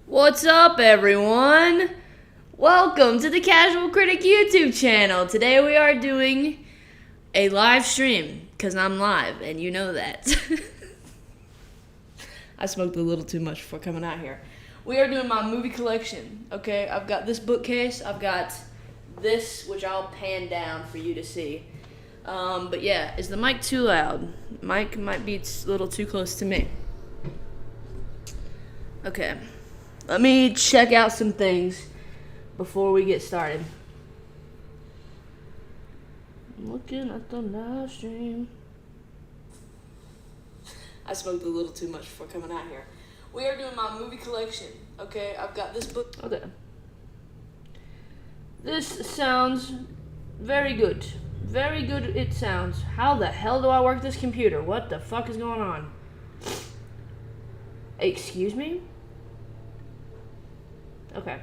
What's up, everyone? Welcome to the Casual Critic YouTube channel. Today we are doing a live stream, because I'm live, and you know that. I smoked a little too much before coming out here. We are doing my movie collection, okay? I've got this bookcase, I've got this, which I'll pan down for you to see. But yeah, is the mic too loud? Mic might be a little too close to me. Okay. Let me check out some things before we get started. I'm looking at the live stream. I smoked a little too much before coming out here. We are doing my movie collection, okay? I've got this book. Okay. This sounds very good. Very good it sounds. How the hell do I work this computer? What the fuck is going on? Excuse me? Okay.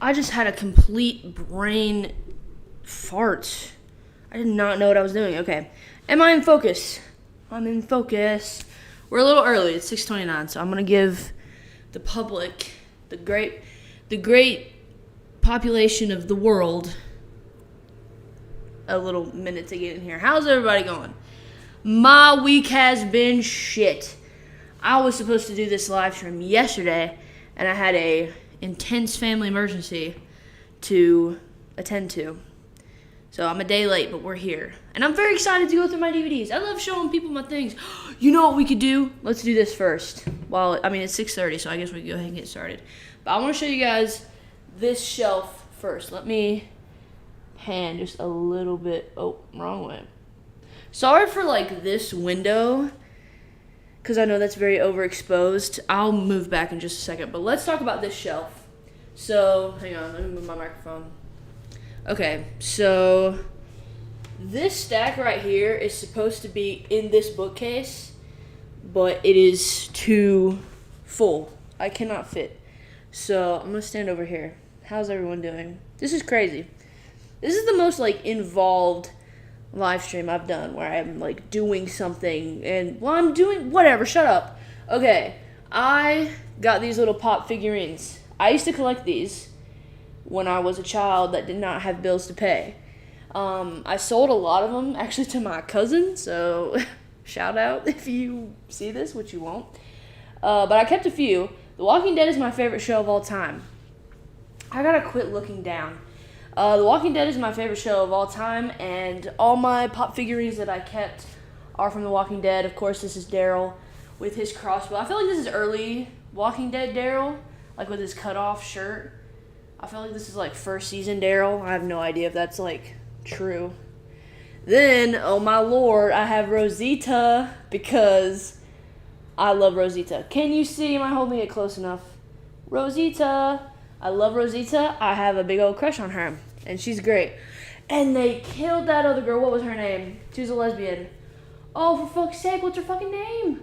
I just had a complete brain fart. I did not know what I was doing. Okay. Am I in focus? I'm in focus. We're a little early. It's 6:29, so I'm going to give the public, the great population of the world, a little minute to get in here. How's everybody going? My week has been shit. I was supposed to do this live stream yesterday, and I had a intense family emergency to attend to. So I'm a day late, but we're here. And I'm very excited to go through my DVDs. I love showing people my things. You know what we could do? Let's do this first. Well, I mean, it's 6:30, so I guess we can go ahead and get started. But I want to show you guys this shelf first. Let me pan just a little bit. Oh, wrong way. Sorry for like this window, because I know that's very overexposed. I'll move back in just a second, but let's talk about this shelf. So, hang on, let me move my microphone. Okay, so this stack right here is supposed to be in this bookcase, but it is too full. I cannot fit. So, I'm gonna stand over here. How's everyone doing? This is crazy. This is the most, like, involved live stream I've done, where I'm, like, doing something, and, well, I'm doing, whatever, shut up. Okay, I got these little pop figurines. I used to collect these when I was a child that did not have bills to pay. I sold a lot of them, actually, to my cousin, so shout out if you see this, which you won't. But I kept a few. The Walking Dead is my favorite show of all time. I gotta quit looking down. The Walking Dead is my favorite show of all time, and all my pop figurines that I kept are from The Walking Dead. Of course, this is Daryl with his crossbow. I feel like this is early Walking Dead Daryl, like with his cut-off shirt. I feel like this is like first season Daryl. I have no idea if that's like true. Then, oh my lord, I have Rosita because I love Rosita. Can you see? Am I holding it close enough? Rosita. I love Rosita. I have a big old crush on her, and she's great. And they killed that other girl. What was her name? She was a lesbian. Oh, for fuck's sake, what's her fucking name?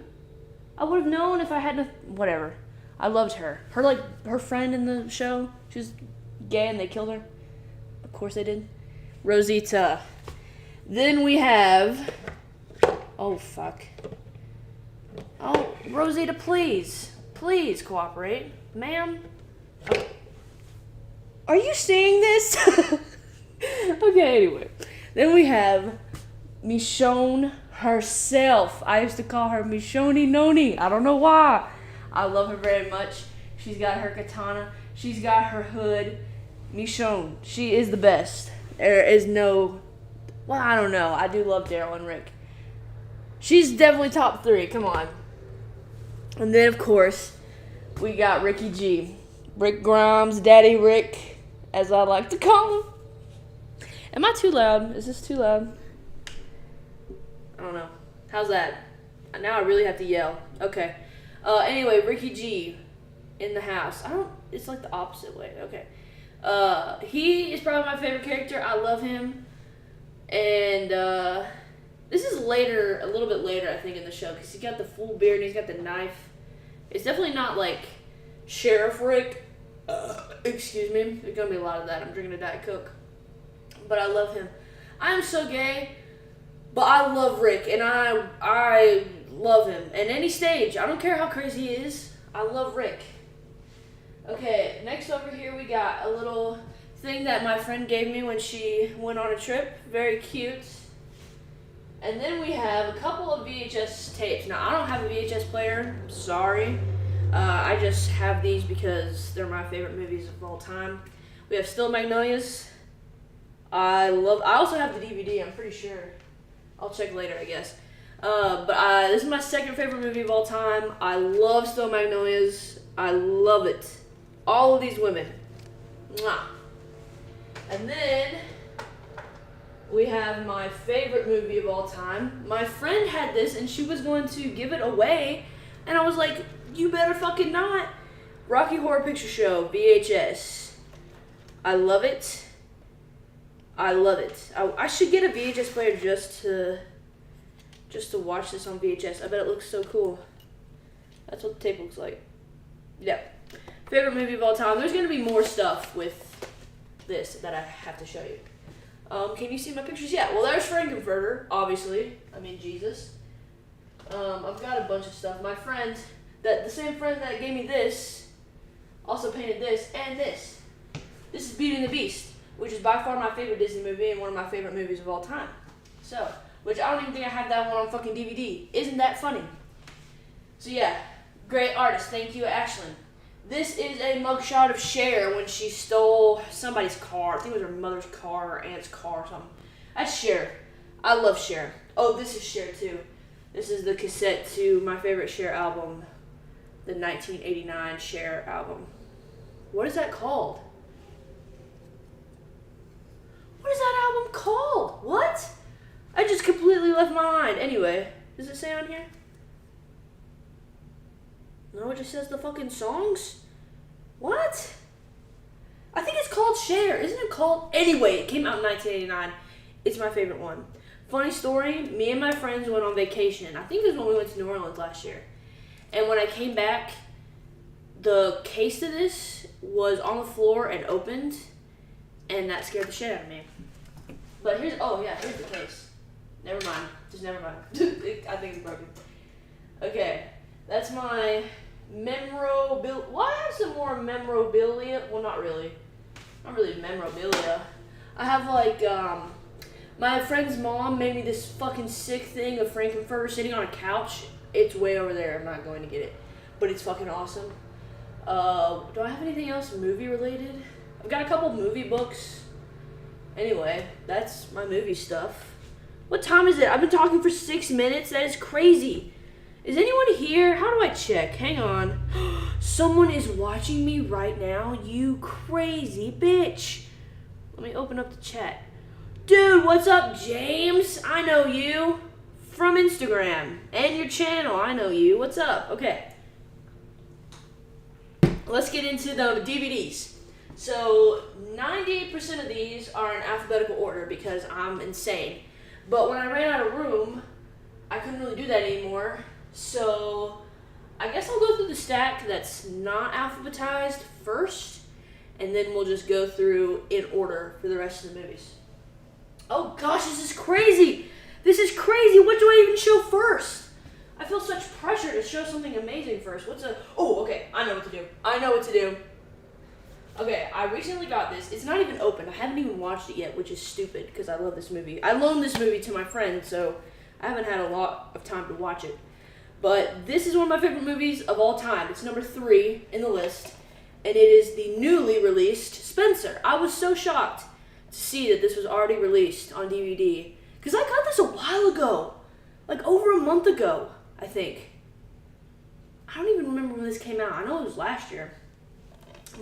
I would have known if I hadn't. Whatever. I loved her. Her friend in the show, she was gay and they killed her. Of course they did. Rosita. Then we have. Oh, fuck. Oh, Rosita, please. Please cooperate. Ma'am. Oh. Are you seeing this? Okay, anyway. Then we have Michonne herself. I used to call her Michonne Noni. I don't know why. I love her very much. She's got her katana. She's got her hood. Michonne. She is the best. There is no... Well, I don't know. I do love Daryl and Rick. She's definitely top 3. Come on. And then, of course, we got Ricky G. Rick Grimes, Daddy Rick, as I like to call him. Am I too loud? Is this too loud? I don't know. How's that? Now I really have to yell. Okay. Anyway, Ricky G in the house. It's like the opposite way. Okay. He is probably my favorite character. I love him. And, this is later, a little bit later, I think, in the show, because he's got the full beard and he's got the knife. It's definitely not, like, Sheriff Rick. Excuse me. There's going to be a lot of that. I'm drinking a Diet Coke. but I love him. I am so gay, but I love Rick, and I love him. And any stage, I don't care how crazy he is, I love Rick. Okay, next over here we got a little thing that my friend gave me when she went on a trip. Very cute. And then we have a couple of VHS tapes. Now, I don't have a VHS player, sorry. I just have these because they're my favorite movies of all time. We have Still Magnolias. I also have the DVD, I'm pretty sure. I'll check later, I guess. But this is my second favorite movie of all time. I love Still Magnolias. I love it. All of these women. Mwah. And then we have my favorite movie of all time. My friend had this and she was going to give it away. And I was like, you better fucking not. Rocky Horror Picture Show, VHS. I love it. I love it. I should get a VHS player just to watch this on VHS. I bet it looks so cool. That's what the tape looks like. Yeah. Favorite movie of all time. There's going to be more stuff with this that I have to show you. Can you see my pictures? Yeah, well, there's Frankenfurter, obviously. I mean, Jesus. I've got a bunch of stuff. My friend, the same friend that gave me this, also painted this and this. This is Beauty and the Beast, which is by far my favorite Disney movie and one of my favorite movies of all time. So, which I don't even think I have that one on fucking DVD. Isn't that funny? So yeah, great artist. Thank you, Ashlyn. This is a mugshot of Cher when she stole somebody's car. I think it was her mother's car or aunt's car or something. That's Cher. I love Cher. Oh, this is Cher too. This is the cassette to my favorite Cher album, the 1989 Cher album. What is that called? What is that album called? What? I just completely left my mind. Anyway, does it say on here? No, it just says the fucking songs. What? I think it's called Cher. Isn't it called? Anyway, it came out in 1989. It's my favorite one. Funny story, me and my friends went on vacation. I think it was when we went to New Orleans last year. And when I came back, the case of this was on the floor and opened. And that scared the shit out of me. But here's the case. Never mind. Just never mind. I think it's broken. Okay. That's my memorabilia. Well, I have some more memorabilia. Well, not really. Not really memorabilia. I have like, my friend's mom made me this fucking sick thing of Frankenfurter sitting on a couch. It's way over there. I'm not going to get it. But it's fucking awesome. Do I have anything else movie related? I've got a couple movie books. Anyway, that's my movie stuff. What time is it? I've been talking for 6 minutes. That is crazy. Is anyone here? How do I check? Hang on. Someone is watching me right now. You crazy bitch. Let me open up the chat. Dude, what's up, James? I know you. From Instagram. And your channel. I know you. What's up? Okay. Let's get into the DVDs. So, 98% of these are in alphabetical order because I'm insane. But when I ran out of room, I couldn't really do that anymore. So, I guess I'll go through the stack that's not alphabetized first, and then we'll just go through in order for the rest of the movies. Oh gosh, this is crazy! This is crazy! What do I even show first? I feel such pressure to show something amazing first. Oh, okay, I know what to do. Okay, I recently got this. It's not even open. I haven't even watched it yet, which is stupid because I love this movie. I loaned this movie to my friend, so I haven't had a lot of time to watch it. But this is one of my favorite movies of all time. It's number 3 in the list, and it is the newly released Spencer. I was so shocked to see that this was already released on DVD because I got this a while ago, like over a month ago, I think. I don't even remember when this came out. I know it was last year.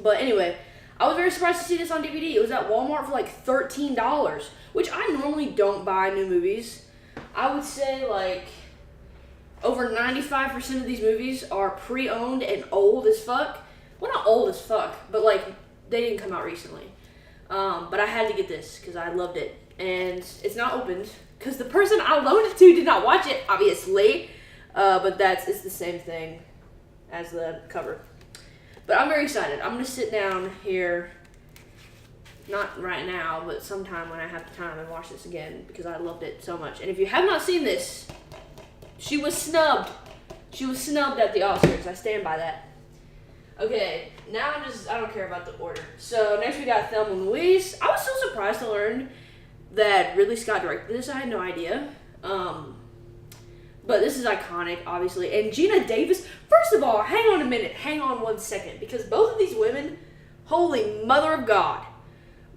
But anyway, I was very surprised to see this on DVD. It was at Walmart for like $13, which I normally don't buy new movies. I would say like over 95% of these movies are pre-owned and old as fuck. Well, not old as fuck, but like they didn't come out recently. But I had to get this because I loved it. And it's not opened because the person I loaned it to did not watch it, obviously. But it's the same thing as the cover. But I'm very excited. I'm going to sit down here Not right now, but sometime when I have time and watch this again because I loved it so much. And if you have not seen this, she was snubbed. She was snubbed at the Oscars. I stand by that. Okay, now I don't care about the order. So next we got Thelma and Louise. I was so surprised to learn that Ridley Scott directed this. I had no idea. But this is iconic, obviously. And Gina Davis, first of all, hang on a minute. Hang on 1 second. Because both of these women, holy mother of God.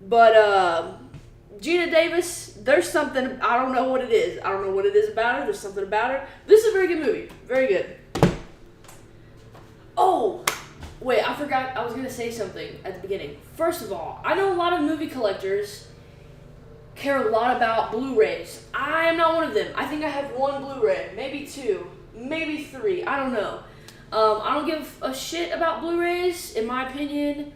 But Gina Davis, there's something, I don't know what it is. I don't know what it is about her. There's something about her. This is a very good movie. Very good. Oh, wait, I forgot. I was going to say something at the beginning. First of all, I know a lot of movie collectors care a lot about Blu-rays. I am not one of them. I think I have one Blu-ray, maybe two, maybe three. I don't know. I don't give a shit about Blu-rays. In my opinion,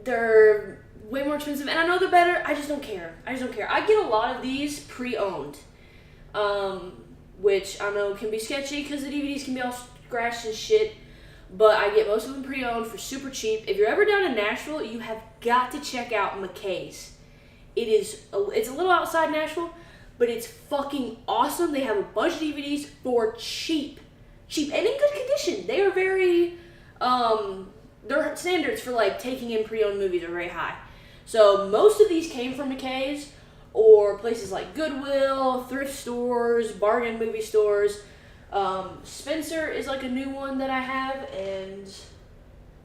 they're way more expensive, and I know they're better. I just don't care. I get a lot of these pre-owned, which I know can be sketchy because the DVDs can be all scratched and shit. But I get most of them pre-owned for super cheap. If you're ever down in Nashville, you have got to check out McKay's. It's a little outside Nashville, but it's fucking awesome. They have a bunch of DVDs for cheap, and in good condition. They are very, their standards for like taking in pre-owned movies are very high. So most of these came from McKay's or places like Goodwill, thrift stores, bargain movie stores. Spencer is like a new one that I have, and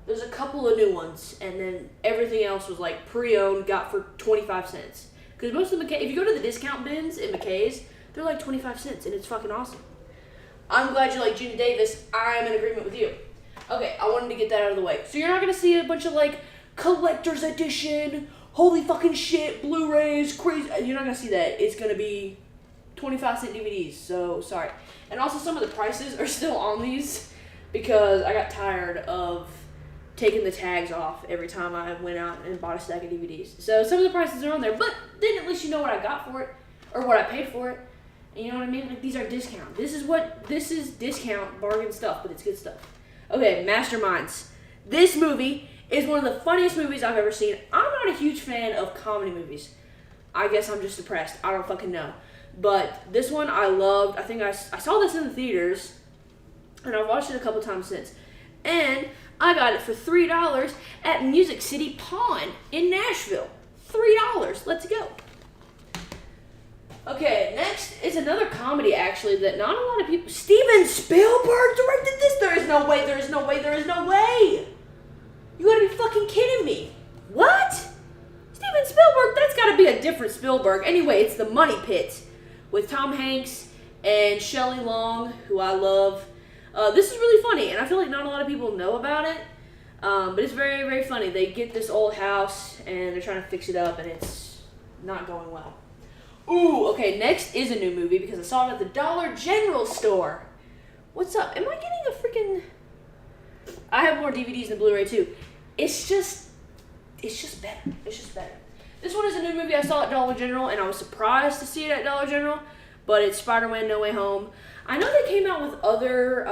there's a couple of new ones, and then everything else was like pre-owned, got for 25 cents. Because most of the if you go to the discount bins at McKay's, they're like 25 cents, and it's fucking awesome. I'm glad you like Gina Davis. I'm in agreement with you. Okay, I wanted to get that out of the way. So you're not going to see a bunch of like collector's edition, holy fucking shit, Blu-rays, crazy. You're not going to see that. It's going to be 25-cent DVDs, so sorry. And also some of the prices are still on these because I got tired of taking the tags off every time I went out and bought a stack of DVDs. So some of the prices are on there, but then at least you know what I got for it or what I paid for it. And you know what I mean? Like, these are discount. This is discount bargain stuff, but it's good stuff. Okay, Masterminds. This movie is one of the funniest movies I've ever seen. I'm not a huge fan of comedy movies. I guess I'm just depressed. I don't fucking know. But this one I loved. I think I saw this in the theaters, and I've watched it a couple times since. And I got it for $3 at Music City Pawn in Nashville. $3. Let's go. Okay, next is another comedy, actually, that not a lot of people... Steven Spielberg directed this? There is no way. You gotta be fucking kidding me. What? Steven Spielberg? That's gotta be a different Spielberg. Anyway, it's The Money Pit with Tom Hanks and Shelley Long, who I love. This is really funny, and I feel like not a lot of people know about it, but it's very, very funny. They get this old house, and they're trying to fix it up, and it's not going well. Ooh, okay, next is a new movie, because I saw it at the Dollar General store. What's up? Am I getting a freaking... I have more DVDs than Blu-ray, too. It's just better. This one is a new movie I saw at Dollar General, and I was surprised to see it at Dollar General, but it's Spider-Man No Way Home. I know they came out with other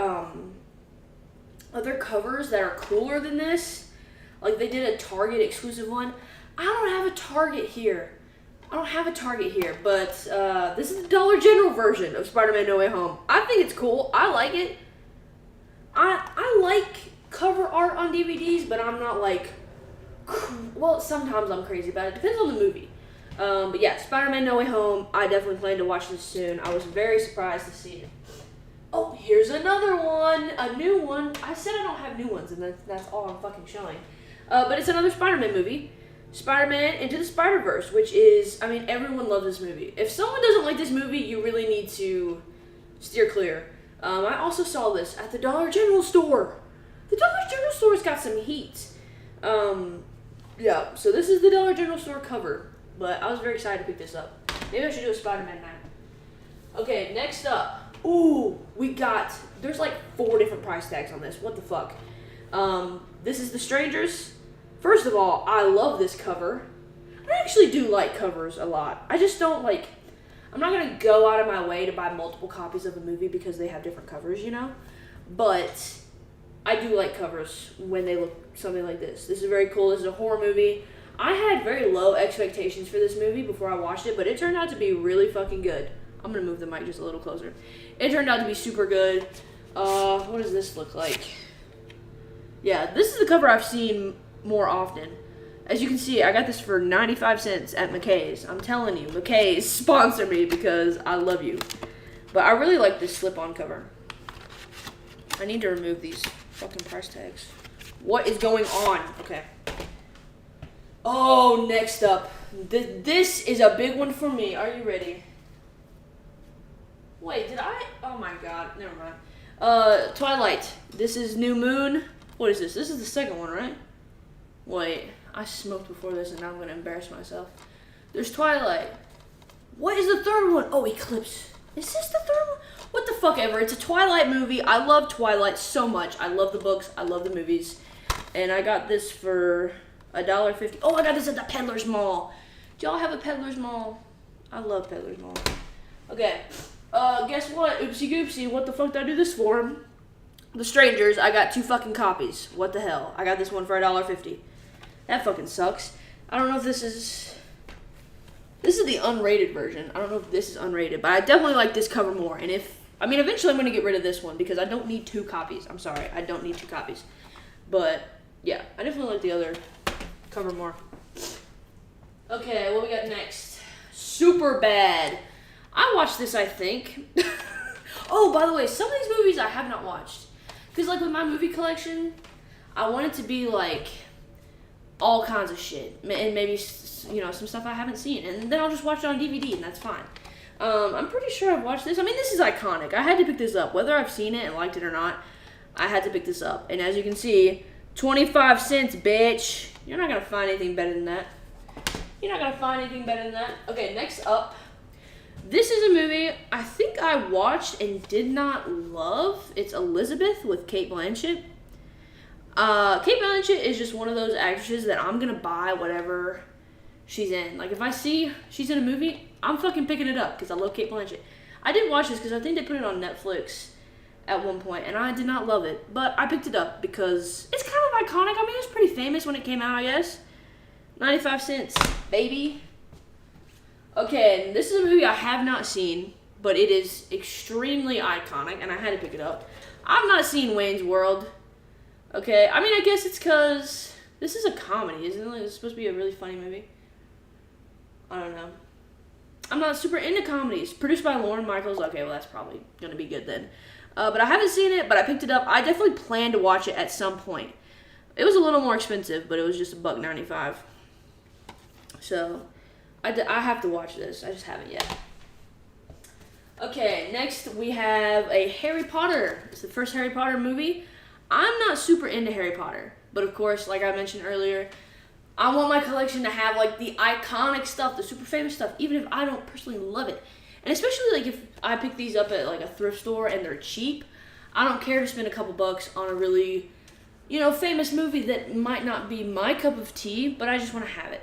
covers that are cooler than this. Like, they did a Target exclusive one. I don't have a Target here, but this is the Dollar General version of Spider-Man No Way Home. I think it's cool. I like it. I like cover art on DVDs, but I'm not like... Well, sometimes I'm crazy about it. Depends on the movie. But yeah, Spider-Man No Way Home. I definitely plan to watch this soon. I was very surprised to see it. Oh, here's another one. A new one. I said I don't have new ones, and that's all I'm fucking showing. But it's another Spider-Man movie. Spider-Man Into the Spider-Verse, which is, I mean, everyone loves this movie. If someone doesn't like this movie, you really need to steer clear. I also saw this at the Dollar General store. The Dollar General store's got some heat. Yeah, so this is the Dollar General store cover, but I was very excited to pick this up. Maybe I should do a Spider-Man night. Okay, next up. Ooh, there's like 4 different price tags on this. What the fuck? This is The Strangers. First of all, I love this cover. I actually do like covers a lot. I just don't like... I'm not going to go out of my way to buy multiple copies of a movie because they have different covers, you know? But I do like covers when they look something like this. This is very cool. This is a horror movie. I had very low expectations for this movie before I watched it, but it turned out to be really fucking good. I'm gonna move the mic just a little closer. It turned out to be super good. What does this look like? Yeah, this is the cover I've seen more often. As you can see, I got this for 95 cents at McKay's. I'm telling you, McKay's sponsor me because I love you. But I really like this slip-on cover. I need to remove these fucking price tags. What is going on? Okay. Oh, next up. This is a big one for me. Are you ready? Wait, did I? Oh my god, never mind. Twilight. This is New Moon. What is this? This is the second one, right? Wait, I smoked before this and now I'm going to embarrass myself. There's Twilight. What is the third one? Oh, Eclipse. Is this the third one? What the fuck ever. It's a Twilight movie. I love Twilight so much. I love the books. I love the movies. And I got this for $1.50. Oh, I got this at the Peddler's Mall. Do y'all have a Peddler's Mall? I love Peddler's Mall. Okay. Guess what? Oopsie goopsie. What the fuck did I do this for? The Strangers. I got 2 fucking copies. What the hell? I got this one for $1.50. That fucking sucks. I don't know if this is... This is the unrated version. I don't know if this is unrated, but I definitely like this cover more. And eventually I'm going to get rid of this one because I don't need 2 copies. I'm sorry. I don't need 2 copies. But, yeah. I definitely like the other cover more. Okay, what we got next? Superbad. I watched this, I think. Oh, by the way, some of these movies I have not watched. Because, like, with my movie collection, I want it to be, like, all kinds of shit. And maybe, you know, some stuff I haven't seen. And then I'll just watch it on DVD, and that's fine. I'm pretty sure I've watched this. I mean, this is iconic. I had to pick this up. Whether I've seen it and liked it or not, I had to pick this up. And as you can see, 25 cents, bitch. You're not going to find anything better than that. You're not going to find anything better than that. Okay, next up. This is a movie I think I watched and did not love. It's Elizabeth with Cate Blanchett. Cate Blanchett is just one of those actresses that I'm going to buy whatever she's in. Like, if I see she's in a movie, I'm fucking picking it up because I love Cate Blanchett. I did watch this because I think they put it on Netflix at one point, and I did not love it. But I picked it up because it's kind of iconic. I mean, it was pretty famous when it came out, I guess. 95 cents, baby. Okay, and this is a movie I have not seen, but it is extremely iconic, and I had to pick it up. I've not seen Wayne's World. Okay, I mean, I guess it's because this is a comedy, isn't it? It's supposed to be a really funny movie. I don't know. I'm not super into comedies. Produced by Lorne Michaels. Okay, well, that's probably going to be good then. But I haven't seen it, but I picked it up. I definitely plan to watch it at some point. It was a little more expensive, but it was just $1.95. So, I have to watch this. I just haven't yet. Okay, next we have a Harry Potter. It's the first Harry Potter movie. I'm not super into Harry Potter, but of course, like I mentioned earlier, I want my collection to have like the iconic stuff, the super famous stuff, even if I don't personally love it. And especially like if I pick these up at like a thrift store and they're cheap, I don't care to spend a couple bucks on a really, you know, famous movie that might not be my cup of tea, but I just want to have it.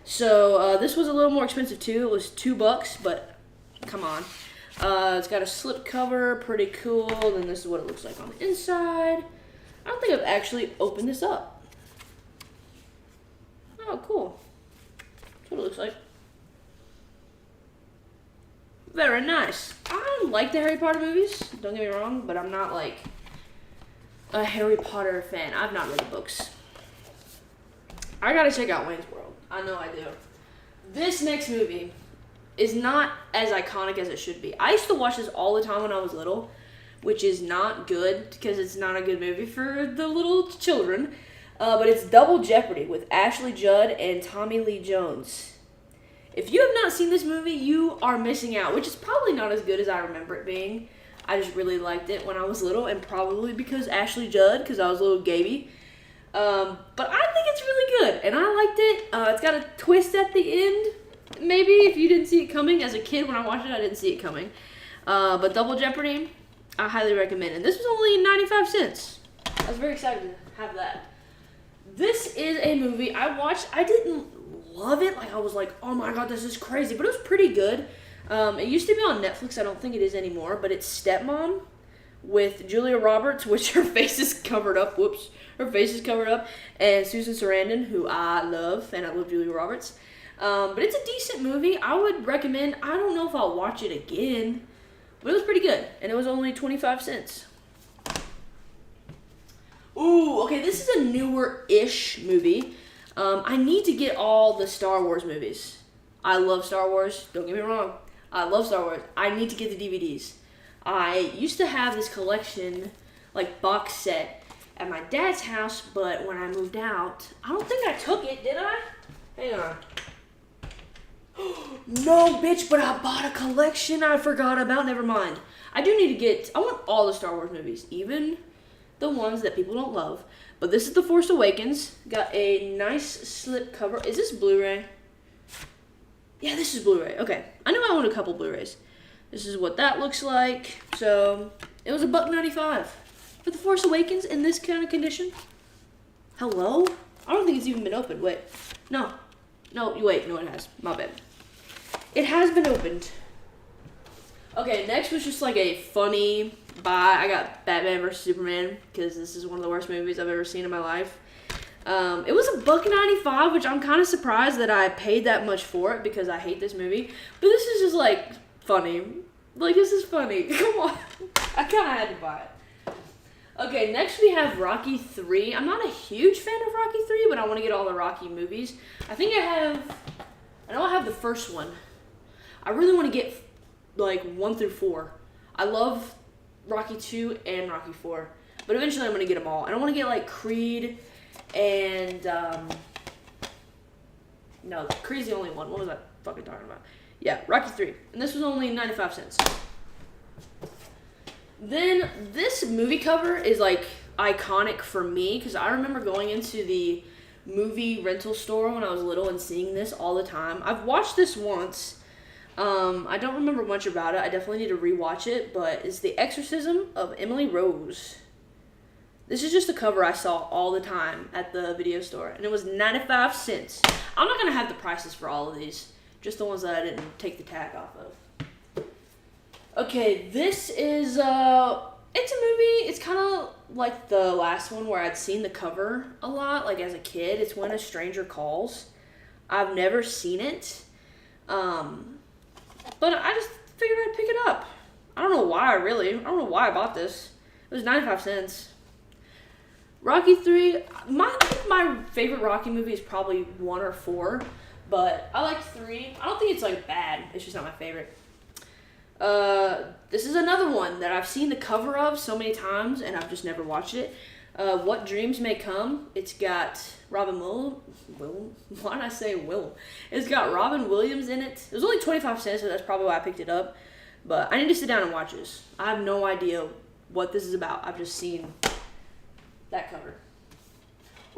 So this was a little more expensive too. It was $2, but come on. It's got a slip cover, pretty cool. Then this is what it looks like on the inside. I don't think I've actually opened this up. Oh, cool. That's what it looks like. Very nice. I like the Harry Potter movies, don't get me wrong, but I'm not like a Harry Potter fan. I've not read the books. I gotta check out Wayne's World. I know I do. This next movie is not as iconic as it should be. I used to watch this all the time when I was little, which is not good because it's not a good movie for the little children. But it's Double Jeopardy with Ashley Judd and Tommy Lee Jones. If you have not seen this movie, you are missing out, which is probably not as good as I remember it being. I just really liked it when I was little, and probably because Ashley Judd, because I was a little gaby. But I think it's really good, and I liked it. It's got a twist at the end. Maybe if you didn't see it coming. As a kid, when I watched it, I didn't see it coming. But Double Jeopardy, I highly recommend. And this was only 95 cents. I was very excited to have that. This is a movie I watched. I didn't love it. Like, I was like, oh my god, this is crazy. But it was pretty good. It used to be on Netflix. I don't think it is anymore. But it's Stepmom with Julia Roberts, which her face is covered up. Whoops. Her face is covered up. And Susan Sarandon, who I love, and I love Julia Roberts. But it's a decent movie. I would recommend. I don't know if I'll watch it again, but it was pretty good, and it was only 25 cents. Ooh, okay, this is a newer-ish movie. I need to get all the Star Wars movies. I love Star Wars. Don't get me wrong. I love Star Wars. I need to get the DVDs. I used to have this collection, like box set, at my dad's house, but when I moved out, I don't think I took it, did I? Hang on. No, bitch, but I bought a collection I forgot about. Never mind. I do need to get, I want all the Star Wars movies, even the ones that people don't love. But this is The Force Awakens. Got a nice slip cover. Is this Blu-ray? Yeah, this is Blu-ray. Okay. I know I own a couple Blu-rays. This is what that looks like. So, it was $1.95 for The Force Awakens in this kind of condition. Hello? I don't think it's even been opened. Wait. No. No, wait. No, it has. My bad. It has been opened. Okay, next was just like a funny buy. I got Batman vs. Superman because this is one of the worst movies I've ever seen in my life. It was $1.95, which I'm kind of surprised that I paid that much for it because I hate this movie. But this is just like funny. Like, this is funny. Come on. I kind of had to buy it. Okay, next we have Rocky 3. I'm not a huge fan of Rocky 3, but I want to get all the Rocky movies. I know I have the first one. I really want to get like 1 through 4. I love Rocky 2 and Rocky 4, but eventually I'm going to get them all. And I want to get like Creed and, no, Creed's the only one. What was I fucking talking about? Yeah, Rocky 3. And this was only 95 cents. Then this movie cover is like iconic for me because I remember going into the movie rental store when I was little and seeing this all the time. I've watched this once. I don't remember much about it. I definitely need to rewatch it, but it's The Exorcism of Emily Rose. This is just the cover I saw all the time at the video store, and it was 95 cents. I'm not going to have the prices for all of these, just the ones that I didn't take the tag off of. Okay, this is, it's a movie. It's kind of like the last one where I'd seen the cover a lot, like as a kid. It's When a Stranger Calls. I've never seen it. But I just figured I'd pick it up. I don't know why, really. I don't know why I bought this. It was 95 cents. Rocky 3, I think my favorite Rocky movie is probably 1 or 4, but I like 3. I don't think it's like bad. It's just not my favorite. This is another one that I've seen the cover of so many times and I've just never watched it. What Dreams May Come. It's got Robin Williams. Why did I say Will? It's got Robin Williams in it. It was only 25 cents, so that's probably why I picked it up. But I need to sit down and watch this. I have no idea what this is about. I've just seen that cover.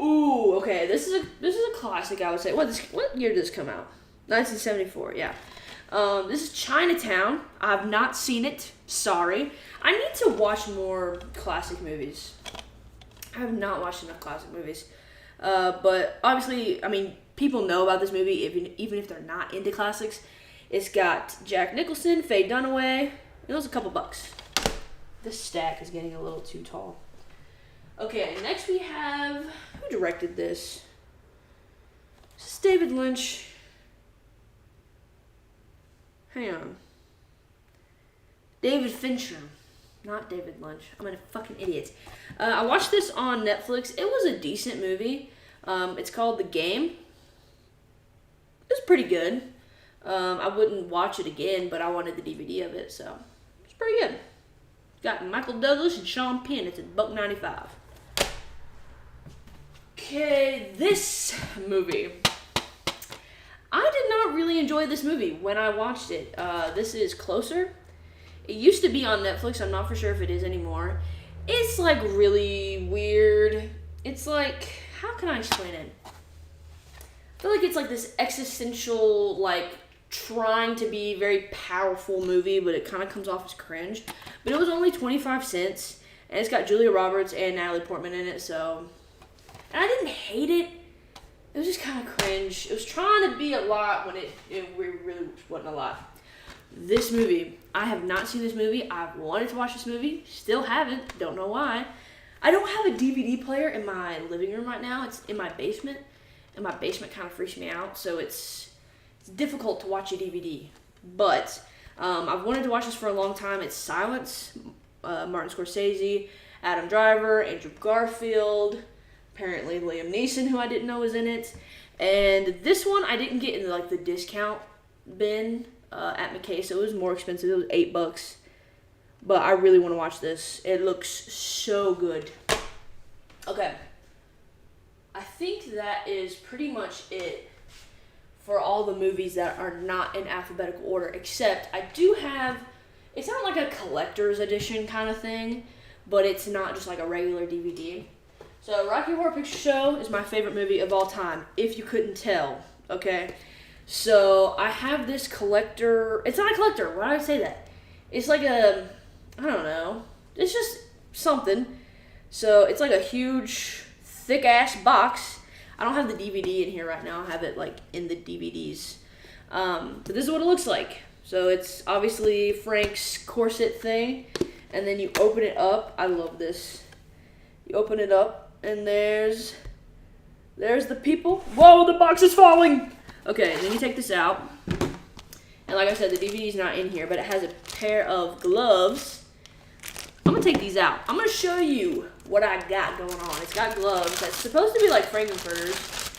Ooh, okay. This is a classic, I would say. What year did this come out? 1974. Yeah. This is Chinatown. I've not seen it. Sorry. I need to watch more classic movies. I have not watched enough classic movies. But obviously, I mean, people know about this movie even if they're not into classics. It's got Jack Nicholson, Faye Dunaway. It was a couple bucks. This stack is getting a little too tall. Okay, next we have, who directed this? This is David Lynch. Hang on. David Fincher. Not David Lynch. I'm a fucking idiot. I watched this on Netflix. It was a decent movie. It's called The Game. It was pretty good. I wouldn't watch it again, but I wanted the DVD of it, so it's pretty good. It's got Michael Douglas and Sean Penn. It's at $1.95. Okay, this movie. I did not really enjoy this movie when I watched it. This is Closer. It used to be on Netflix. I'm not for sure if it is anymore. It's like really weird. It's like, how can I explain it? I feel like it's like this existential, like trying to be very powerful movie, but it kind of comes off as cringe. But it was only 25 cents, and it's got Julia Roberts and Natalie Portman in it, so. And I didn't hate it. It was just kind of cringe. It was trying to be a lot when it really wasn't a lot. This movie, I have not seen this movie. I've wanted to watch this movie. Still haven't. Don't know why. I don't have a DVD player in my living room right now. It's in my basement, and my basement kind of freaks me out, so it's difficult to watch a DVD. But I've wanted to watch this for a long time. It's Silence, Martin Scorsese, Adam Driver, Andrew Garfield, apparently Liam Neeson, who I didn't know was in it. And this one I didn't get in like the discount bin at McKay, so it was more expensive. It was $8. But I really want to watch this. It looks so good. Okay. I think that is pretty much it for all the movies that are not in alphabetical order, except I do have, it's not like a collector's edition kind of thing, but it's not just like a regular DVD. So Rocky Horror Picture Show is my favorite movie of all time, if you couldn't tell, okay? So I have this collector, it's not a collector, why did I say that? It's like a, I don't know, it's just something. So it's like a huge, thick-ass box. I don't have the DVD in here right now. I have it like in the DVDs. But this is what it looks like. So it's obviously Frank's corset thing. And then you open it up. I love this. You open it up and there's the people. Whoa, the box is falling. Okay, then you take this out. And like I said, the DVD's not in here, but it has a pair of gloves. I'm gonna take these out. I'm gonna show you what I got going on. It's got gloves that's supposed to be like Frankenfurters.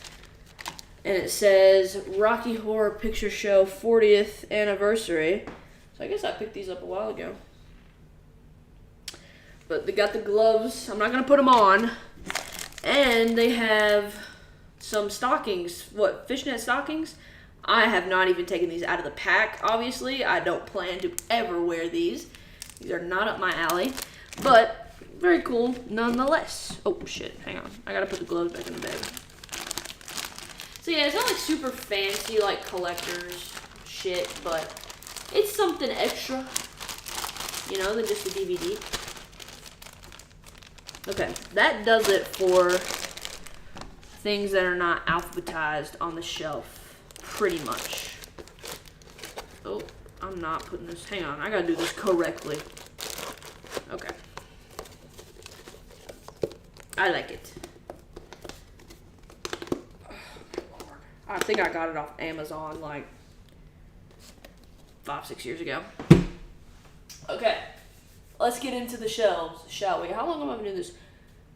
And it says Rocky Horror Picture Show 40th anniversary. So I guess I picked these up a while ago. But they got the gloves. I'm not gonna put them on. And they have some stockings. What, fishnet stockings? I have not even taken these out of the pack, obviously. I don't plan to ever wear these. These are not up my alley. But very cool nonetheless. Oh shit, hang on. I gotta put the gloves back in the bag. So yeah, it's not like super fancy like collector's shit, but it's something extra, you know, than just a DVD. Okay, that does it for things that are not alphabetized on the shelf, pretty much. Oh, I'm not putting this, hang on, I gotta do this correctly. Okay. I like it. Oh, Lord. I think I got it off Amazon like 5-6 years ago. Okay, let's get into the shelves, shall we? How long am I gonna do this?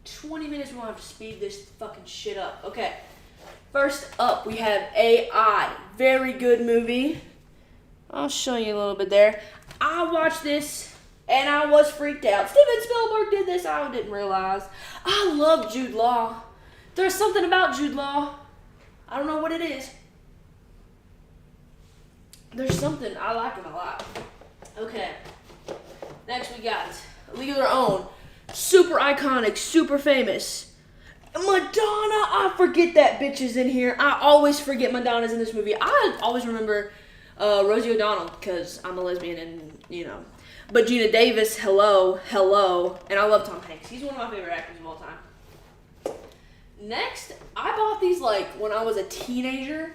20 minutes, we'll have to speed this fucking shit up. Okay, first up we have AI. Very good movie. I'll show you a little bit there. I watched this and I was freaked out. Steven Spielberg did this, I didn't realize. I love Jude Law. There's something about Jude Law. I don't know what it is. There's something, I like him a lot. Okay, next we got League of Their Own. Super iconic, super famous. Madonna, I forget that bitch is in here. I always forget Madonna's in this movie. I always remember Rosie O'Donnell because I'm a lesbian and, you know. But Gina Davis, hello. And I love Tom Hanks. He's one of my favorite actors of all time. Next, I bought these like when I was a teenager.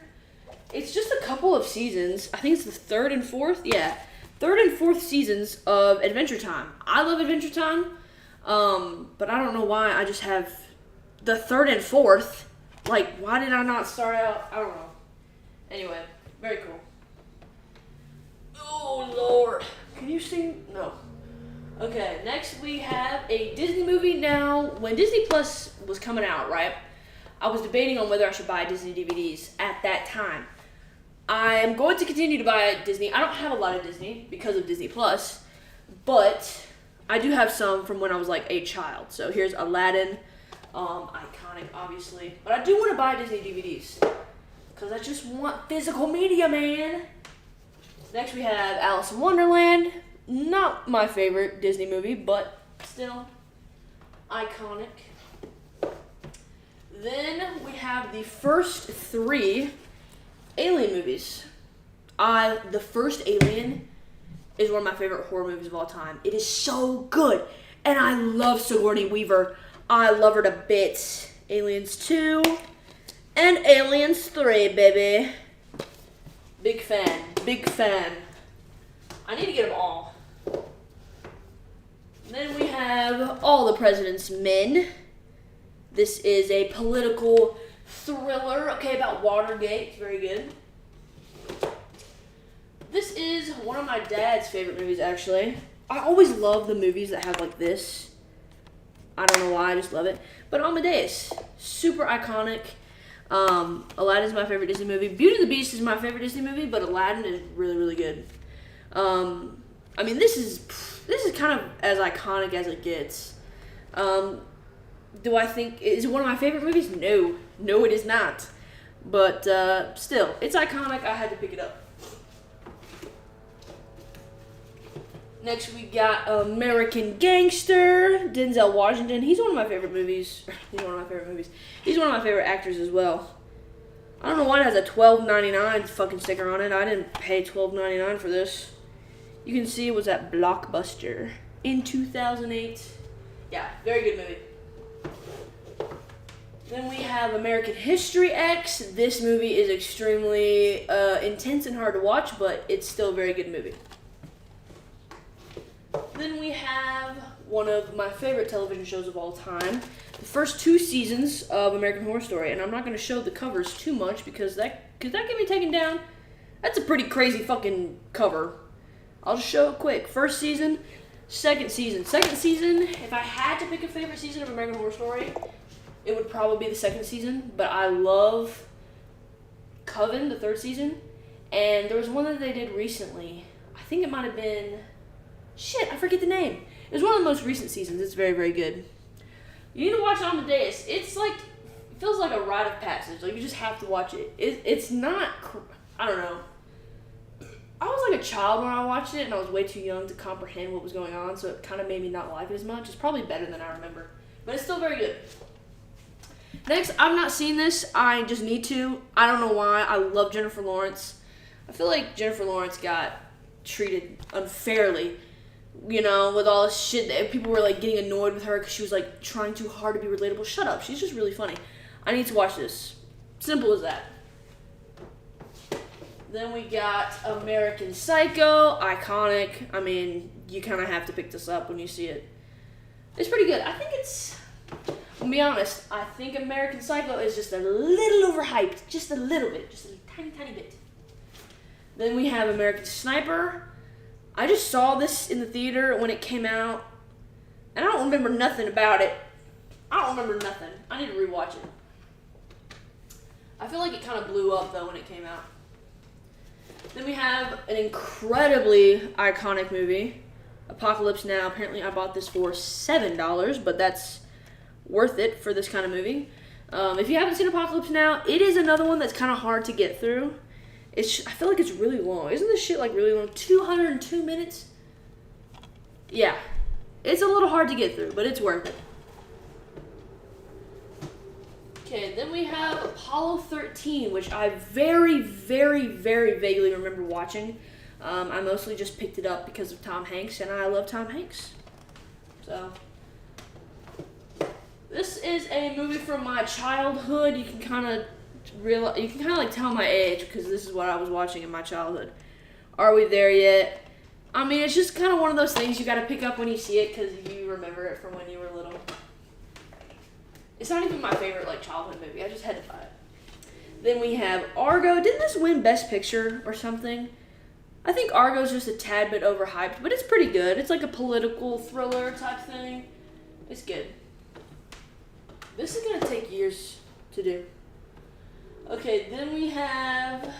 It's just a couple of seasons. I think it's the third and fourth. Yeah, third and fourth seasons of Adventure Time. I love Adventure Time, but I don't know why. I just have the third and fourth. Like, why did I not start out? I don't know. Anyway, very cool. Oh, Lord. Can you sing? No. Okay, next we have a Disney movie. Now, when Disney Plus was coming out, right, I was debating on whether I should buy Disney DVDs at that time. I am going to continue to buy Disney. I don't have a lot of Disney because of Disney Plus, but I do have some from when I was like a child. So here's Aladdin, iconic, obviously. But I do want to buy Disney DVDs because I just want physical media, man. Next we have Alice in Wonderland. Not my favorite Disney movie, but still iconic. Then we have the first 3 Alien movies. The first Alien is one of my favorite horror movies of all time. It is so good. And I love Sigourney Weaver. I love her to bits. Aliens 2 and Aliens 3, baby. Big fan. Big fan. I need to get them all. Then we have All the President's Men. This is a political thriller, okay, about Watergate. It's very good. This is one of my dad's favorite movies, actually. I always love the movies that have like this. I don't know why, I just love it. But Amadeus, super iconic. Aladdin is my favorite Disney movie. Beauty and the Beast is my favorite Disney movie, but Aladdin is really, really good. I mean, this is kind of as iconic as it gets. Do I think is it one of my favorite movies? No, it is not. But still, it's iconic. I had to pick it up. Next, we got American Gangster, Denzel Washington. He's one of my favorite movies. He's one of my favorite actors as well. I don't know why it has a $12.99 fucking sticker on it. I didn't pay $12.99 for this. You can see it was at Blockbuster in 2008. Yeah, very good movie. Then we have American History X. This movie is extremely intense and hard to watch, but it's still a very good movie. Then we have one of my favorite television shows of all time, the first 2 seasons of American Horror Story, and I'm not going to show the covers too much because that can be taken down. That's a pretty crazy fucking cover. I'll just show it quick. First season, second season. Second season, if I had to pick a favorite season of American Horror Story, it would probably be the second season, but I love Coven, the third season, and there was one that they did recently. I think it might have been... Shit, I forget the name. It was one of the most recent seasons. It's very, very good. You need to watch Amadeus. It's like, it feels like a rite of passage. Like, you just have to watch it. It's not, I don't know. I was like a child when I watched it, and I was way too young to comprehend what was going on, so it kind of made me not like it as much. It's probably better than I remember, but it's still very good. Next, I've not seen this. I just need to. I don't know why. I love Jennifer Lawrence. I feel like Jennifer Lawrence got treated unfairly. You know, with all this shit, that people were like getting annoyed with her because she was like trying too hard to be relatable. Shut up. She's just really funny. I need to watch this. Simple as that. Then we got American Psycho, iconic. I mean, you kind of have to pick this up when you see it. It's pretty good. I think it's, I'll be honest, I think American Psycho is just a little overhyped. Just a little bit. Just a tiny, tiny bit. Then we have American Sniper. I just saw this in the theater when it came out, and I don't remember nothing about it. I don't remember nothing. I need to rewatch it. I feel like it kind of blew up, though, when it came out. Then we have an incredibly iconic movie, Apocalypse Now. Apparently, I bought this for $7, but that's worth it for this kind of movie. If you haven't seen Apocalypse Now, it is another one that's kind of hard to get through. I feel like it's really long. Isn't this shit like really long? 202 minutes? Yeah. It's a little hard to get through, but it's worth it. Okay, then we have Apollo 13, which I very, very, very vaguely remember watching. I mostly just picked it up because of Tom Hanks, and I love Tom Hanks. So, this is a movie from my childhood. You can kind of like tell my age because this is what I was watching in my childhood. Are we there yet? I mean, it's just kind of one of those things you got to pick up when you see it because you remember it from when you were little. It's not even my favorite like childhood movie. I just had to buy it. Then we have Argo. Didn't this win Best Picture or something? I think Argo's just a tad bit overhyped, but it's pretty good. It's like a political thriller type thing. It's good. This is going to take years to do. Okay, then we have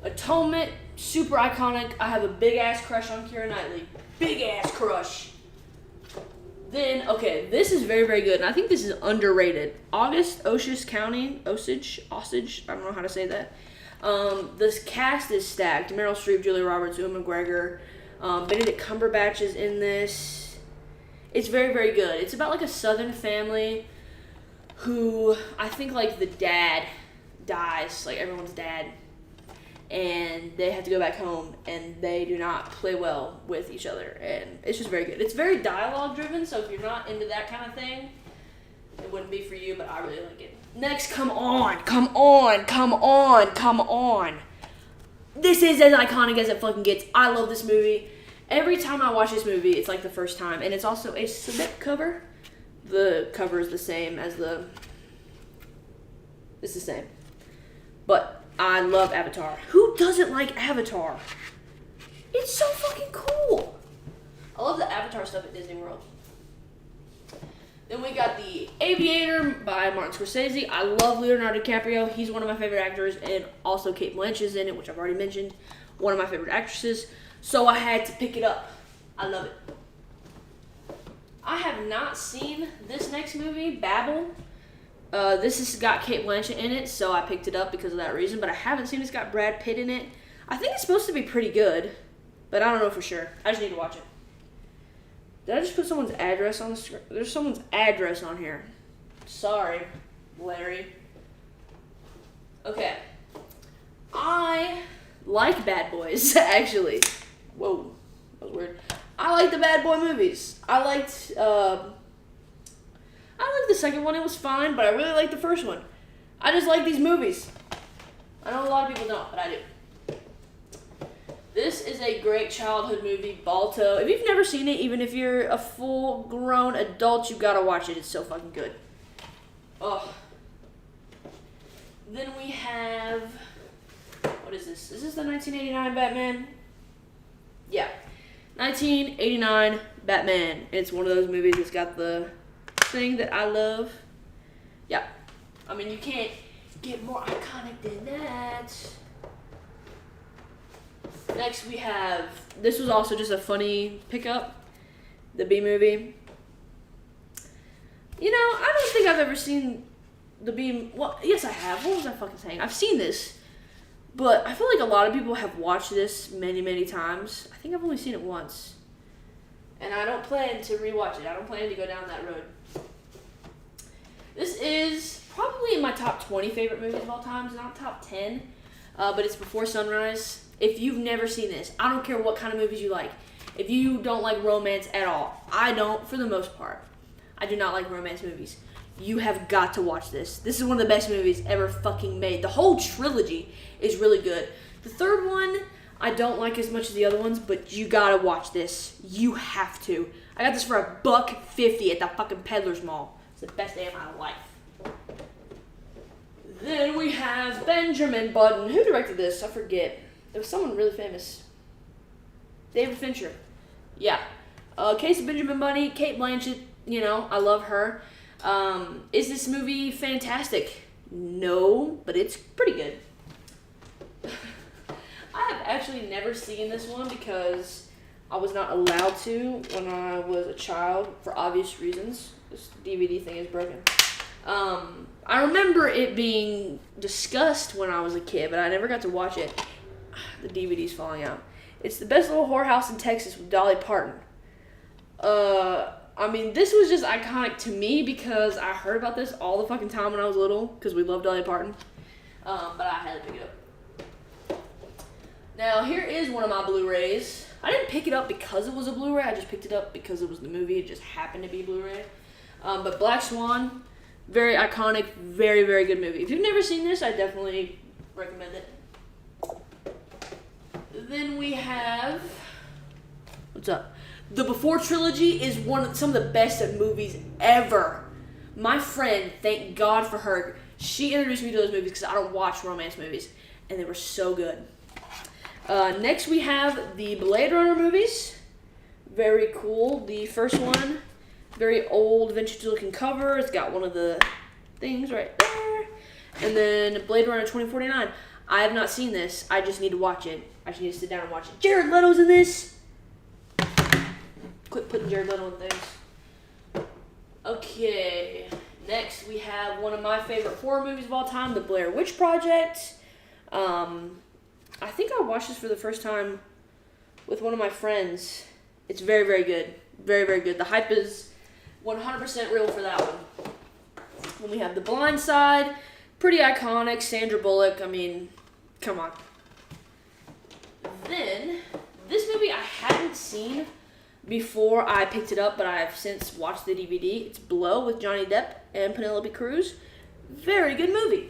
Atonement, super iconic. I have a big-ass crush on Keira Knightley. Big-ass crush. Then, okay, this is very, very good, and I think this is underrated. Osage County, Osage, I don't know how to say that. This cast is stacked. Meryl Streep, Julia Roberts, Ewan McGregor, Benedict Cumberbatch is in this. It's very, very good. It's about, like, a southern family who, I think, like, the dad dies, like, everyone's dad, and they have to go back home, and they do not play well with each other, and it's just very good. It's very dialogue-driven, so if you're not into that kind of thing, it wouldn't be for you, but I really like it. Next, come on. This is as iconic as it fucking gets. I love this movie. Every time I watch this movie, it's like the first time, and it's also a slip cover. The cover is the same as it's the same. But I love Avatar. Who doesn't like Avatar? It's so fucking cool. I love the Avatar stuff at Disney World. Then we got The Aviator by Martin Scorsese. I love Leonardo DiCaprio. He's one of my favorite actors, and also Cate Blanchett's in it, which I've already mentioned. One of my favorite actresses. So I had to pick it up. I love it. I have not seen this next movie, Babel. This has got Cate Blanchett in it, so I picked it up because of that reason. But I haven't seen it's got Brad Pitt in it. I think it's supposed to be pretty good, but I don't know for sure. I just need to watch it. Did I just put someone's address on the screen? There's someone's address on here. Sorry, Larry. Okay. I like Bad Boys, actually. Whoa, that was weird. I like the Bad Boy movies. I liked the second one. It was fine, but I really liked the first one. I just like these movies. I know a lot of people don't, but I do. This is a great childhood movie, Balto. If you've never seen it, even if you're a full-grown adult, you gotta watch it. It's so fucking good. Oh. Then we have... What is this? Is this the 1989 Batman? Yeah. 1989 Batman. It's one of those movies that's got the thing that I love. Yeah. I mean, you can't get more iconic than that. Next we have, this was also just a funny pickup, the B movie. You know, I don't think I've ever seen the B, well, yes I have. What was I fucking saying? I've seen this, but I feel like a lot of people have watched this many, many times. I think I've only seen it once. And I don't plan to rewatch it. I don't plan to go down that road. This is probably in my top 20 favorite movies of all time. It's not top 10, but it's Before Sunrise. If you've never seen this, I don't care what kind of movies you like. If you don't like romance at all, I don't for the most part. I do not like romance movies. You have got to watch this. This is one of the best movies ever fucking made. The whole trilogy is really good. The third one, I don't like as much as the other ones, but you gotta watch this. You have to. I got this for $1.50 at the fucking Peddler's Mall. It's the best day of my life. Then we have Benjamin Button. Who directed this? I forget. It was someone really famous. David Fincher. Yeah. Case of Benjamin Button, Cate Blanchett, you know, I love her. Is this movie fantastic? No, but it's pretty good. I have actually never seen this one because I was not allowed to when I was a child for obvious reasons. This DVD thing is broken. I remember it being discussed when I was a kid, but I never got to watch it. The DVD's falling out. It's The Best Little Whorehouse in Texas with Dolly Parton. I mean, this was just iconic to me because I heard about this all the fucking time when I was little because we loved Dolly Parton. But I had to pick it up. Now, here is one of my Blu-rays. I didn't pick it up because it was a Blu-ray. I just picked it up because it was the movie. It just happened to be Blu-ray. But Black Swan, very iconic, very, very good movie. If you've never seen this, I definitely recommend it. Then we have... What's up? The Before trilogy is some of the best movies ever. My friend, thank God for her, she introduced me to those movies because I don't watch romance movies, and they were so good. Next we have the Blade Runner movies. Very cool. The first one, very old, vintage-looking cover. It's got one of the things right there. And then Blade Runner 2049. I have not seen this. I just need to watch it. I just need to sit down and watch it. Jared Leto's in this. Quit putting Jared Leto in things. Okay. Next, we have one of my favorite horror movies of all time, The Blair Witch Project. I think I watched this for the first time with one of my friends. It's very, very good. Very, very good. The hype is 100% real for that one. Then we have The Blind Side. Pretty iconic. Sandra Bullock. I mean, come on. Then, this movie I hadn't seen before I picked it up, but I have since watched the DVD. It's Blow with Johnny Depp and Penelope Cruz. Very good movie.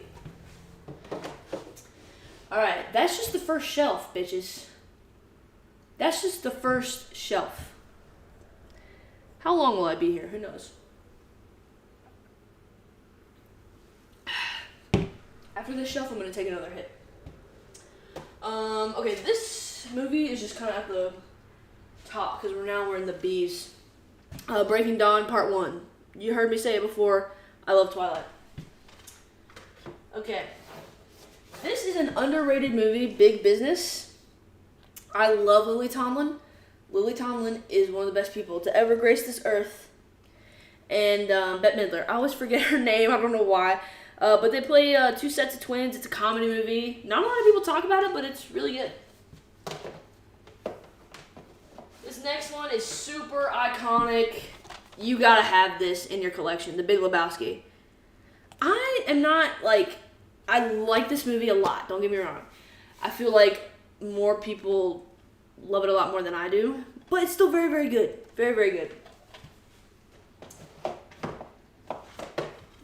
Alright, that's just the first shelf, bitches. That's just the first shelf. How long will I be here? Who knows? After this shelf, I'm going to take another hit. Okay, this movie is just kind of at the top because we're in the B's. Breaking Dawn Part 1. You heard me say it before. I love Twilight. Okay. This is an underrated movie, Big Business. I love Lily Tomlin. Lily Tomlin is one of the best people to ever grace this earth. And Bette Midler. I always forget her name. I don't know why. But they play two sets of twins. It's a comedy movie. Not a lot of people talk about it, but it's really good. This next one is super iconic. You gotta have this in your collection. The Big Lebowski. I am not I like this movie a lot. Don't get me wrong. I feel like more people love it a lot more than I do. But it's still very, very good. Very, very good.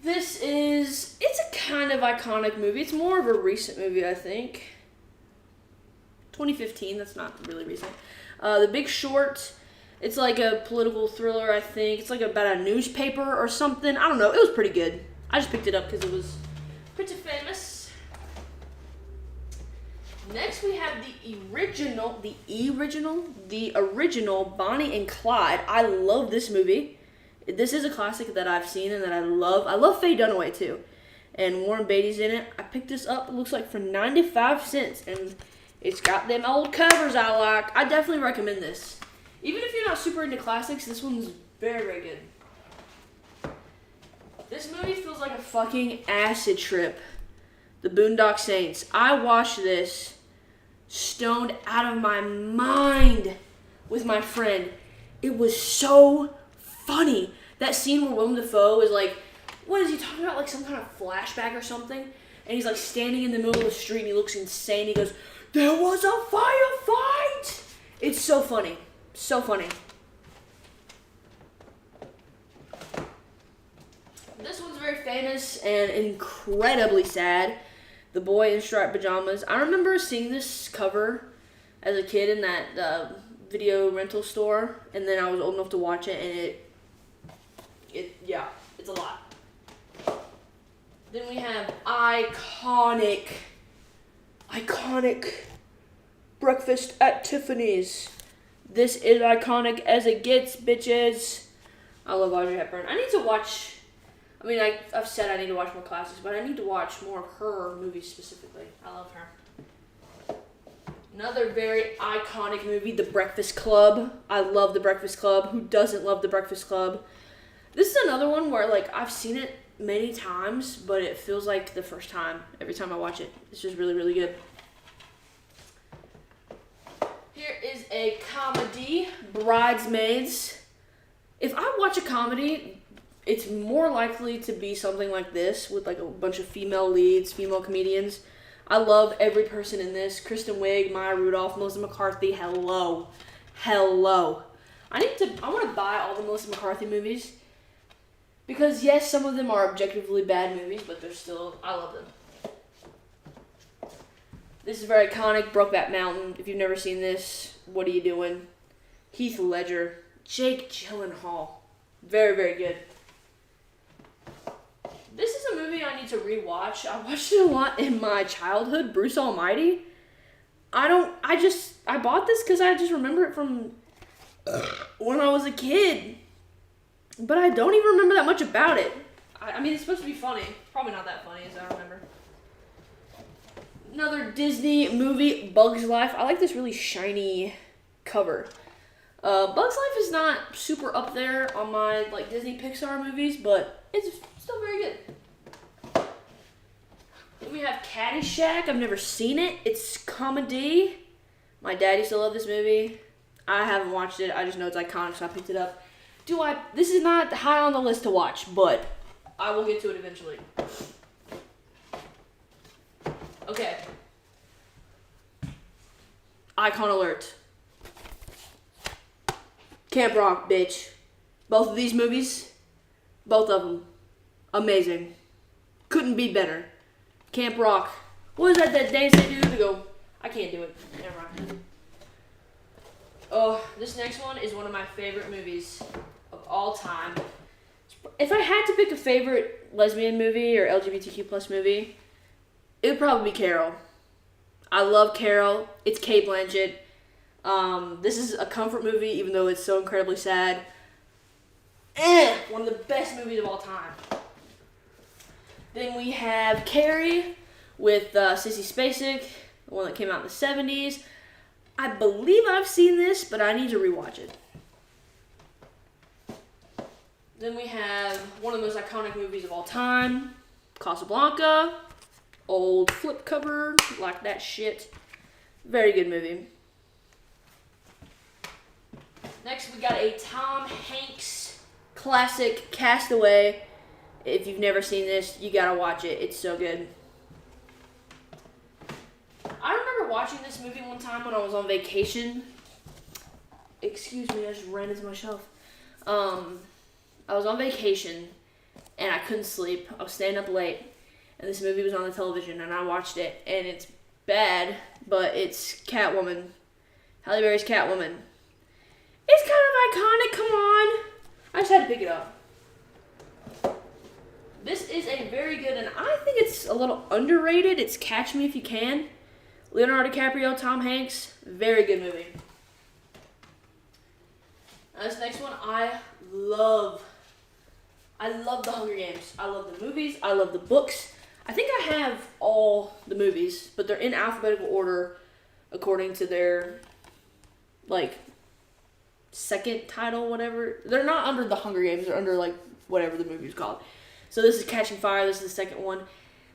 It's a kind of iconic movie. It's more of a recent movie, I think. 2015, that's not really recent. The Big Short, it's like a political thriller, I think. It's like about a newspaper or something. I don't know. It was pretty good. I just picked it up because it was pretty famous. Next, we have the original Bonnie and Clyde. I love this movie. This is a classic that I've seen and that I love. I love Faye Dunaway, too. And Warren Beatty's in it. I picked this up, it looks like, for 95 cents. And it's got them old covers I like. I definitely recommend this. Even if you're not super into classics, this one's very, very good. This movie feels like a fucking acid trip. The Boondock Saints. I watched this stoned out of my mind with my friend. It was so funny. That scene where Willem Dafoe is like, what is he talking about? Like some kind of flashback or something? And he's like standing in the middle of the street and he looks insane. He goes, "There was a firefight!" It's so funny. So funny. This one's very famous and incredibly sad. The Boy in Striped Pajamas. I remember seeing this cover as a kid in that video rental store, and then I was old enough to watch it, and it's a lot. Then we have iconic Breakfast at Tiffany's. This is iconic as it gets, bitches. I love Audrey Hepburn. I need to watch, I've said I need to watch more classics, but I need to watch more of her movies specifically. I love her. Another very iconic movie, The Breakfast Club. I love The Breakfast Club. Who doesn't love The Breakfast Club? This is another one where, I've seen it many times, but it feels like the first time every time I watch it. It's just really, really good. Here is a comedy, Bridesmaids. If I watch a comedy, it's more likely to be something like this with a bunch of female leads, female comedians. I love every person in this. Kristen Wiig, Maya Rudolph, Melissa McCarthy. Hello. I want to buy all the Melissa McCarthy movies. Because yes, some of them are objectively bad movies, but I love them. This is very iconic, Brokeback Mountain. If you've never seen this, what are you doing? Heath Ledger, Jake Gyllenhaal. Very, very good. This is a movie I need to rewatch. I watched it a lot in my childhood, Bruce Almighty. I bought this because I just remember it from when I was a kid. But I don't even remember that much about it. It's supposed to be funny. Probably not that funny as I remember. Another Disney movie, Bug's Life. I like this really shiny cover. Bug's Life is not super up there on my Disney Pixar movies, but it's still very good. Then we have Caddyshack. I've never seen it. It's comedy. My dad used to love this movie. I haven't watched it. I just know it's iconic, so I picked it up. This is not high on the list to watch, but I will get to it eventually. Okay. Icon alert. Camp Rock, bitch. Both of these movies, both of them, amazing. Couldn't be better. Camp Rock. What is that dance they do? They go, I can't do it. Never mind. this next one is one of my favorite movies of all time. If I had to pick a favorite lesbian movie or LGBTQ plus movie, it would probably be Carol. I love Carol. It's Cate Blanchett. This is a comfort movie, even though it's so incredibly sad. One of the best movies of all time. Then we have Carrie with Sissy Spacek, the one that came out in the 70s. I believe I've seen this, but I need to rewatch it. Then we have one of the most iconic movies of all time, Casablanca. Old flip cover, like that shit. Very good movie. Next, we got a Tom Hanks classic, Castaway. If you've never seen this, you gotta watch it. It's so good. I remember watching this movie one time when I was on vacation. Excuse me, I just ran into my shelf. I was on vacation, and I couldn't sleep. I was staying up late. And this movie was on the television, and I watched it, and it's bad, but it's Catwoman. Halle Berry's Catwoman. It's kind of iconic, come on. I just had to pick it up. This is a very good, and I think it's a little underrated. It's Catch Me If You Can. Leonardo DiCaprio, Tom Hanks. Very good movie. Now this next one, I love The Hunger Games. I love the movies. I love the books. I think I have all the movies, but they're in alphabetical order according to their, like, second title, whatever. They're not under The Hunger Games. They're under, like, whatever the movie's called. So this is Catching Fire. This is the second one.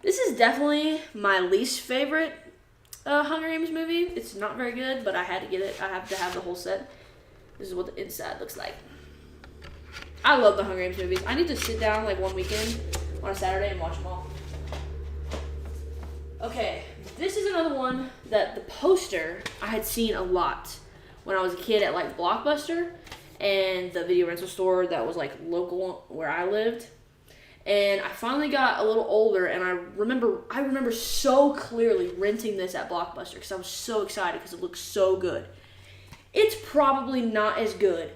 This is definitely my least favorite Hunger Games movie. It's not very good, but I had to get it. I have to have the whole set. This is what the inside looks like. I love the Hunger Games movies. I need to sit down, like, one weekend on a Saturday and watch them all. Okay, this is another one that the poster I had seen a lot when I was a kid at, like, Blockbuster and the video rental store that was, like, local where I lived. And I finally got a little older, and I remember so clearly renting this at Blockbuster because I was so excited because it looked so good. It's probably not as good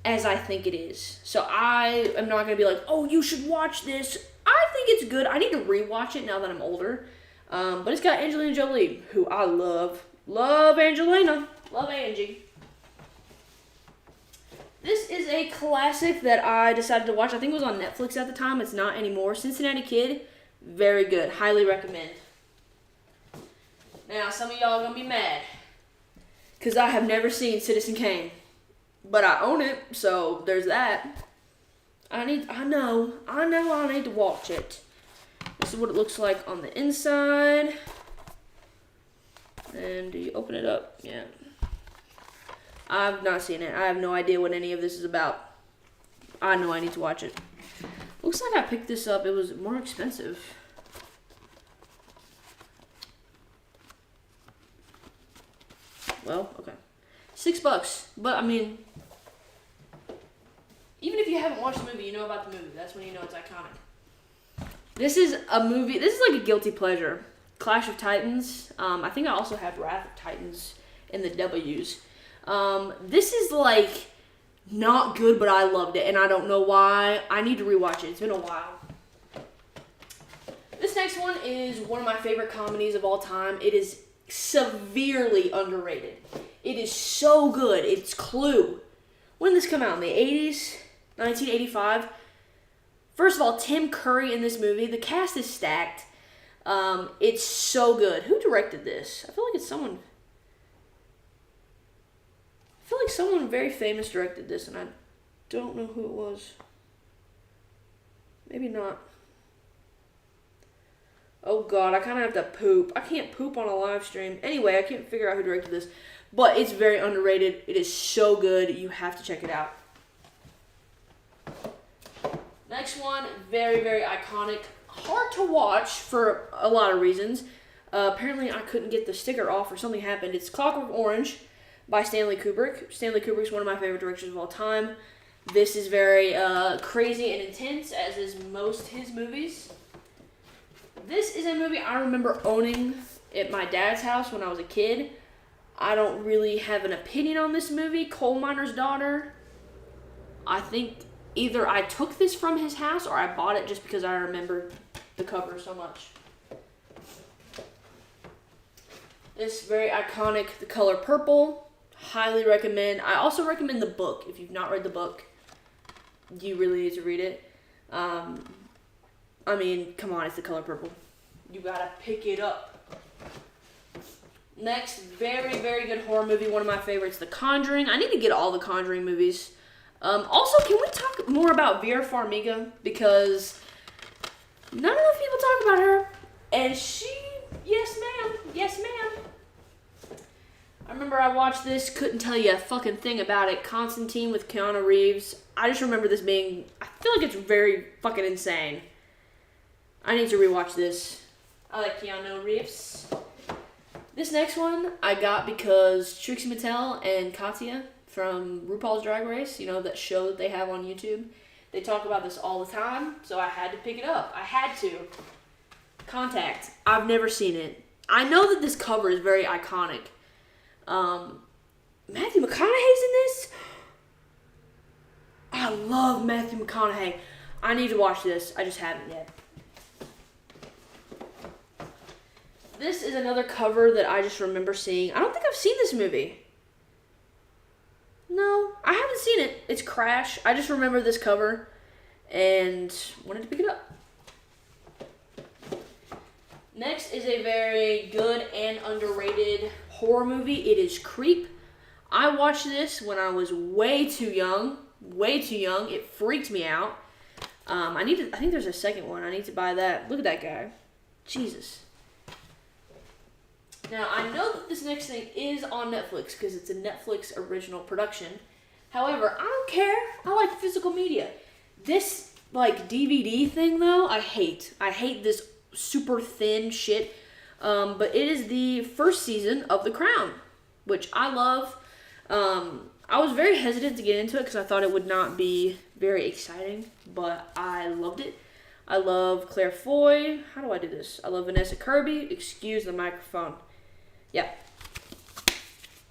as I think it is. So I am not going to be like, oh, you should watch this. I think it's good. I need to rewatch it now that I'm older. But it's got Angelina Jolie, who I love. Love Angelina. Love Angie. This is a classic that I decided to watch. I think it was on Netflix at the time. It's not anymore. Cincinnati Kid. Very good. Highly recommend. Now, some of y'all are going to be mad because I have never seen Citizen Kane. But I own it, so there's that. I know I need to watch it. This is what it looks like on the inside. And do you open it up? Yeah. I've not seen it. I have no idea what any of this is about. I know I need to watch it. Looks like I picked this up. It was more expensive. Well, okay. $6. But, I mean, even if you haven't watched the movie, you know about the movie. That's when you know it's iconic. This is a movie. This is like a guilty pleasure. Clash of Titans. I think I also have Wrath of Titans in the W's. This is like not good, but I loved it, and I don't know why. I need to rewatch it. It's been a while. This next one is one of my favorite comedies of all time. It is severely underrated. It is so good. It's Clue. When did this come out? In the 80s? 1985? First of all, Tim Curry in this movie. The cast is stacked. It's so good. Who directed this? I feel like it's someone very famous directed this, and I don't know who it was. Maybe not. Oh, God, I kind of have to poop. I can't poop on a live stream. Anyway, I can't figure out who directed this, but it's very underrated. It is so good. You have to check it out. Next one, very, very iconic. Hard to watch for a lot of reasons. Apparently, I couldn't get the sticker off or something happened. It's Clockwork Orange by Stanley Kubrick. Stanley Kubrick's one of my favorite directors of all time. This is very crazy and intense, as is most his movies. This is a movie I remember owning at my dad's house when I was a kid. I don't really have an opinion on this movie. Coal Miner's Daughter. I think either I took this from his house or I bought it just because I remember the cover so much. This very iconic, the color purple. Highly recommend. I also recommend the book. If you've not read the book, you really need to read it. I mean, come on, it's the color purple. You gotta pick it up. Next, very, very good horror movie. One of my favorites, The Conjuring. I need to get all the Conjuring movies. Also, can we talk more about Vera Farmiga? Because not enough people talk about her. And she, yes ma'am, yes ma'am. I remember I watched this, couldn't tell you a fucking thing about it. Constantine with Keanu Reeves. I just remember this being, I feel like it's very fucking insane. I need to rewatch this. I like Keanu Reeves. This next one I got because Trixie Mattel and Katya from RuPaul's Drag Race, you know, that show that they have on YouTube, they talk about this all the time, so I had to pick it up. I had to. Contact. I've never seen it. I know that this cover is very iconic. Matthew McConaughey's in this? I love Matthew McConaughey. I need to watch this. I just haven't yet. This is another cover that I just remember seeing. I don't think I've seen this movie. No, I haven't seen it. It's Crash. I just remember this cover and wanted to pick it up. Next is a very good and underrated horror movie. It is Creep. I watched this when I was way too young. Way too young. It freaked me out. I think there's a second one. I need to buy that. Look at that guy. Jesus. Now, I know that this next thing is on Netflix because it's a Netflix original production. However, I don't care. I like physical media. This, like, DVD thing, though, I hate. I hate this super thin shit. But it is the first season of The Crown, which I love. I was very hesitant to get into it because I thought it would not be very exciting, but I loved it. I love Claire Foy. How do I do this? I love Vanessa Kirby. Excuse the microphone. Yeah.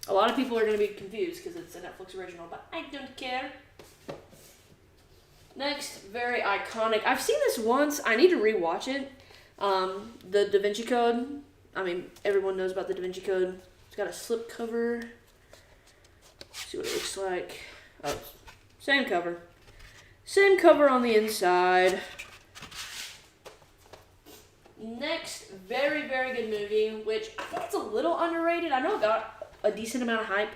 A lot of people are going to be confused because it's a Netflix original, but I don't care. Next, very iconic. I've seen this once. I need to rewatch it. The Da Vinci Code. I mean, everyone knows about the Da Vinci Code. It's got a slip cover. Let's see what it looks like. Oh, same cover. Same cover on the inside. Next, very, very good movie, which I think it's a little underrated. I know it got a decent amount of hype,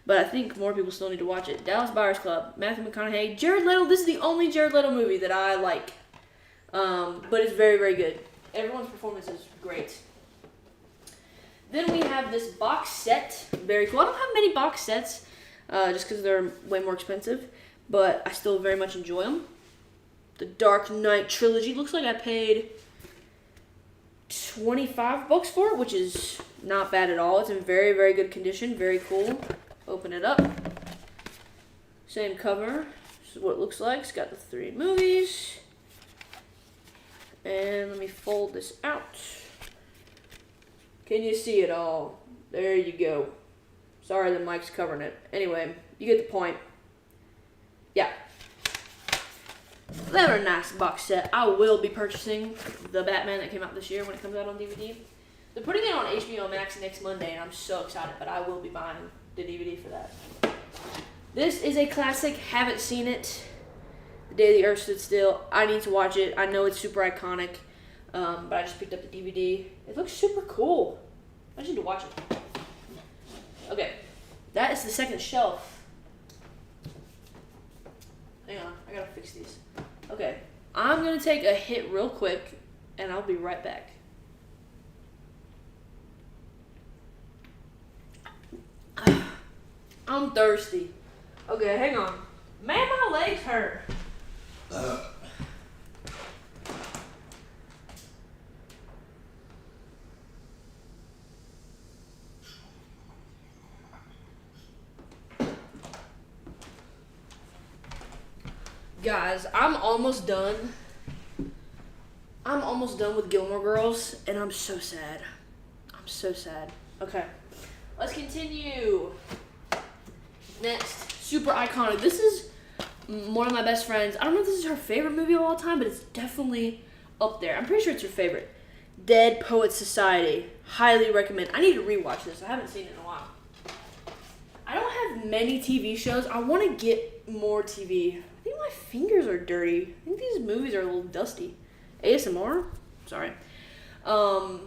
but I think more people still need to watch it. Dallas Buyers Club, Matthew McConaughey, Jared Leto. This is the only Jared Leto movie that I like, but it's very, very good. Everyone's performance is great. Then we have this box set. Very cool. I don't have many box sets, just because they're way more expensive, but I still very much enjoy them. The Dark Knight trilogy. Looks like I paid $25 for it, which is not bad at all. It's in very, very good condition. Very cool. Open it up. Same cover. This is what it looks like. It's got the 3 movies. And let me fold this out. Can you see it all? There you go. Sorry, the mic's covering it. Anyway, you get the point. Yeah. Very nice box set. I will be purchasing the Batman that came out this year when it comes out on DVD. They're putting it on HBO Max next Monday, and I'm so excited, but I will be buying the DVD for that. This is a classic. Haven't seen it. The Day the Earth Stood Still. I need to watch it. I know it's super iconic, but I just picked up the DVD. It looks super cool. I just need to watch it. Okay, that is the second shelf. Hang on, I gotta fix these. Okay, I'm gonna take a hit real quick, and I'll be right back. I'm thirsty. Okay, hang on. Man, my legs hurt. Guys, I'm almost done. I'm almost done with Gilmore Girls, and I'm so sad. I'm so sad. Okay, Let's continue. Next, super iconic. This is one of my best friends. I don't know if this is her favorite movie of all time, but it's definitely up there. I'm pretty sure it's her favorite. Dead Poets Society. Highly recommend. I need to rewatch this. I haven't seen it in a while. I don't have many TV shows. I want to get more TV. I think my fingers are dirty. I think these movies are a little dusty. ASMR? Sorry. I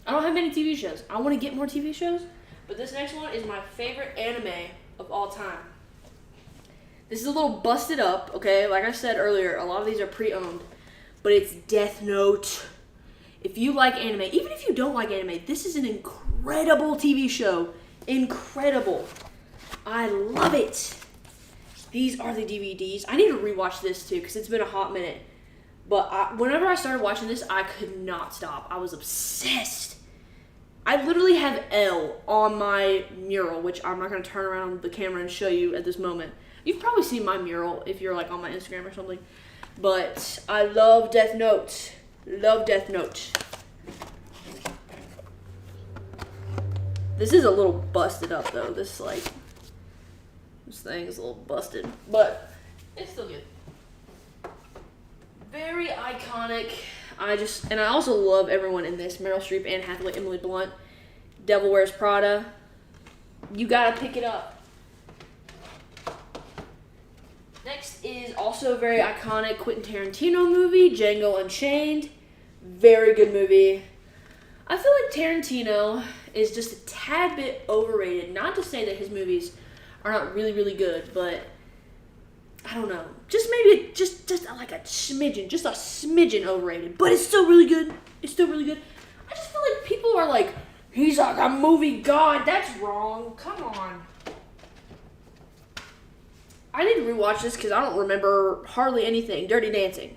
don't have many TV shows. I want to get more TV shows, but this next one is my favorite anime of all time. This is a little busted up, okay? Like I said earlier, a lot of these are pre-owned, but it's Death Note. If you like anime, even if you don't like anime, this is an incredible TV show. Incredible. I love it. These are the DVDs. I need to rewatch this too because it's been a hot minute. But whenever I started watching this, I could not stop. I was obsessed. I literally have L on my mural, which I'm not going to turn around the camera and show you at this moment. You've probably seen my mural if you're like on my Instagram or something. But I love Death Note. Love Death Note. This is a little busted up though. This thing is a little busted, but it's still good. Very iconic. I also love everyone in this. Meryl Streep, Anne Hathaway, Emily Blunt, Devil Wears Prada. You gotta pick it up. Next is also a very iconic Quentin Tarantino movie, Django Unchained. Very good movie. I feel like Tarantino is just a tad bit overrated. Not to say that his movies are not really, really good, but I don't know. Just maybe just like a smidgen overrated. But it's still really good. It's still really good. I just feel like people are like, he's like a movie god. That's wrong. Come on. I need to rewatch this because I don't remember hardly anything. Dirty Dancing.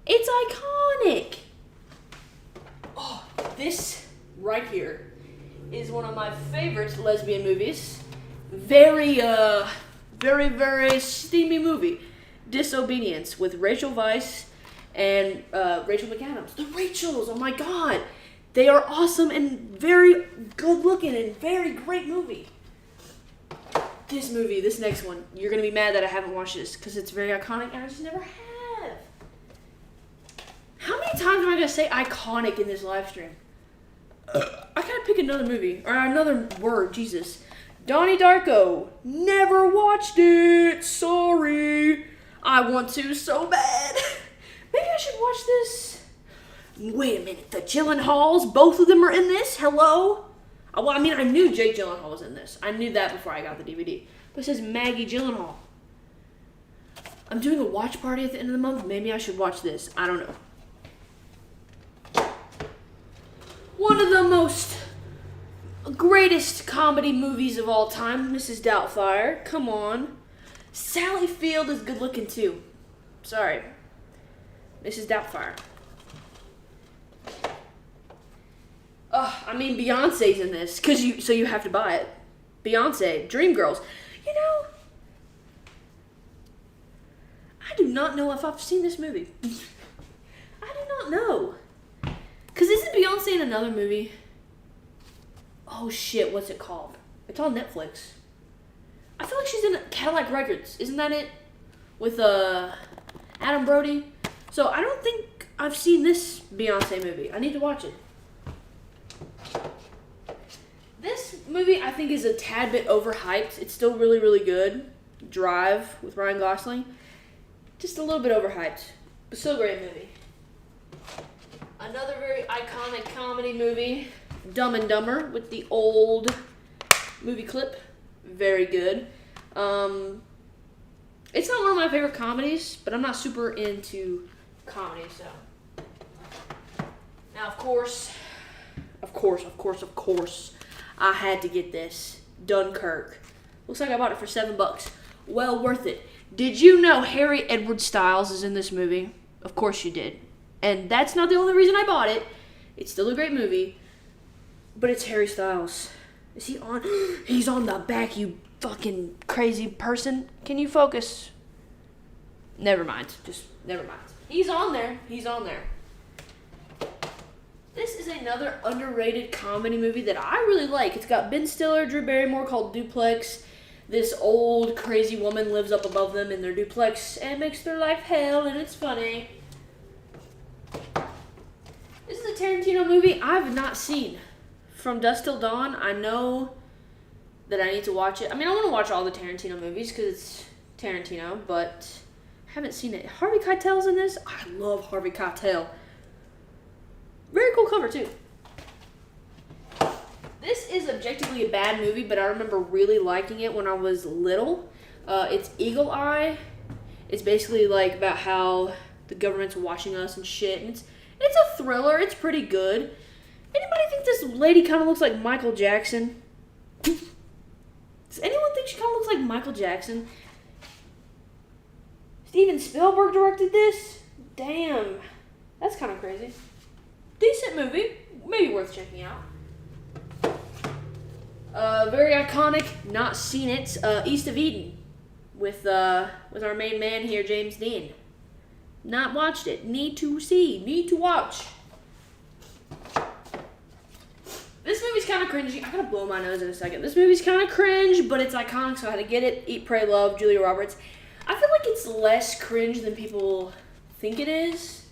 It's iconic. Oh, this right here is one of my favorite lesbian movies. Very steamy movie. Disobedience with Rachel Weisz and Rachel McAdams. The Rachels, oh my god. They are awesome and very good looking and very great movie. This next one, you're going to be mad that I haven't watched this because it's very iconic and I just never have. How many times am I going to say iconic in this live stream? I gotta pick another movie, or another word, Jesus. Donnie Darko. Never watched it. Sorry. I want to so bad. Maybe I should watch this. Wait a minute. The Gyllenhaals, both of them are in this? Hello? Well, I mean, I knew Jake Gyllenhaal was in this. I knew that before I got the DVD. But it says Maggie Gyllenhaal. I'm doing a watch party at the end of the month. Maybe I should watch this. I don't know. One of the greatest comedy movies of all time, Mrs. Doubtfire. Come on. Sally Field is good looking too. Sorry. Mrs. Doubtfire. I mean, Beyonce's in this, so you have to buy it. Beyonce, Dreamgirls. You know, I do not know if I've seen this movie. I do not know. Because isn't Beyonce in another movie? Oh shit, what's it called? It's on Netflix. I feel like she's in Cadillac Records. Isn't that it? With Adam Brody. So I don't think I've seen this Beyonce movie. I need to watch it. This movie I think is a tad bit overhyped. It's still really, really good. Drive with Ryan Gosling. Just a little bit overhyped. But still a great movie. Another very iconic comedy movie. Dumb and Dumber with the old movie clip. Very good. It's not one of my favorite comedies, but I'm not super into comedy, so. Now, of course, I had to get this. Dunkirk. Looks like I bought it for $7. Well worth it. Did you know Harry Edward Styles is in this movie? Of course you did. And that's not the only reason I bought it. It's still a great movie. But it's Harry Styles. Is he on? He's on the back, you fucking crazy person. Can you focus? Never mind. Just never mind. He's on there. This is another underrated comedy movie that I really like. It's got Ben Stiller, Drew Barrymore, called Duplex. This old crazy woman lives up above them in their duplex and makes their life hell, and it's funny. This is a Tarantino movie I've not seen. From Dusk Till Dawn, I know that I need to watch it. I mean, I want to watch all the Tarantino movies because it's Tarantino, but I haven't seen it. Harvey Keitel's in this. I love Harvey Keitel. Very cool cover, too. This is objectively a bad movie, but I remember really liking it when I was little. It's Eagle Eye. It's basically like about how the government's watching us and shit. And it's a thriller. It's pretty good. Anybody think this lady kind of looks like Michael Jackson? Does anyone think she kind of looks like Michael Jackson? Steven Spielberg directed this? Damn. That's kind of crazy. Decent movie. Maybe worth checking out. Very iconic. Not seen it. East of Eden. With our main man here, James Dean. Not watched it. Need to see. Need to watch. This movie's kind of cringy. I gotta blow my nose in a second. This movie's kind of cringe, but it's iconic, so I had to get it. Eat, Pray, Love, Julia Roberts. I feel like it's less cringe than people think it is,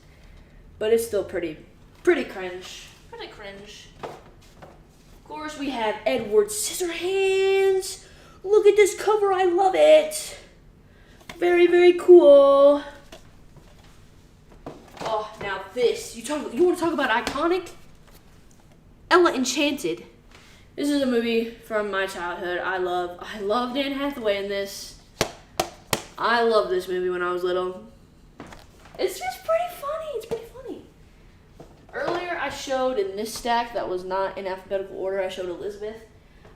but it's still pretty cringe. Pretty cringe. Of course, we have Edward Scissorhands. Look at this cover. I love it. Very, very cool. Oh, now this. You want to talk about iconic? Ella Enchanted. This is a movie from my childhood. I love Dan Hathaway in this. I loved this movie when I was little. It's just pretty funny. It's pretty funny. Earlier, I showed in this stack that was not in alphabetical order. I showed Elizabeth.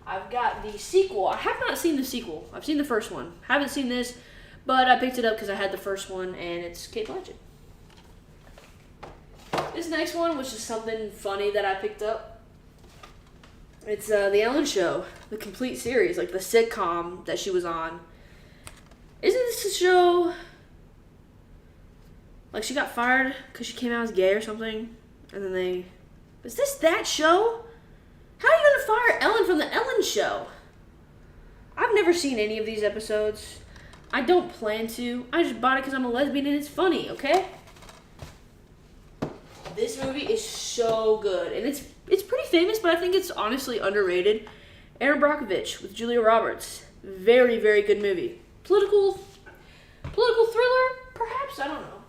I've got the sequel. I have not seen the sequel. I've seen the first one. Haven't seen this, but I picked it up because I had the first one, and it's Cate Blanchett. This next one was just something funny that I picked up. It's The Ellen Show, the complete series, like the sitcom that she was on. Isn't this a show, like she got fired because she came out as gay or something? And then is this that show? How are you going to fire Ellen from The Ellen Show? I've never seen any of these episodes. I don't plan to. I just bought it because I'm a lesbian and it's funny, okay? This movie is so good, and it's pretty famous, but I think it's honestly underrated. Aaron Brockovich with Julia Roberts. Very, very good movie. Political thriller, perhaps? I don't know.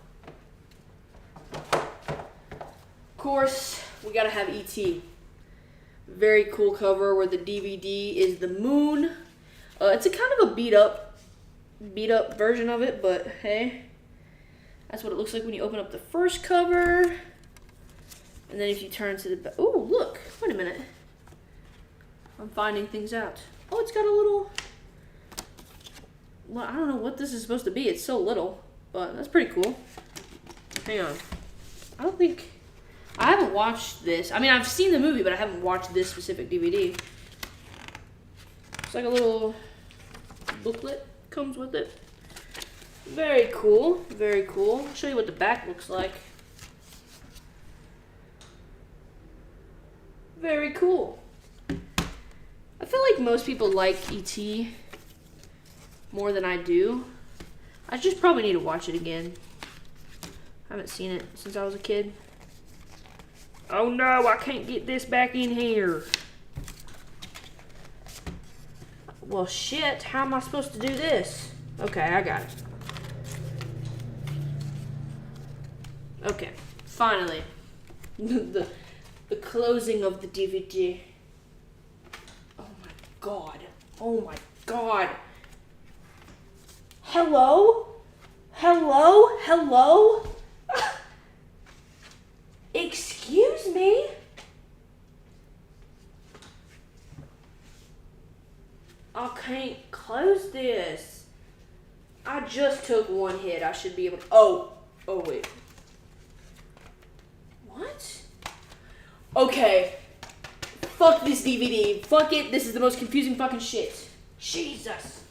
Of course, we gotta have E.T. Very cool cover where the DVD is the moon. It's a kind of a beat up version of it, but hey, that's what it looks like when you open up the first cover. And then if you turn to the back, oh, look, wait a minute. I'm finding things out. Oh, it's got a little, well, I don't know what this is supposed to be. It's so little, but that's pretty cool. Hang on. I haven't watched this. I mean, I've seen the movie, but I haven't watched this specific DVD. It's like a little booklet comes with it. Very cool, very cool. I'll show you what the back looks like. Very cool. I feel like most people like E.T. more than I do. I just probably need to watch it again. I haven't seen it since I was a kid. Oh no, I can't get this back in here. Well, shit, how am I supposed to do this? Okay, I got it. Okay, finally. The closing of the DVD. Oh my god. Oh my god. Hello? Hello? Hello? Excuse me? I can't close this. I just took one hit. I should be able to. Oh wait. What? Okay. Fuck this DVD. Fuck it. This is the most confusing fucking shit. Jesus.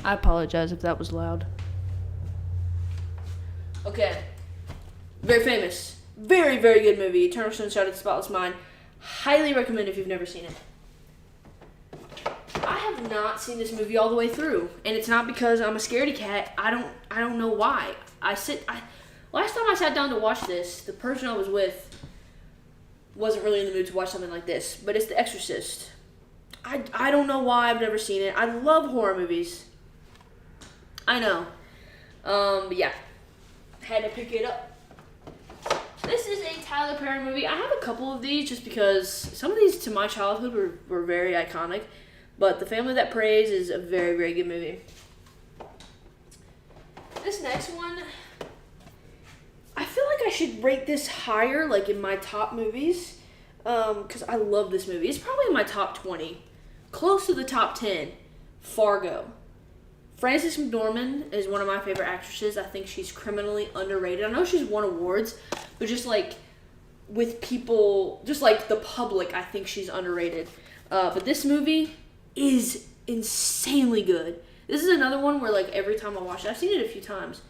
I apologize if that was loud. Okay. Very famous. Very, very good movie. Eternal Sunshine of the Spotless Mind. Highly recommend if you've never seen it. I have not seen this movie all the way through, and it's not because I'm a scaredy cat. I don't know why. Last time I sat down to watch this, the person I was with wasn't really in the mood to watch something like this, but it's The Exorcist. I don't know why I've never seen it. I love horror movies. I know. But yeah, had to pick it up. This is a Tyler Perry movie. I have a couple of these just because some of these to my childhood were very iconic. But The Family That Prays is a very, very good movie. This next one, I feel like I should rate this higher, like in my top movies, because I love this movie. It's probably in my top 20, close to the top 10. Fargo. Frances McDormand is one of my favorite actresses. I think she's criminally underrated. I know she's won awards, but just like with people, just like the public, I think she's underrated. But this movie is insanely good. This is another one where like every time I watch it, I've seen it a few times,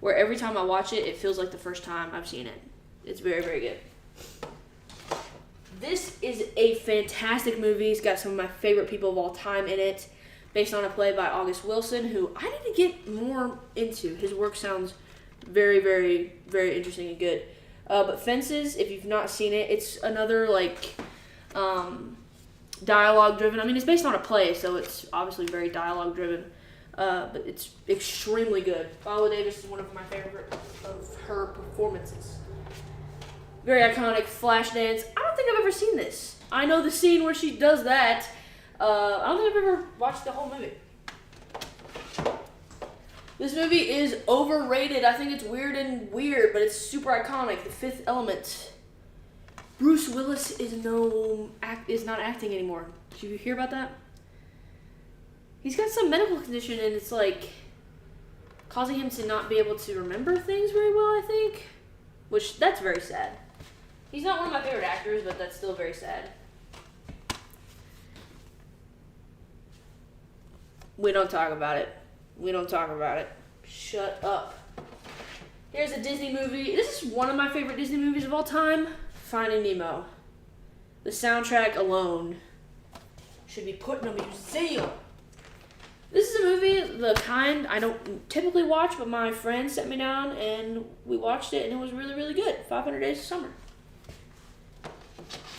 where every time I watch it, it feels like the first time I've seen it. It's very, very good. This is a fantastic movie. It's got some of my favorite people of all time in it, based on a play by August Wilson, who I need to get more into. His work sounds very, very, very interesting and good. But Fences, if you've not seen it, it's another like dialogue driven. I mean, it's based on a play, so it's obviously very dialogue driven. But it's extremely good. Viola Davis is one of my favorite of her performances. Very iconic. Flashdance. I don't think I've ever seen this. I know the scene where she does that. I don't think I've ever watched the whole movie. This movie is overrated. I think it's weird, but it's super iconic. The Fifth Element. Bruce Willis is not acting anymore. Did you hear about that? He's got some medical condition, and it's like causing him to not be able to remember things very well, I think. Which, that's very sad. He's not one of my favorite actors, but that's still very sad. We don't talk about it. We don't talk about it. Shut up. Here's a Disney movie. This is one of my favorite Disney movies of all time. Finding Nemo. The soundtrack alone should be put in a museum. This is a movie, the kind I don't typically watch, but my friend sent me down and we watched it and it was really, really good. 500 Days of Summer.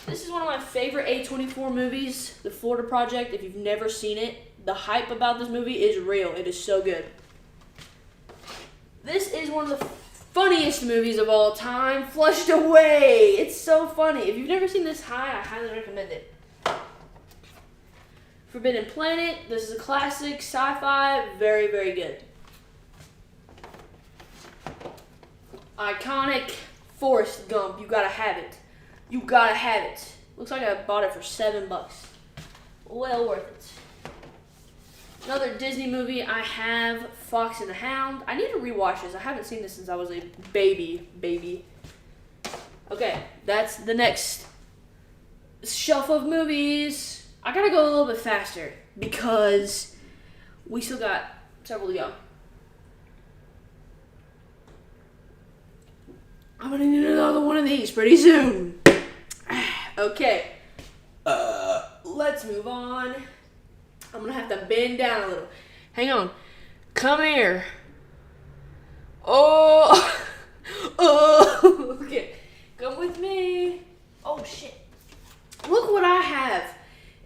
This is one of my favorite A24 movies, The Florida Project. If you've never seen it, the hype about this movie is real. It is so good. This is one of the funniest movies of all time, Flushed Away. It's so funny. If you've never seen this I highly recommend it. Forbidden Planet. This is a classic sci-fi. Very, very good. Iconic. Forrest Gump. You gotta have it. You gotta have it. Looks like I bought it for $7. Well worth it. Another Disney movie I have, Fox and the Hound. I need to rewatch this. I haven't seen this since I was a baby. Okay, that's the next shelf of movies. I gotta go a little bit faster because we still got several to go. I'm gonna need another one of these pretty soon. Okay. Let's move on. I'm gonna have to bend down a little. Hang on. Come here. Oh. Oh. Okay. Come with me. Oh, shit. Look what I have.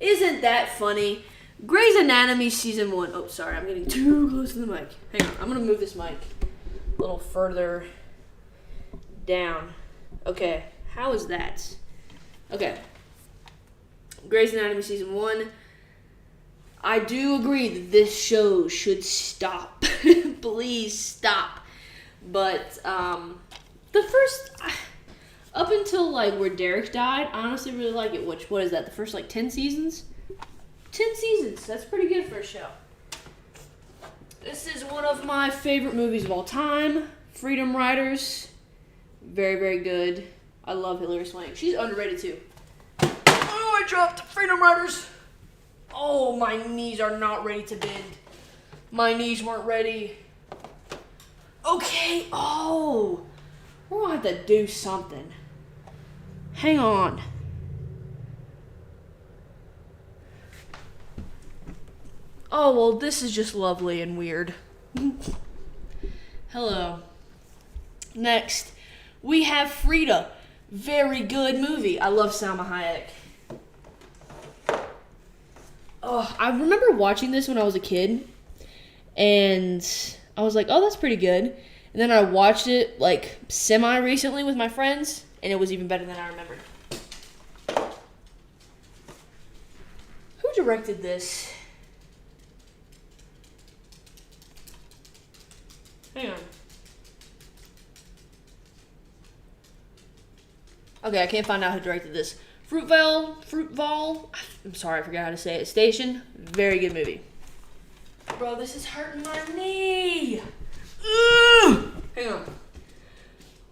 Isn't that funny? Grey's Anatomy Season 1. Oh, sorry. I'm getting too close to the mic. Hang on. I'm gonna move this mic a little further down. Okay. How is that? Okay. Grey's Anatomy Season 1. I do agree that this show should stop. Please stop. But the first, up until like where Derek died, I honestly really like it. What is that? The first like 10 seasons? 10 seasons. That's pretty good for a show. This is one of my favorite movies of all time. Freedom Writers. Very, very good. I love Hilary Swank. She's underrated too. Oh, I dropped Freedom Writers. Oh, my knees are not ready to bend. My knees weren't ready. Okay. Oh. We're gonna have to do something. Hang on. Oh, well, this is just lovely and weird. Hello. Next, we have Frida. Very good movie. I love Salma Hayek. Oh, I remember watching this when I was a kid, and I was like, oh, that's pretty good. And then I watched it, like, semi-recently with my friends, and it was even better than I remembered. Who directed this? Hang on. Okay, I can't find out who directed this. Fruitvale, I'm sorry, I forgot how to say it. Station, very good movie. Bro, this is hurting my knee. Ugh! Hang on.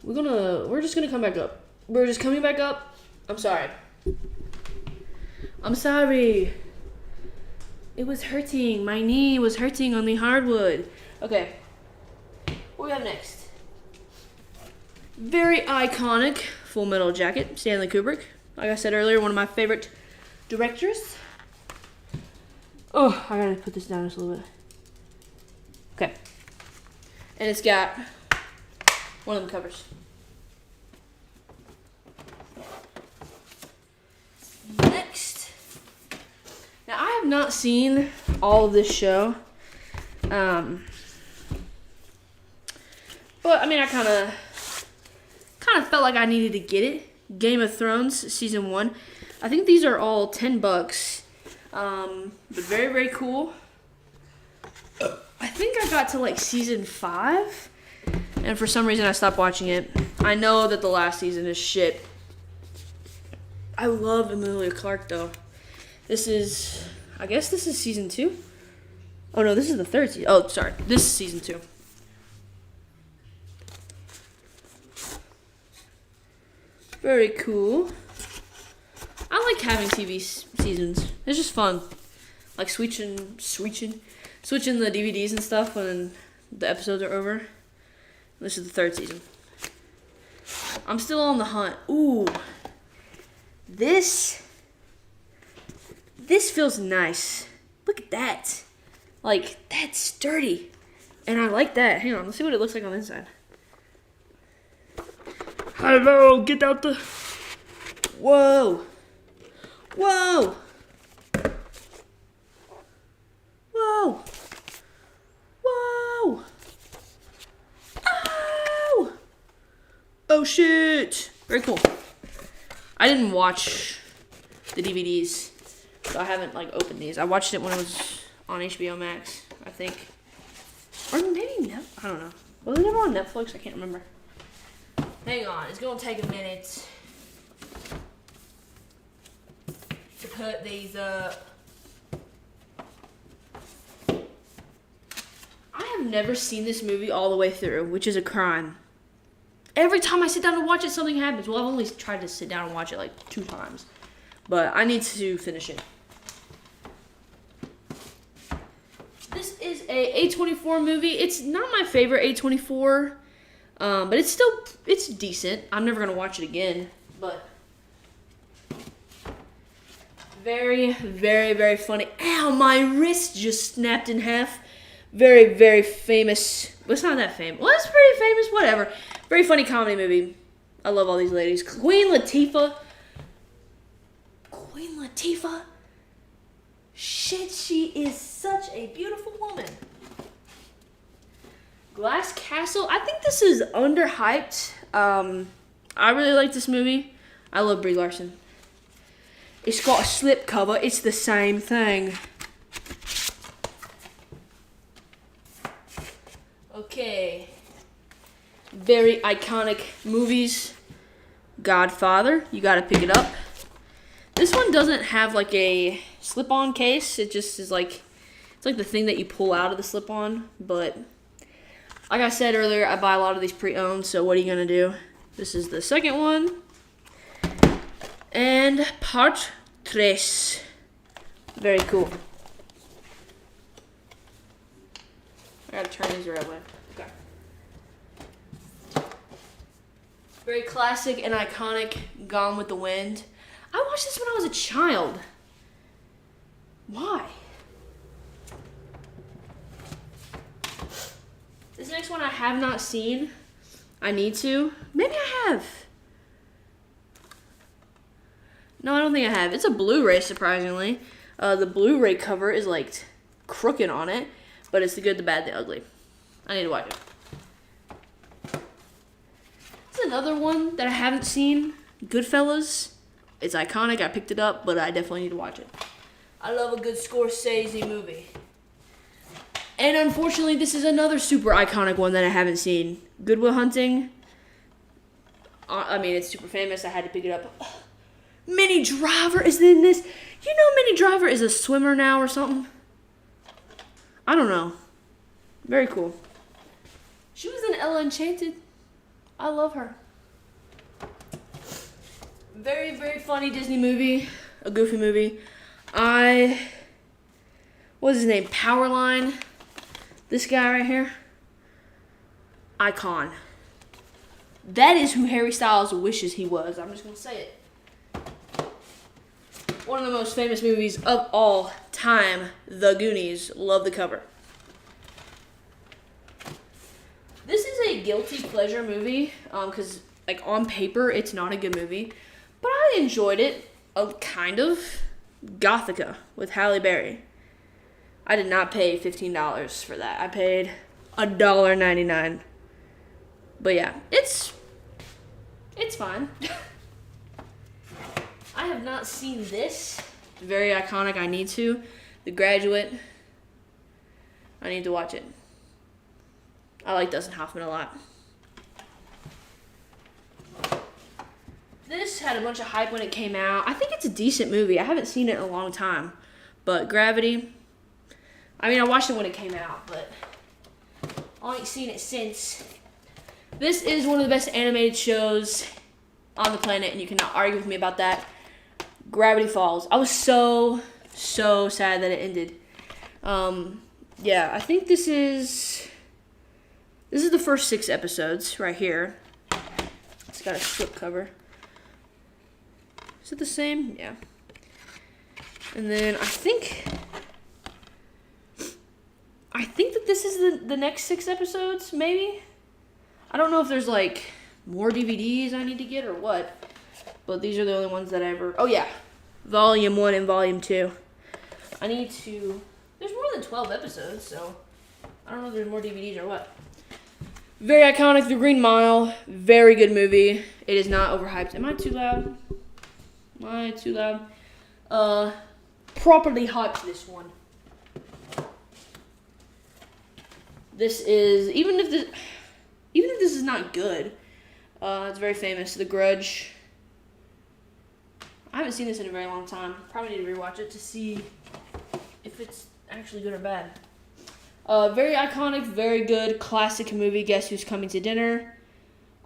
We're just gonna come back up. We're just coming back up. I'm sorry. I'm sorry. It was hurting. My knee was hurting on the hardwood. Okay. What do we have next? Very iconic Full Metal Jacket, Stanley Kubrick. Like I said earlier, one of my favorite directors. Oh, I gotta put this down just a little bit. Okay. And it's got one of them covers. Next. Now, I have not seen all of this show. But, I mean, I kind of felt like I needed to get it. Game of Thrones season 1. I think these are all $10. But very, very cool. I think I got to like season 5, and for some reason I stopped watching it. I know that the last season is shit. I love Emilia Clarke though. I guess this is season 2. Oh no, this is the 3rd season. Oh, sorry, this is season 2. Very cool. I like having TV seasons. It's just fun. Like switching the DVDs and stuff when the episodes are over. This is the 3rd season. I'm still on the hunt. Ooh. This feels nice. Look at that. Like, that's sturdy. And I like that. Hang on, let's see what it looks like on the inside. Hello, get out the... Whoa. Whoa. Whoa. Whoa. Oh. Oh, shit. Very cool. I didn't watch the DVDs, so I haven't, like, opened these. I watched it when it was on HBO Max, I think. Or maybe I don't know. Was it ever on Netflix? I can't remember. Hang on. It's going to take a minute to put these up. I have never seen this movie all the way through, which is a crime. Every time I sit down to watch it, something happens. Well, I've only tried to sit down and watch it like 2 times. But I need to finish it. This is a A24 movie. It's not my favorite A24, but it's decent. I'm never going to watch it again, but very, very, very funny. Ow, my wrist just snapped in half. Very, very famous. Well, it's not that famous. Well, it's pretty famous, whatever. Very funny comedy movie. I love all these ladies. Queen Latifah. Shit, she is such a beautiful woman. Glass Castle. I think this is underhyped. I really like this movie. I love Brie Larson. It's got a slip cover. It's the same thing. Okay. Very iconic movies. Godfather. You gotta pick it up. This one doesn't have like a slip-on case. It just is like, it's like the thing that you pull out of the slip-on. But like I said earlier, I buy a lot of these pre-owned. So what are you gonna do? This is the second one. And part 3. Very cool. I gotta turn these the right way. Okay. Very classic and iconic, Gone with the Wind. I watched this when I was a child. Why? This next one I have not seen. I need to. Maybe I have. No, I don't think I have. It's a Blu-ray, surprisingly. The Blu-ray cover is like crooked on it, but it's the good, the bad, the ugly. I need to watch it. There's another one that I haven't seen. Goodfellas. It's iconic. I picked it up, but I definitely need to watch it. I love a good Scorsese movie. And unfortunately, this is another super iconic one that I haven't seen. Good Will Hunting. I mean, it's super famous. I had to pick it up. Minnie Driver is in this. You know Minnie Driver is a swimmer now or something? I don't know. Very cool. She was in Ella Enchanted. I love her. Very, very funny Disney movie. A goofy movie. What's his name? Powerline. This guy right here. Icon. That is who Harry Styles wishes he was. I'm just going to say it. One of the most famous movies of all time, The Goonies. Love the cover. This is a guilty pleasure movie, because like on paper, it's not a good movie, but I enjoyed it, kind of. Gothica with Halle Berry. I did not pay $15 for that. I paid $1.99. But yeah, it's fine. I have not seen this. Very iconic. I need to. The Graduate. I need to watch it. I like Dustin Hoffman a lot. This had a bunch of hype when it came out. I think it's a decent movie. I haven't seen it in a long time. But Gravity. I mean, I watched it when it came out, but I ain't seen it since. This is one of the best animated shows on the planet, and you cannot argue with me about that. Gravity Falls. I was so sad that it ended. Yeah, I think this is the first 6 episodes right here. It's got a slip cover. Is it the same? Yeah. And then I think that this is the next 6 episodes, maybe? I don't know if there's like more DVDs I need to get or what. But these are the only ones that I ever... Oh, yeah. Volume 1 and Volume 2. I need to... There's more than 12 episodes, so... I don't know if there's more DVDs or what. Very iconic, The Green Mile. Very good movie. It is not overhyped. Am I too loud? Am I too loud? Properly hyped, this one. This is... Even if this is not good, it's very famous. The Grudge... I haven't seen this in a very long time. Probably need to rewatch it to see if it's actually good or bad. Very iconic, very good, classic movie. Guess Who's Coming to Dinner?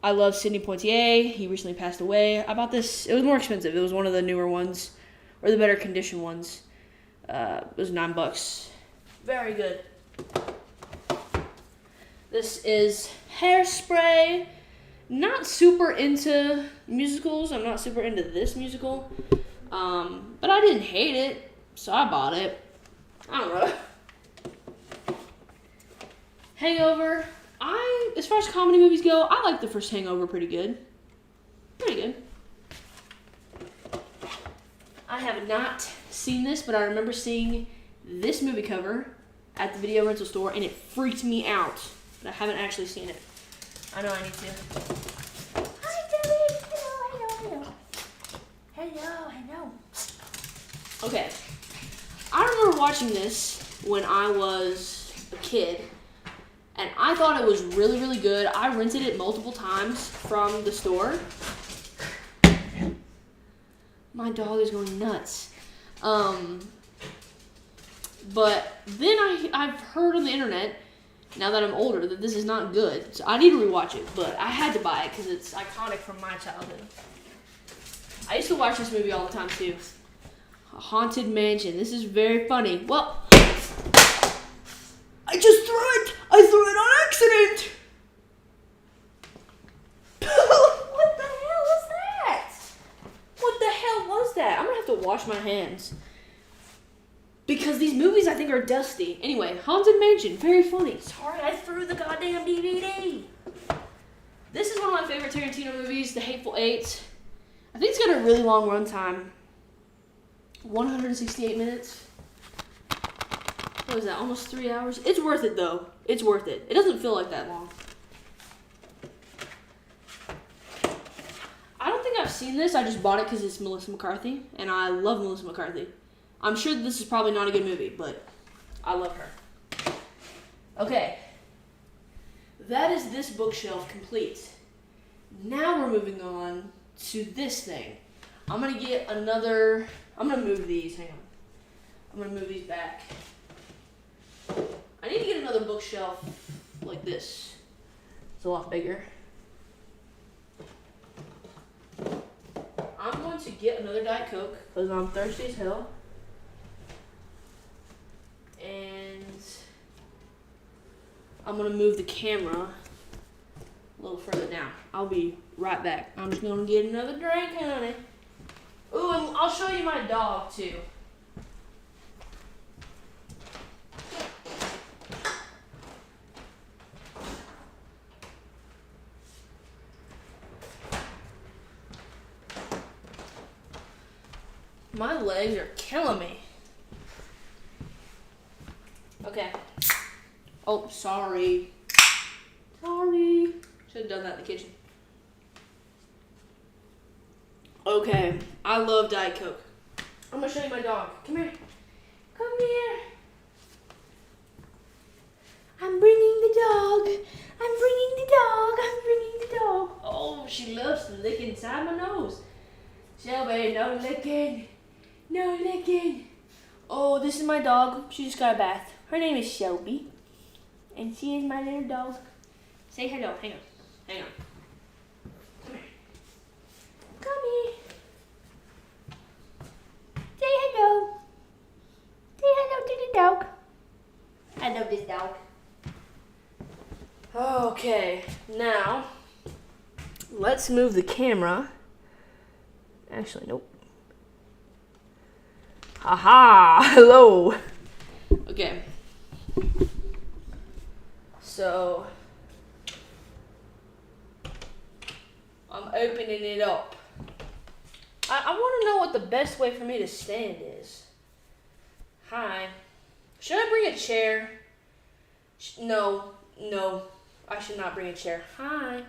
I love Sidney Poitier. He recently passed away. I bought this. It was more expensive. It was one of the newer ones, or the better condition ones. It was $9. Very good. This is Hairspray. Not super into musicals. I'm not super into this musical. But I didn't hate it, so I bought it. I don't know. Hangover. As far as comedy movies go, I like the first Hangover pretty good. Pretty good. I have not seen this, but I remember seeing this movie cover at the video rental store, and it freaked me out. But I haven't actually seen it. I know I need to. Hi, Debbie. Hello. Okay. I remember watching this when I was a kid, and I thought it was really, really good. I rented it multiple times from the store. My dog is going nuts. But then I've heard on the internet, now that I'm older, that this is not good. So I need to rewatch it, but I had to buy it because it's iconic from my childhood. I used to watch this movie all the time too. A Haunted Mansion. This is very funny. Well, I just threw it. I threw it on accident. What wash my hands. Because these movies, I think, are dusty. Anyway, Haunted Mansion, very funny. Sorry, I threw the goddamn DVD. This is one of my favorite Tarantino movies, The Hateful Eight. I think it's got a really long runtime. 168 minutes. What is that, almost 3 hours? It's worth it, though. It's worth it. It doesn't feel like that long. I don't think I've seen this. I just bought it because it's Melissa McCarthy, and I love Melissa McCarthy. I'm sure this is probably not a good movie, but I love her. Okay. That is this bookshelf complete. Now we're moving on to this thing. I'm going to get another... I'm going to move these. Hang on. I'm going to move these back. I need to get another bookshelf like this. It's a lot bigger. I'm going to get another Diet Coke because I'm thirsty as hell. And I'm going to move the camera a little further down. I'll be right back. I'm just going to get another drink, honey. Ooh, and I'll show you my dog, too. My legs are killing me. Okay. Oh, sorry. Sorry. Should have done that in the kitchen. Okay. I love Diet Coke. I'm going to show you my dog. Come here. Come here. I'm bringing the dog. I'm bringing the dog. I'm bringing the dog. Oh, she loves to lick inside my nose. Shelby, no licking. No licking. Oh, this is my dog. She just got a bath. Her name is Shelby. And she is my little dog. Say hello. Hang on. Hang on. Come here. Come here. Say hello. Say hello to the dog. I love this dog. Okay. Now, let's move the camera. Actually, nope. Haha, hello. Okay. So, I'm opening it up. I want to know what the best way for me to stand is. Hi. Should I bring a chair? No, I should not bring a chair. Hi.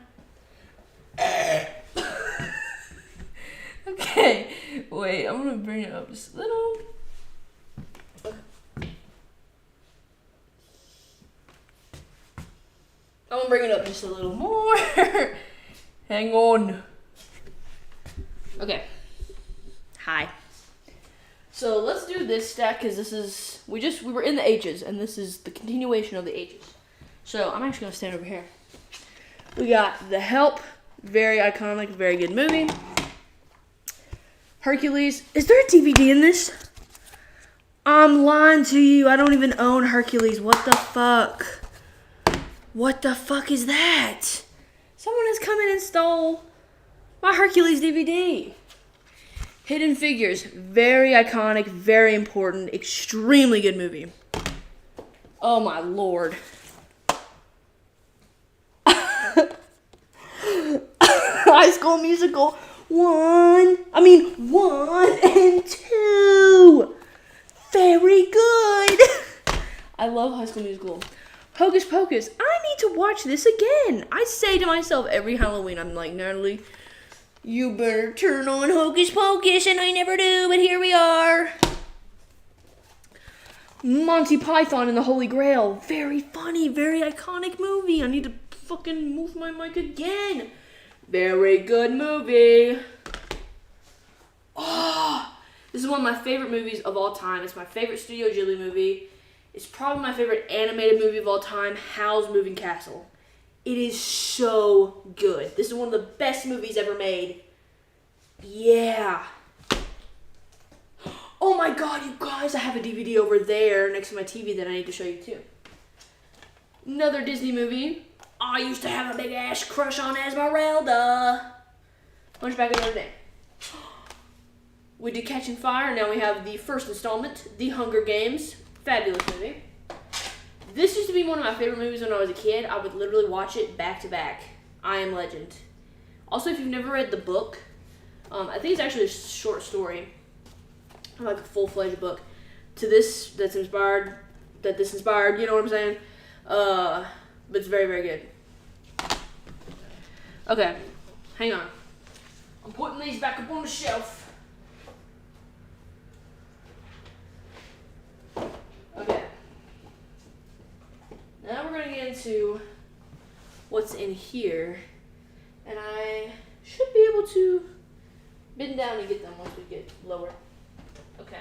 Okay, wait, I'm gonna bring it up just a little. I'm gonna bring it up just a little more. Hang on. Okay. Hi. So let's do this stack because this is, we were in the H's and this is the continuation of the H's. So I'm actually gonna stand over here. We got The Help, very iconic, very good movie. Hercules. Is there a DVD in this? I'm lying to you. I don't even own Hercules. What the fuck? What the fuck is that? Someone has come in and stole my Hercules DVD. Hidden Figures. Very iconic, very important, extremely good movie. Oh my lord. High School Musical. 1 and 2. Very good. I love High School Musical. Hocus Pocus. I need to watch this again. I say to myself every Halloween, I'm like, Natalie, you better turn on Hocus Pocus, and I never do, but here we are. Monty Python and the Holy Grail. Very funny, very iconic movie. I need to fucking move my mic again. Very good movie. Oh, this is one of my favorite movies of all time. It's my favorite Studio Ghibli movie. It's probably my favorite animated movie of all time, Howl's Moving Castle. It is so good. This is one of the best movies ever made. Yeah. Oh my god, you guys, I have a DVD over there next to my TV that I need to show you too. Another Disney movie. I used to have a big ass crush on Esmeralda. Hunchback of Notre Dame. We did Catching Fire. Now we have the first installment, The Hunger Games. Fabulous movie. This used to be one of my favorite movies when I was a kid. I would literally watch it back to back. I Am Legend. Also, if you've never read the book, I think it's actually a short story, like a full-fledged book. This inspired, you know what I'm saying? But it's very, very good. Okay, hang on. I'm putting these back up on the shelf. Okay. Now we're gonna get into what's in here, and I should be able to bend down and get them once we get lower. Okay.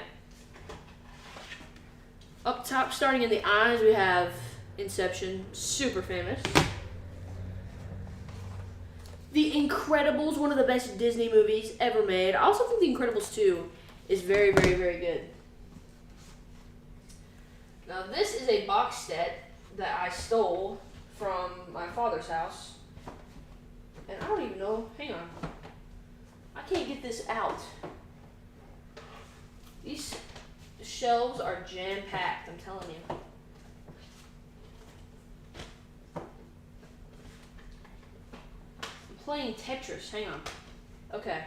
Up top, starting in the eyes, we have Inception, super famous. The Incredibles, one of the best Disney movies ever made. I also think The Incredibles 2 is very, very, very good. Now, this is a box set that I stole from my father's house. And I don't even know, hang on. I can't get this out. These shelves are jam-packed, I'm telling you. I'm playing Tetris, hang on. Okay.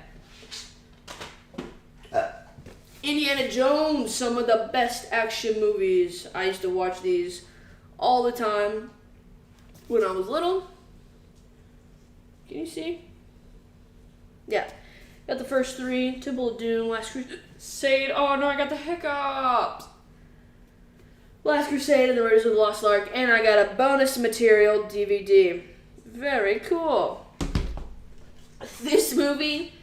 Indiana Jones, some of the best action movies. I used to watch these all the time when I was little. Can you see? Yeah. Got the first three. Temple of Doom, Last Crusade. Oh no, I got the hiccups. Last Crusade and the Raiders of the Lost Ark. And I got a bonus material DVD. Very cool. This movie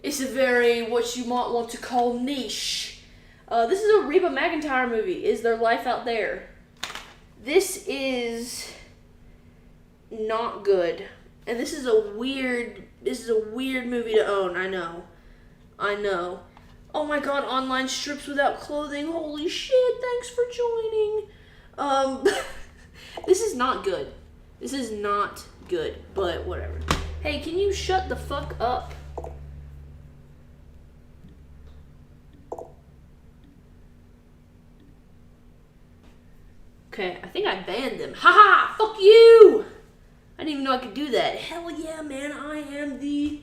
is a very, what you might want to call, niche. This is a Reba McEntire movie. Is There Life Out There? This is not good. And this is a weird movie to own. I know. Oh my god, online strips without clothing. Holy shit, thanks for joining. This is not good. This is not good, but whatever. Hey, can you shut the fuck up? Okay, I think I banned them. Haha, fuck you! I didn't even know I could do that. Hell yeah, man, I'm the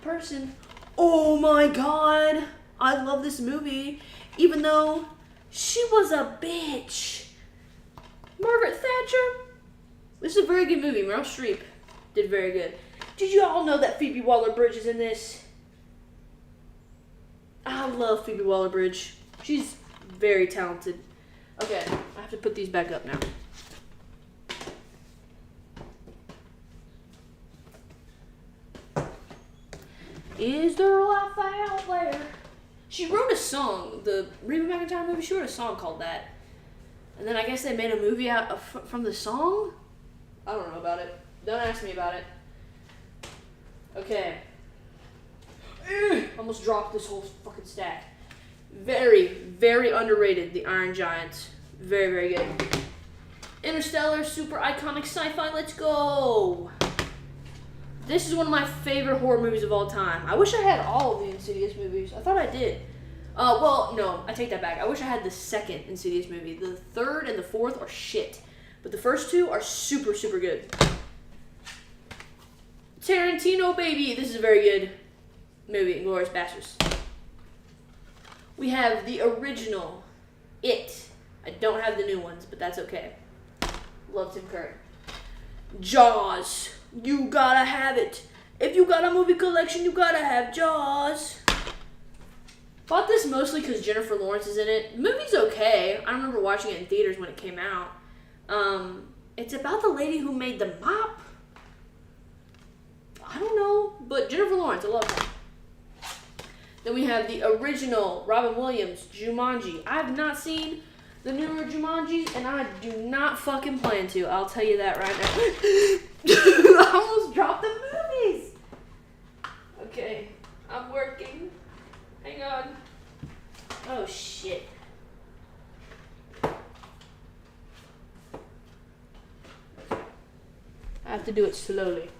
person. Oh my god, I love this movie, even though she was a bitch. Margaret Thatcher. This is a very good movie. Meryl Streep did very good. Did you all know that Phoebe Waller-Bridge is in this? I love Phoebe Waller-Bridge. She's very talented. Okay, I have to put these back up now. Is there life out there? She wrote a song. The Reba McEntire movie, she wrote a song called that. And then I guess they made a movie out from the song? I don't know about it. Don't ask me about it. Okay. Almost dropped this whole fucking stack. Very, very underrated, The Iron Giant. Very, very good. Interstellar, super iconic sci-fi, let's go! This is one of my favorite horror movies of all time. I wish I had all of the Insidious movies. I thought I did. Well, no, I take that back. I wish I had the second Insidious movie. The third and the fourth are shit. But the first two are super, super good. Tarantino, baby! This is a very good movie, Inglourious Basterds. We have the original, It. I don't have the new ones, but that's okay. Love Tim Curry. Jaws. You gotta have it. If you got a movie collection, you gotta have Jaws. Bought this mostly because Jennifer Lawrence is in it. The movie's okay. I remember watching it in theaters when it came out. It's about the lady who made the mop. I don't know, but Jennifer Lawrence, I love her. Then we have the original Robin Williams, Jumanji. I have not seen the newer Jumanjis, and I do not fucking plan to. I'll tell you that right now. I almost dropped the movies. Okay, I'm working. Hang on. Oh, shit. I have to do it slowly.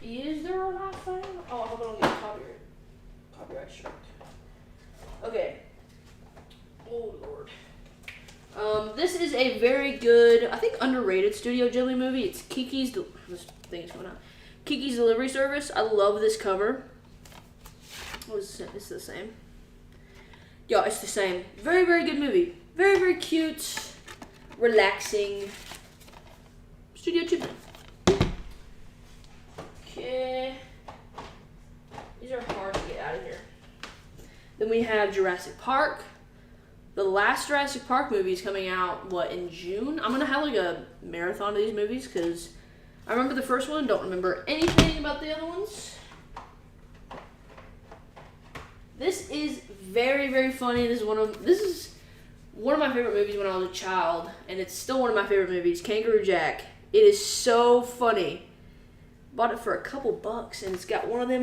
Is there a live file? Oh, I hope I don't get copyright strike. Okay. Oh Lord. This is a very good, I think underrated Studio Ghibli movie. It's this thing is going on. Kiki's Delivery Service. I love this cover. It's the same. Yeah, it's the same. Very, very good movie. Very, very cute, relaxing. Studio Ghibli. Okay. These are hard to get out of here. Then we have Jurassic Park. The last Jurassic Park movie is coming out, in June? I'm going to have like a marathon of these movies because I remember the first one, don't remember anything about the other ones. This is very, very funny. This is one of my favorite movies when I was a child, and it's still one of my favorite movies, Kangaroo Jack. It is so funny. Bought it for a couple bucks, and it's got one of them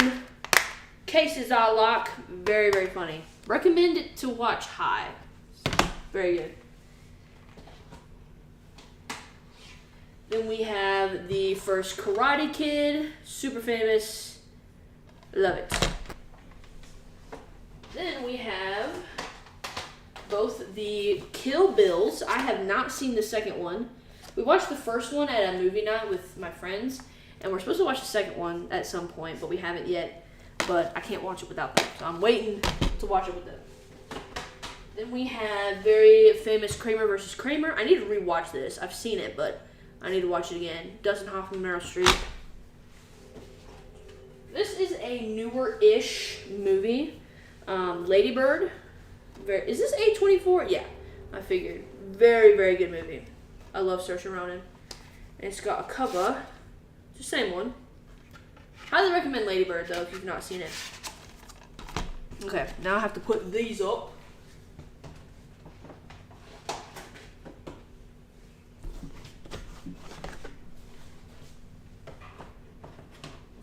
cases I lock. Very, very funny. Recommend it to watch high. Very good. Then we have the first Karate Kid. Super famous. Love it. Then we have both the Kill Bills. I have not seen the second one. We watched the first one at a movie night with my friends, and we're supposed to watch the second one at some point, but we haven't yet. But I can't watch it without them, so I'm waiting to watch it with them. Then we have very famous Kramer versus Kramer. I need to rewatch this. I've seen it, but I need to watch it again. Dustin Hoffman, Meryl Streep. This is a newer-ish movie. Lady Bird. Is this A24? Yeah, I figured. Very, very good movie. I love Saoirse Ronan. And it's got a cover. It's the same one. Highly recommend Lady Bird, though, if you've not seen it. Okay, now I have to put these up.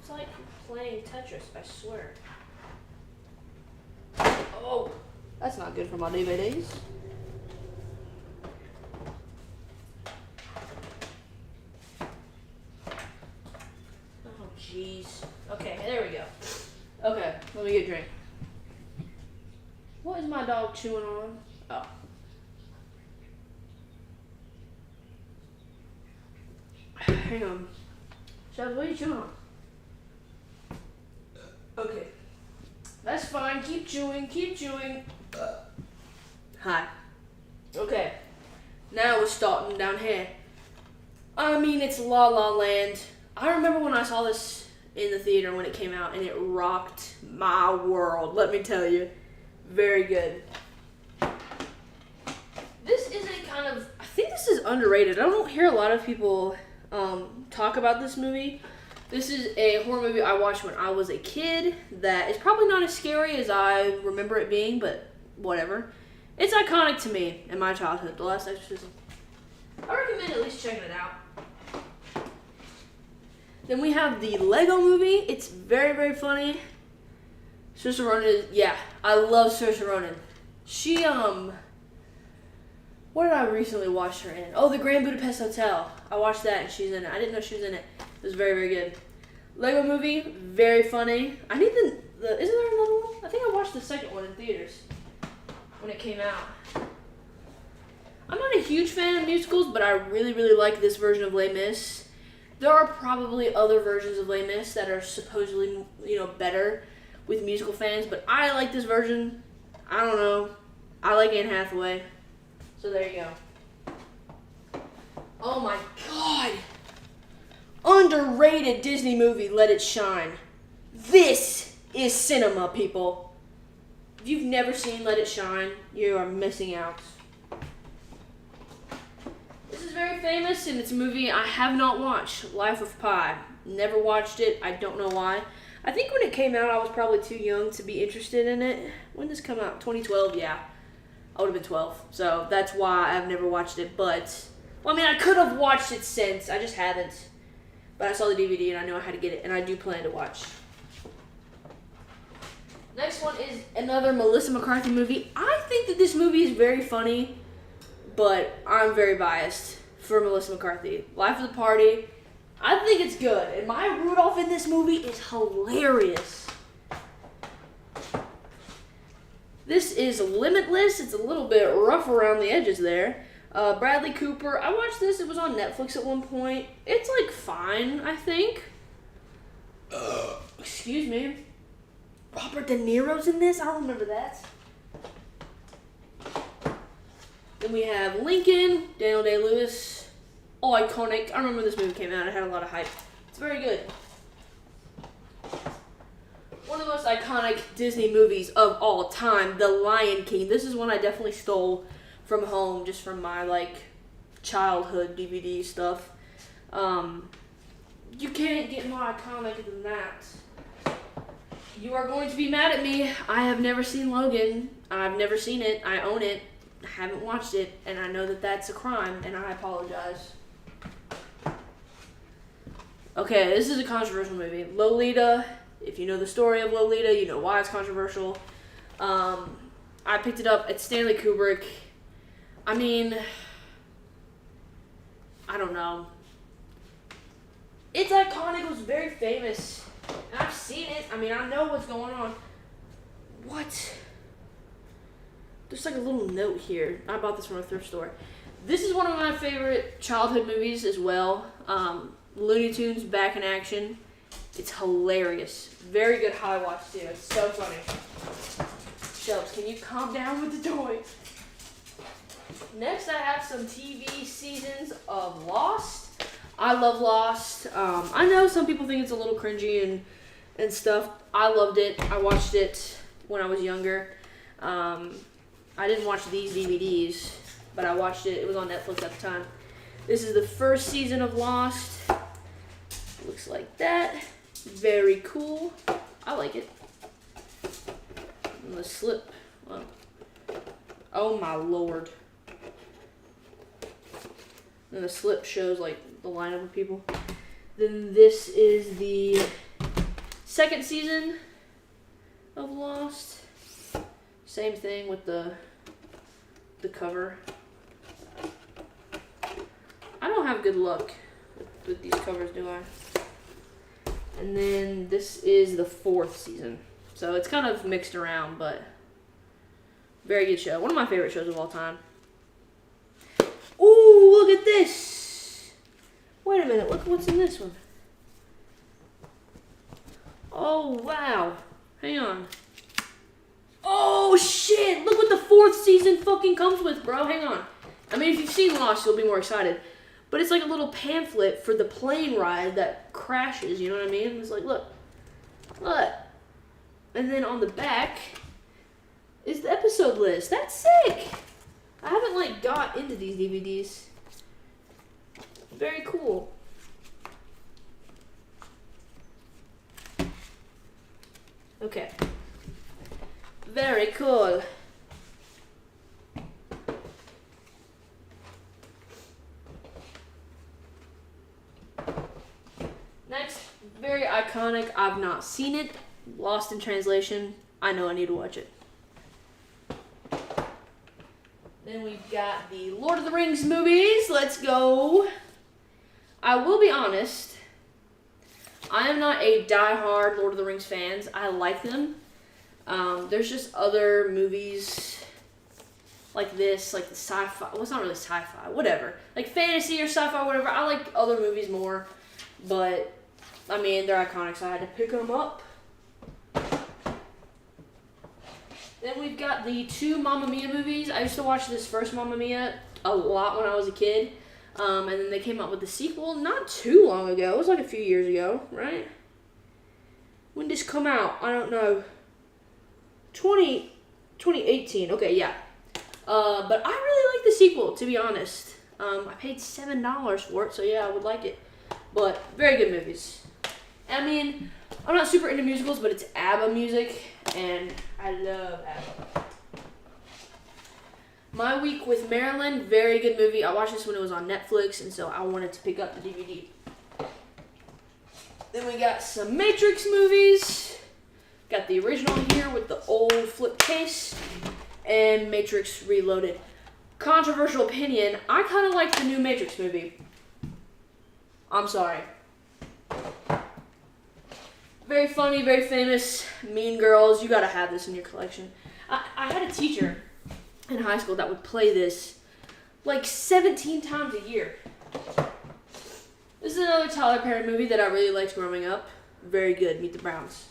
It's like playing Tetris, I swear. Oh, that's not good for my DVDs. Oh, jeez. Okay, there we go. Okay, let me get a drink. What is my dog chewing on? Oh. Hang on. Chubbs, what are you chewing on? Okay. That's fine. Keep chewing. Keep chewing. Hi. Okay. Now we're starting down here. I mean, it's La La Land. I remember when I saw this in the theater when it came out, and it rocked my world. Let me tell you. Very good. This is a kind of... I think this is underrated. I don't hear a lot of people talk about this movie. This is a horror movie I watched when I was a kid that is probably not as scary as I remember it being, but whatever. It's iconic to me in my childhood, The Last Exorcism. I recommend at least checking it out. Then we have the Lego Movie. It's very, very funny. Saoirse Ronan, yeah, I love Saoirse Ronan. She, what did I recently watch her in? Oh, The Grand Budapest Hotel. I watched that and she's in it. I didn't know she was in it. It was very, very good. Lego Movie, very funny. I need isn't there another one? I think I watched the second one in theaters when it came out. I'm not a huge fan of musicals, but I really, really like this version of Les Mis. There are probably other versions of Les Mis that are supposedly, better with musical fans, but I like this version. I don't know. I like Anne Hathaway. So there you go. Oh my God. Underrated Disney movie, Let It Shine. This is cinema, people. If you've never seen Let It Shine, you are missing out. This is very famous, and it's a movie I have not watched, Life of Pi. Never watched it. I don't know why. I think when it came out, I was probably too young to be interested in it. When did this come out? 2012, yeah. I would have been 12, so that's why I've never watched it. But, I could have watched it since. I just haven't. But I saw the DVD, and I knew I had to get it, and I do plan to watch. Next one is another Melissa McCarthy movie. I think that this movie is very funny, but I'm very biased for Melissa McCarthy. Life of the Party, I think it's good. And Maya Rudolph in this movie is hilarious. This is Limitless. It's a little bit rough around the edges there. Bradley Cooper. I watched this. It was on Netflix at one point. It's like fine, I think. Excuse me. Robert De Niro's in this? I don't remember that. Then we have Lincoln, Daniel Day-Lewis. All iconic. I remember this movie came out. It had a lot of hype. It's very good. One of the most iconic Disney movies of all time, The Lion King. This is one I definitely stole from home, just from my childhood DVD stuff. You can't get more iconic than that. You are going to be mad at me. I have never seen Logan. I've never seen it. I own it. I haven't watched it, and I know that that's a crime, and I apologize. Okay, this is a controversial movie. Lolita. If you know the story of Lolita, you know why it's controversial. I picked it up at Stanley Kubrick. I mean, I don't know. It's iconic. It was very famous. And I've seen it. I mean, I know what's going on. What? There's like a little note here. I bought this from a thrift store. This is one of my favorite childhood movies as well. Looney Tunes Back in Action. It's hilarious. Very good high watch too. It's so funny. Shelves, can you calm down with the toy? Next, I have some TV seasons of Lost. I love Lost. I know some people think it's a little cringy and stuff. I loved it. I watched it when I was younger. I didn't watch these DVDs, but I watched it. It was on Netflix at the time. This is the first season of Lost. Looks like that. Very cool. I like it. And the slip. Oh my lord. And the slip shows the lineup of people. Then this is the second season of Lost. Same thing with the cover. I don't have good luck with these covers, do I? And then this is the fourth season. So it's kind of mixed around, but very good show. One of my favorite shows of all time. Ooh, look at this. Wait a minute, look what's in this one. Oh, wow. Hang on. Oh, shit. Look what the fourth season fucking comes with, bro. Hang on. I mean, if you've seen Lost, you'll be more excited. But it's like a little pamphlet for the plane ride that crashes, you know what I mean? It's like, look. Look. And then on the back is the episode list. That's sick. I haven't, got into these DVDs. Very cool. Okay. Very cool. Next, very iconic. I've not seen it. Lost in Translation. I know I need to watch it. Then we've got the Lord of the Rings movies. Let's go. I will be honest. I am not a die-hard Lord of the Rings fans. I like them. There's just other movies like this, like the sci-fi. Well, it's not really sci-fi. Whatever. Like fantasy or sci-fi, whatever. I like other movies more. But, I mean, they're iconic, so I had to pick them up. Then we've got the two Mamma Mia movies. I used to watch this first Mamma Mia a lot when I was a kid. And then they came out with the sequel not too long ago. It was like a few years ago, right? When did this come out? I don't know. 2018. Okay, yeah. But I really like the sequel, to be honest. I paid $7 for it, so yeah, I would like it. But very good movies. I mean, I'm not super into musicals, but it's ABBA music, and I love ABBA. My Week with Marilyn, very good movie. I watched this when it was on Netflix, and so I wanted to pick up the DVD. Then we got some Matrix movies. Got the original here with the old flip case, and Matrix Reloaded. Controversial opinion, I kind of like the new Matrix movie. I'm sorry. Very funny, very famous. Mean Girls. You gotta have this in your collection. I had a teacher in high school that would play this like 17 times a year. This is another Tyler Perry movie that I really liked growing up. Very good. Meet the Browns.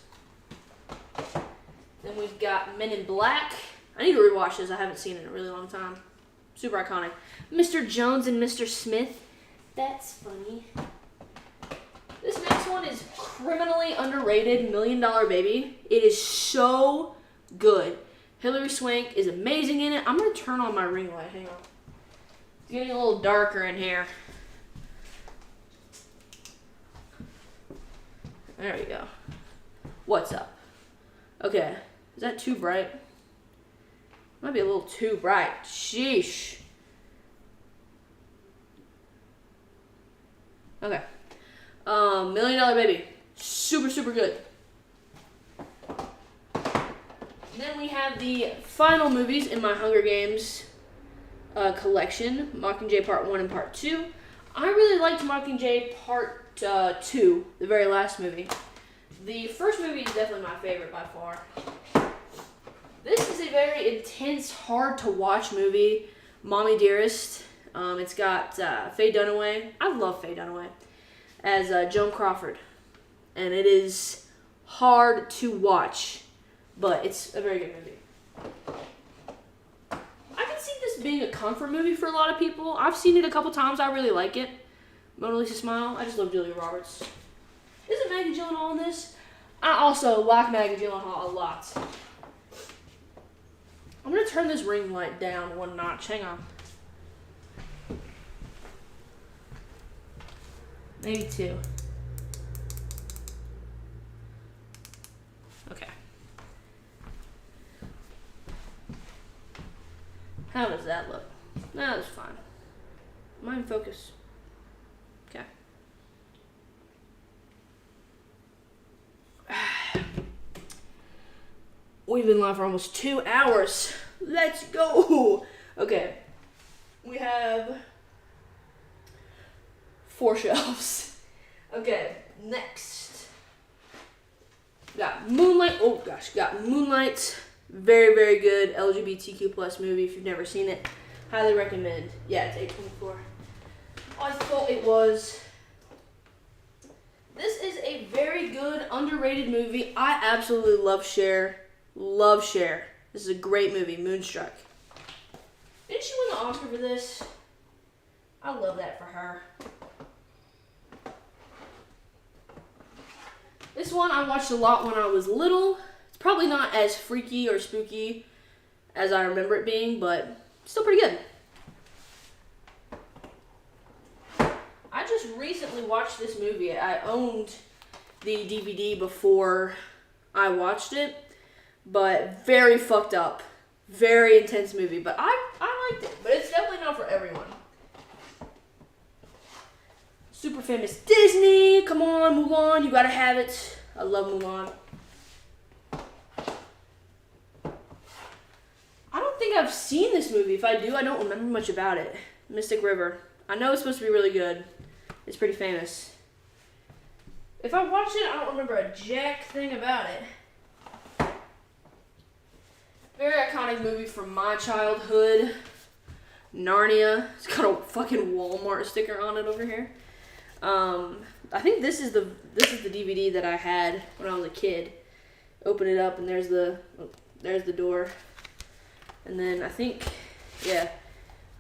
Then we've got Men in Black. I need to rewatch this. I haven't seen it in a really long time. Super iconic. Mr. Jones and Mr. Smith. That's funny. This next one is criminally underrated, $1 Million Baby. It is so good. Hilary Swank is amazing in it. I'm going to turn on my ring light. Hang on. It's getting a little darker in here. There we go. What's up? Okay. Is that too bright? Might be a little too bright. Sheesh. Okay. $1 Million Baby. Super, super good. Then we have the final movies in my Hunger Games collection. Mockingjay Part 1 and Part 2. I really liked Mockingjay Part 2, the very last movie. The first movie is definitely my favorite by far. This is a very intense, hard-to-watch movie, Mommy Dearest. It's got Faye Dunaway. I love Faye Dunaway as Joan Crawford. And it is hard to watch, but it's a very good movie. I can see this being a comfort movie for a lot of people. I've seen it a couple times. I really like it. Mona Lisa Smile. I just love Julia Roberts. Isn't Maggie Gyllenhaal in this? I also like Maggie Gyllenhaal a lot. I'm going to turn this ring light down one notch. Hang on. Maybe 2. Okay. How does that look? No, that's fine. Am I in focus? Okay. We've been live for almost 2 hours. Let's go. Okay. We have 4 shelves. Okay, next. Got Moonlight. Oh gosh, got Moonlight. Very, very good LGBTQ plus movie. If you've never seen it, highly recommend. Yeah, it's 824. I thought it was. This is a very good, underrated movie. I absolutely love Cher. Love Cher. This is a great movie, Moonstruck. Didn't she win the Oscar for this? I love that for her. This one I watched a lot when I was little. It's probably not as freaky or spooky as I remember it being, but still pretty good. I just recently watched this movie. I owned the DVD before I watched it, but very fucked up. Very intense movie, but I liked it. But it's definitely not for everyone. Super famous Disney. Come on, Mulan. You gotta have it. I love Mulan. I don't think I've seen this movie. If I do, I don't remember much about it. Mystic River. I know it's supposed to be really good. It's pretty famous. If I watched it, I don't remember a jack thing about it. Very iconic movie from my childhood. Narnia. It's got a fucking Walmart sticker on it over here. I think this is the DVD that I had when I was a kid. Open it up and there's the door. And then I think, yeah,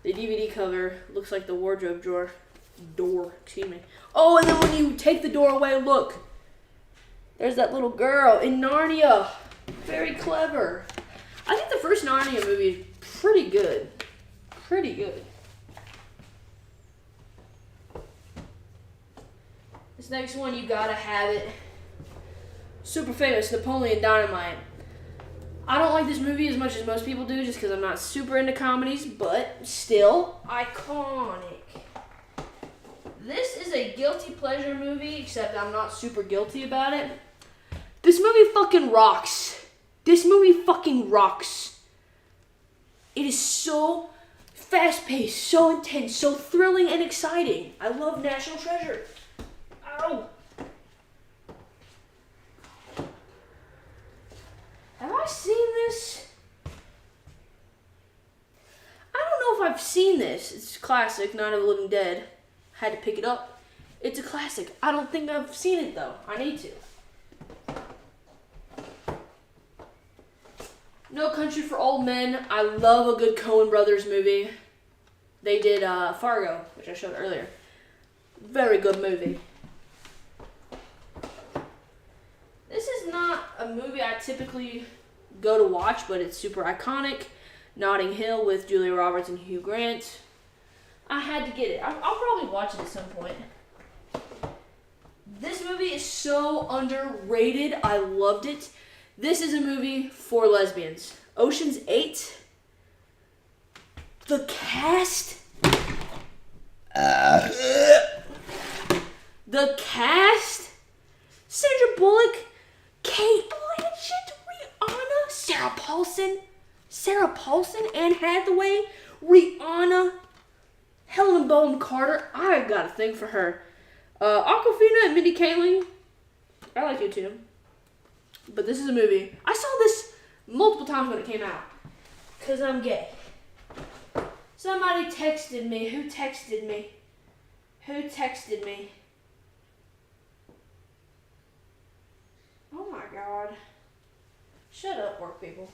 the DVD cover looks like the wardrobe door, excuse me. Oh, and then when you take the door away, look. There's that little girl in Narnia. Very clever. I think the first Narnia movie is pretty good. Pretty good. This next one, you gotta have it. Super famous, Napoleon Dynamite. I don't like this movie as much as most people do, just because I'm not super into comedies, but still iconic. This is a guilty pleasure movie, except I'm not super guilty about it. This movie fucking rocks. This movie fucking rocks. It is so fast-paced, so intense, so thrilling and exciting. I love National Treasure. Ow. seen this. It's a classic, Night of the Living Dead. Had to pick it up. It's a classic. I don't think I've seen it, though. I need to. No Country for Old Men. I love a good Coen Brothers movie. They did Fargo, which I showed earlier. Very good movie. This is not a movie I typically go to watch, but it's super iconic. Notting Hill with Julia Roberts and Hugh Grant. I had to get it. I'll probably watch it at some point. This movie is so underrated. I loved it. This is a movie for lesbians. Ocean's 8. The cast. The cast. Sandra Bullock. Kate Blanchett. Rihanna. Sarah Paulson. Anne Hathaway. Rihanna. Helen Bonham Carter. I got a thing for her. Awkwafina and Mindy Kaling. I like you too. But this is a movie. I saw this multiple times when it came out. Because I'm gay. Somebody texted me. Who texted me? Oh my god. Shut up, work people.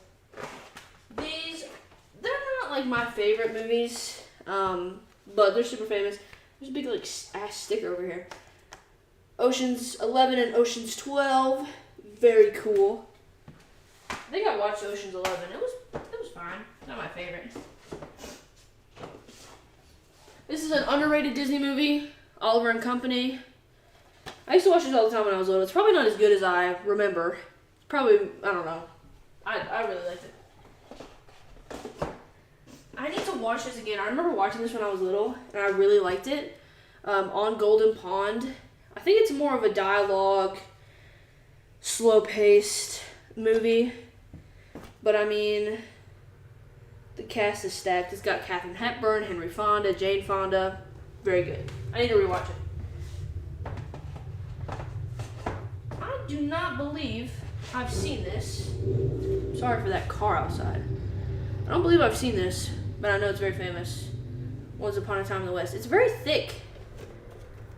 They're not like my favorite movies. But they're super famous. There's a big like ass sticker over here. Ocean's 11 and Ocean's 12. Very cool. I think I watched Ocean's 11. It was fine. Not my favorite. This is an underrated Disney movie. Oliver and Company. I used to watch this all the time when I was little. It's probably not as good as I remember. It's probably, I don't know. I really liked it. I need to watch this again. I remember watching this when I was little, and I really liked it. On Golden Pond. I think it's more of a dialogue, slow-paced movie. But, I mean, the cast is stacked. It's got Katharine Hepburn, Henry Fonda, Jane Fonda. Very good. I need to rewatch it. I do not believe I've seen this. Sorry for that car outside. I don't believe I've seen this, but I know it's very famous. Once Upon a Time in the West. It's very thick.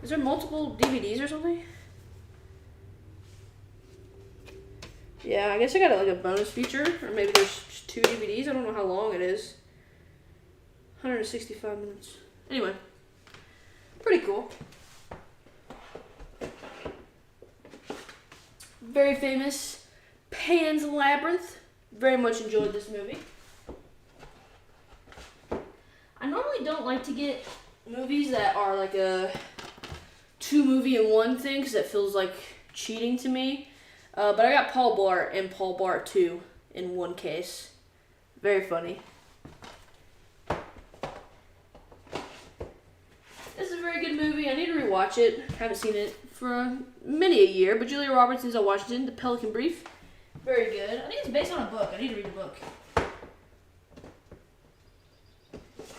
Is there multiple DVDs or something? Yeah, I guess I got like a bonus feature, or maybe there's just 2 DVDs. I don't know how long it is. 165 minutes. Anyway, pretty cool. Very famous. Pan's Labyrinth. Very much enjoyed this movie. I normally don't like to get movies that are like a 2-movie-in-1 thing because it feels like cheating to me. But I got Paul Blart and Paul Blart 2 in one case. Very funny. This is a very good movie. I need to rewatch it. Haven't seen it for many a year. But Julia Roberts and Denzel Washington, The Pelican Brief. Very good. I think it's based on a book. I need to read the book.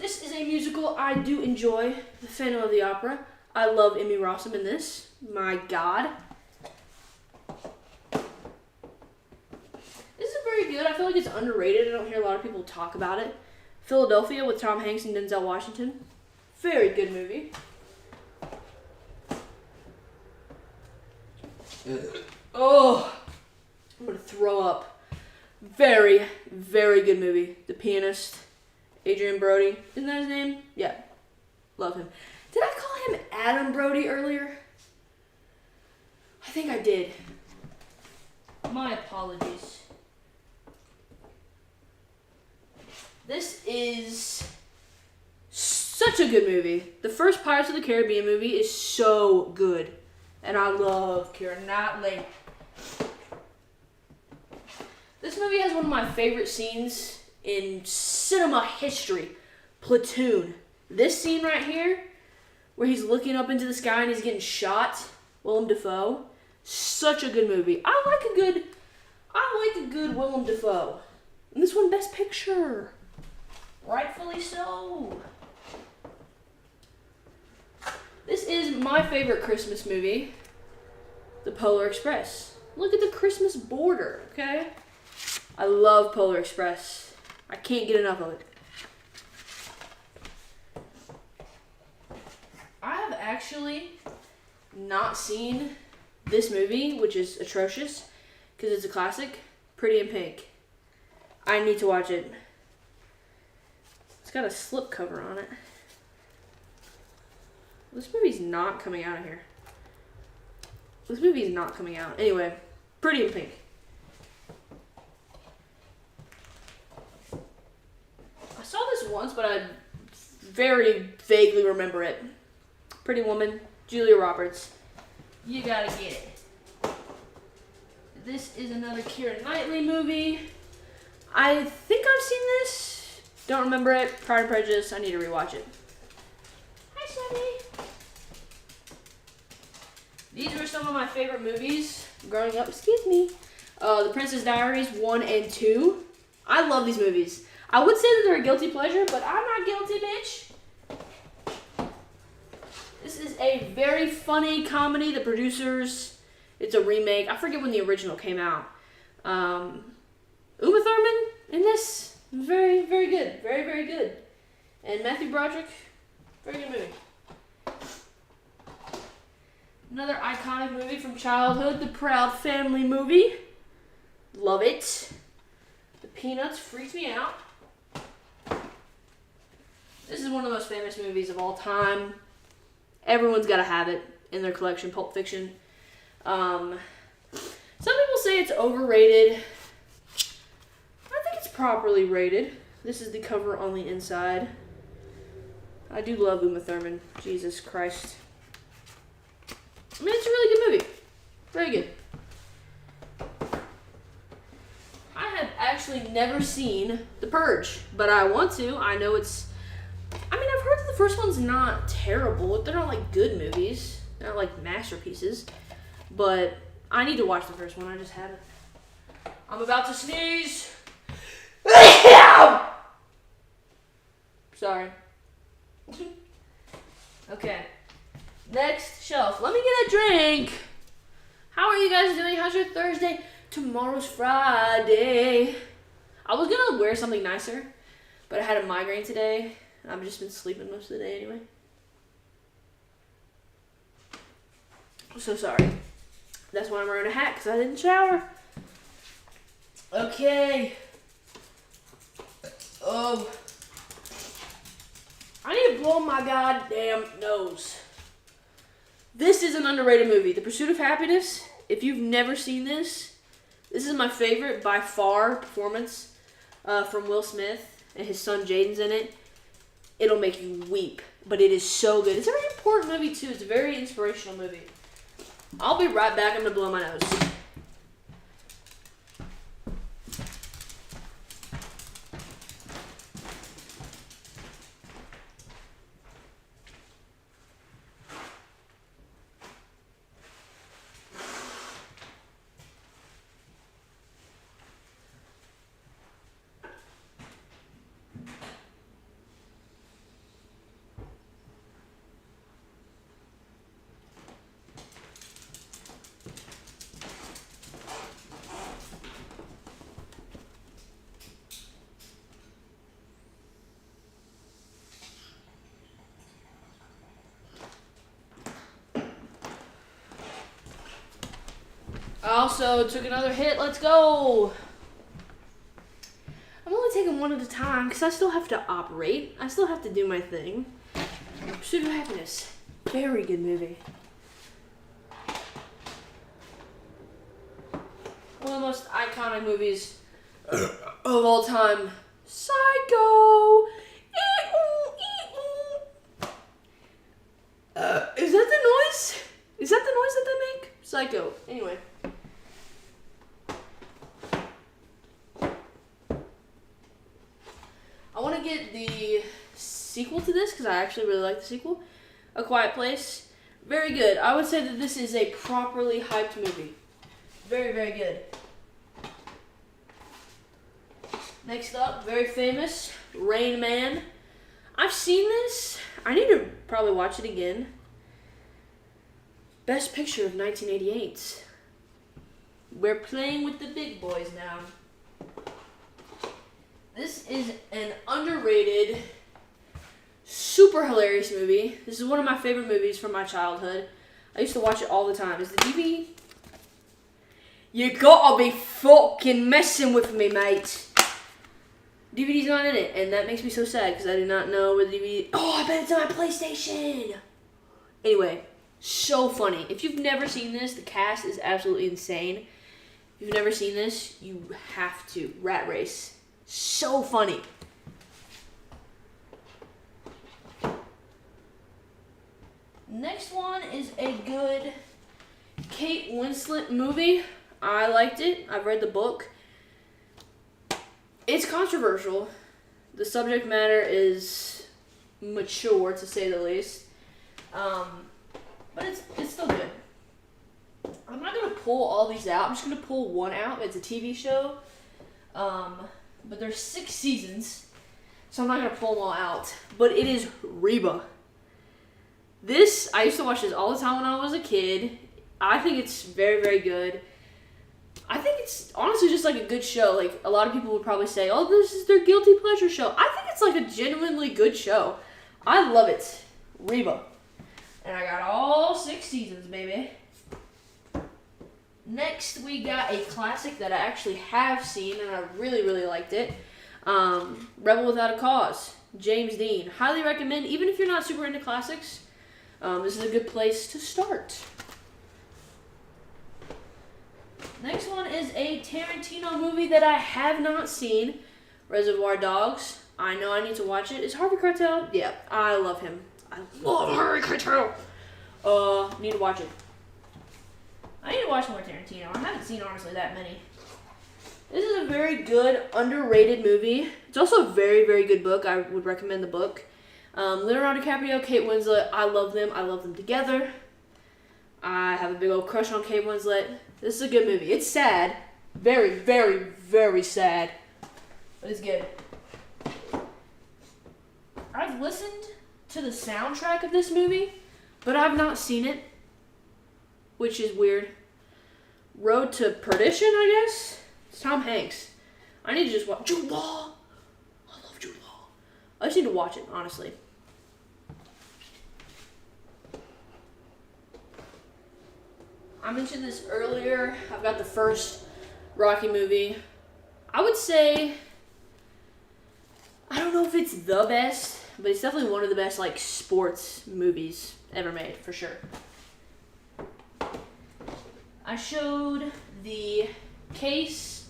This is a musical I do enjoy. The Phantom of the Opera. I love Emmy Rossum in this. My God. This is very good. I feel like it's underrated. I don't hear a lot of people talk about it. Philadelphia with Tom Hanks and Denzel Washington. Very good movie. Oh, I'm going to throw up. Very, very good movie. The Pianist. Adrian Brody. Isn't that his name? Yeah. Love him. Did I call him Adam Brody earlier? I think I did. My apologies. This is such a good movie. The first Pirates of the Caribbean movie is so good. And I love Keira Knightley. This movie has one of my favorite scenes in cinema history. Platoon. This scene right here, where he's looking up into the sky and he's getting shot. Willem Dafoe. Such a good movie. I like a good Willem Dafoe. And this one, Best Picture. Rightfully so. This is my favorite Christmas movie. The Polar Express. Look at the Christmas border, okay? I love Polar Express. I can't get enough of it. actually not seen this movie, which is atrocious because it's a classic, Pretty in Pink. I need to watch it. It's got a slip cover on it. This movie's not coming out of here. This movie's not coming out. Anyway, Pretty in Pink. I saw this once, but I very vaguely remember it. Pretty Woman, Julia Roberts. You gotta get it. This is another Keira Knightley movie. I think I've seen this. Don't remember it. Pride and Prejudice. I need to rewatch it. Hi, Sonny. These were some of my favorite movies growing up. Excuse me. The Princess Diaries 1 and 2. I love these movies. I would say that they're a guilty pleasure, but I'm not guilty, bitch. This is a very funny comedy. The producers, it's a remake. I forget when the original came out. Uma Thurman in this, very, very good. Very, very good. And Matthew Broderick, very good movie. Another iconic movie from childhood, The Proud Family movie. Love it. The Peanuts freaks me out. This is one of the most famous movies of all time. Everyone's got to have it in their collection, Pulp Fiction. Some people say it's overrated. I think it's properly rated. This is the cover on the inside. I do love Uma Thurman. Jesus Christ. I mean, it's a really good movie. Very good. I have actually never seen The Purge, but I want to. I know it's... I mean, I've heard that the first one's not terrible. They're not, like, good movies. They're not, like, masterpieces. But I need to watch the first one. I just haven't. I'm about to sneeze. Sorry. Okay. Next shelf. Let me get a drink. How are you guys doing? How's your Thursday? Tomorrow's Friday. I was going to wear something nicer, but I had a migraine today. And I've just been sleeping most of the day anyway. I'm so sorry. That's why I'm wearing a hat, because I didn't shower. Okay. Oh. I need to blow my goddamn nose. This is an underrated movie. The Pursuit of Happiness. If you've never seen this, this is my favorite by far performance from Will Smith, and his son Jaden's in it. It'll make you weep, but it is so good. It's a very important movie too. It's a very inspirational movie. I'll be right back. I'm gonna blow my nose. I also took another hit. Let's go. I'm only taking one at a time because I still have to operate. I still have to do my thing. Pursuit of Happiness. Very good movie. One of the most iconic movies of all time. Psycho. Is that the noise? Is that the noise that they make? Psycho. Anyway. I want to get the sequel to this because I actually really like the sequel. A Quiet Place. Very good. I would say that this is a properly hyped movie. Very, very good. Next up, very famous, Rain Man. I've seen this. I need to probably watch it again. Best Picture of 1988. We're playing with the big boys now. This is an underrated, super hilarious movie. This is one of my favorite movies from my childhood. I used to watch it all the time. Is the DVD? You gotta be fucking messing with me, mate. DVD's not in it, and that makes me so sad because I do not know where the DVD... Oh, I bet it's on my PlayStation! Anyway, so funny. If you've never seen this, the cast is absolutely insane. If you've never seen this, you have to. Rat Race. So funny. Next one is a good Kate Winslet movie. I liked it. I've read the book. It's controversial. The subject matter is mature, to say the least. But it's still good. I'm not going to pull all these out. I'm just going to pull one out. It's a TV show. But there's 6 seasons. So I'm not going to pull them all out. But it is Reba. I used to watch this all the time when I was a kid. I think it's very, very good. I think it's honestly just like a good show. Like, a lot of people would probably say, oh, this is their guilty pleasure show. I think it's like a genuinely good show. I love it. Reba. And I got all 6 seasons, baby. Next, we got a classic that I actually have seen, and I really, really liked it. Rebel Without a Cause. James Dean. Highly recommend, even if you're not super into classics. This is a good place to start. Next one is a Tarantino movie that I have not seen. Reservoir Dogs. I know I need to watch it. Is Harvey Keitel? Yeah, I love him. I love Harvey Keitel. Need to watch it. I need to watch more Tarantino. I haven't seen, honestly, that many. This is a very good, underrated movie. It's also a very, very good book. I would recommend the book. Leonardo DiCaprio, Kate Winslet. I love them. I love them together. I have a big old crush on Kate Winslet. This is a good movie. It's sad. Very, very, very sad. But it's good. I've listened to the soundtrack of this movie, but I've not seen it, which is weird. Road to Perdition, I guess? It's Tom Hanks. I need to just watch... Jude Law! I love Jude Law. I just need to watch it, honestly. I mentioned this earlier. I've got the first Rocky movie. I would say... I don't know if it's the best, but it's definitely one of the best, like, sports movies ever made, for sure. I showed the case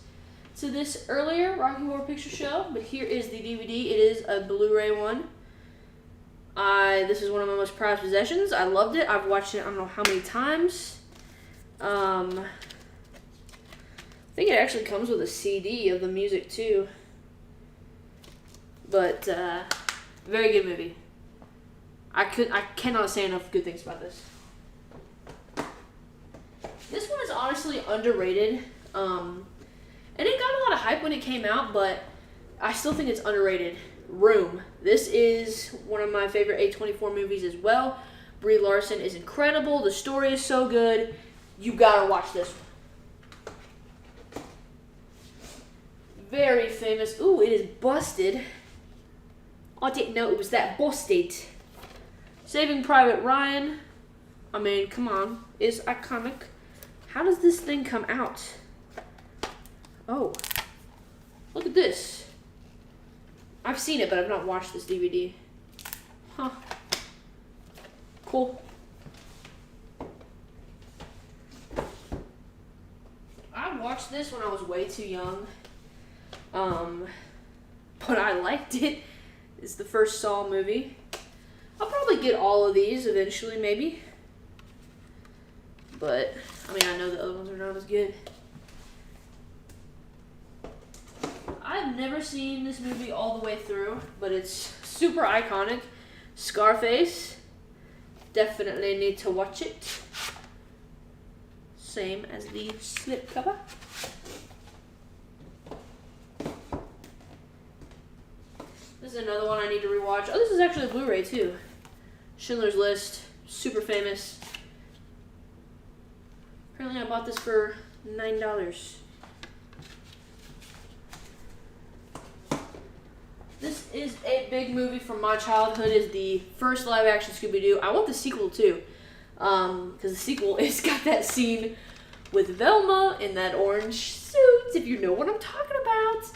to this earlier, Rocky Horror Picture Show, but here is the DVD. It is a Blu-ray one. This is one of my most prized possessions. I loved it. I've watched it I don't know how many times. I think it actually comes with a CD of the music, too. But, very good movie. I cannot say enough good things about this. This one is honestly underrated. And it got a lot of hype when it came out, but I still think it's underrated. Room. This is one of my favorite A24 movies as well. Brie Larson is incredible. The story is so good. You gotta watch this one. Very famous. Ooh, it is busted. I didn't know it was that busted. Saving Private Ryan. I mean, come on. It's iconic. How does this thing come out? Oh. Look at this. I've seen it, but I've not watched this DVD. Huh. Cool. I watched this when I was way too young. But I liked it. It's the first Saw movie. I'll probably get all of these eventually, maybe. But, I mean, I know the other ones are not as good. I've never seen this movie all the way through, but it's super iconic. Scarface. Definitely need to watch it. Same as the slipcover. This is another one I need to rewatch. Oh, this is actually a Blu-ray too. Schindler's List. Super famous. Apparently I bought this for $9. This is a big movie from my childhood. Is the first live action Scooby-Doo. I want the sequel too, because the sequel is got that scene with Velma in that orange suit, if you know what I'm talking about.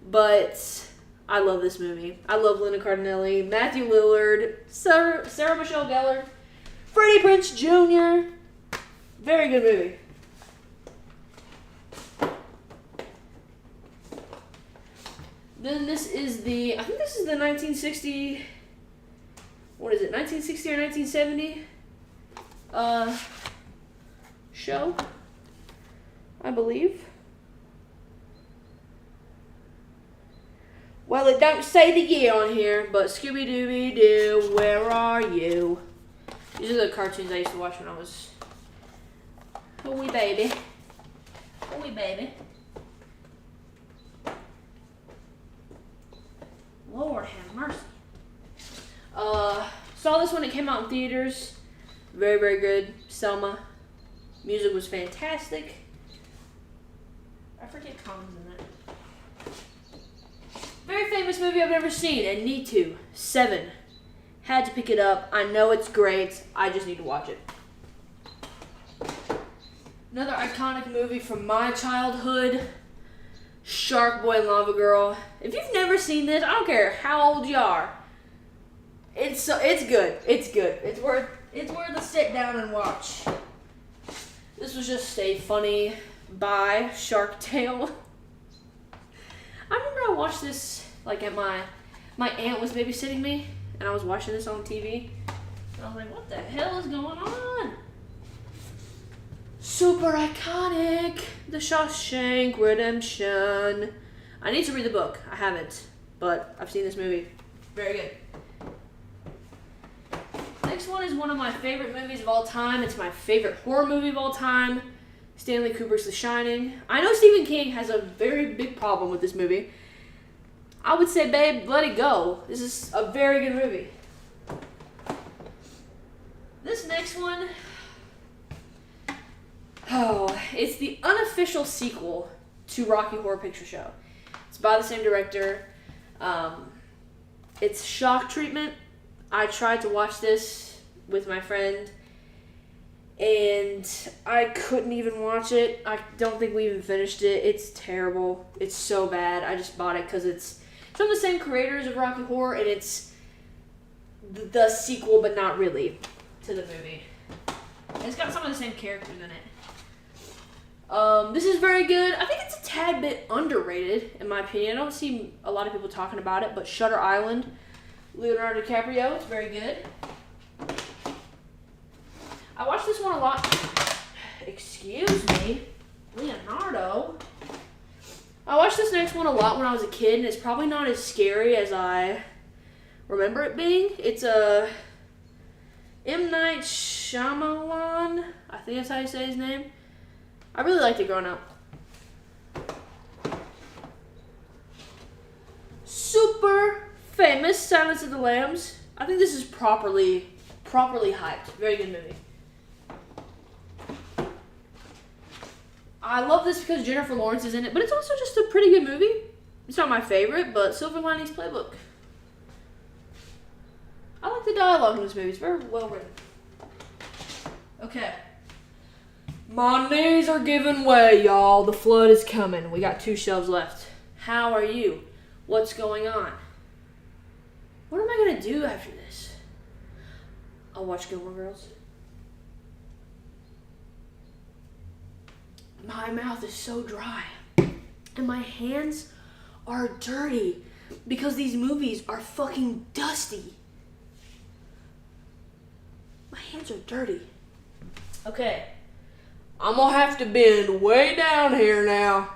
But I love this movie. I love Linda Cardinelli, Matthew Lillard, Sarah Michelle Gellar, Freddie Prinze Jr. Very good movie. Then this is I think this is the 1960, what is it, 1960 or 1970 show, I believe. Well, it don't say the year on here, but Scooby-Dooby-Doo, where are you? These are the cartoons I used to watch when I was a wee baby. A wee baby. Lord have mercy. Saw this when it came out in theaters. Very, very good. Selma. Music was fantastic. I forget Colin's in that. Very famous movie I've never seen and need to. Seven. Had to pick it up. I know it's great. I just need to watch it. Another iconic movie from my childhood. Shark Boy and Lava Girl. If you've never seen this, I don't care how old you are. It's good. It's good. It's worth the sit down and watch. This was just a funny Shark Tale. I remember I watched this like at my aunt was babysitting me, and I was watching this on TV. And I was like, what the hell is going on? Super iconic. The Shawshank Redemption. I need to read the book. I haven't, but I've seen this movie. Very good. Next one is one of my favorite movies of all time. It's my favorite horror movie of all time. Stanley Kubrick's The Shining. I know Stephen King has a very big problem with this movie. I would say, babe, let it go. This is a very good movie. This next one, it's the unofficial sequel to Rocky Horror Picture Show. It's by the same director. It's Shock Treatment. I tried to watch this with my friend, and I couldn't even watch it. I don't think we even finished it. It's terrible. It's so bad. I just bought it because it's from the same creators of Rocky Horror, and it's the sequel, but not really, to the movie. And it's got some of the same characters in it. This is very good. I think it's a tad bit underrated, in my opinion. I don't see a lot of people talking about it, but Shutter Island, Leonardo DiCaprio, it's very good. I watched this one a lot. Excuse me, Leonardo. I watched this next one a lot when I was a kid, and it's probably not as scary as I remember it being. It's a M. Night Shyamalan. I think that's how you say his name. I really liked it growing up. Super famous Silence of the Lambs. I think this is properly hyped. Very good movie. I love this because Jennifer Lawrence is in it, but it's also just a pretty good movie. It's not my favorite, but Silver Linings Playbook. I like the dialogue in this movie. It's very well written. Okay. My knees are giving way, y'all. The flood is coming. We got 2 shelves left. How are you? What's going on? What am I going to do after this? I'll watch Gilmore Girls. My mouth is so dry. And my hands are dirty. Because these movies are fucking dusty. My hands are dirty. Okay. I'm going to have to bend way down here now.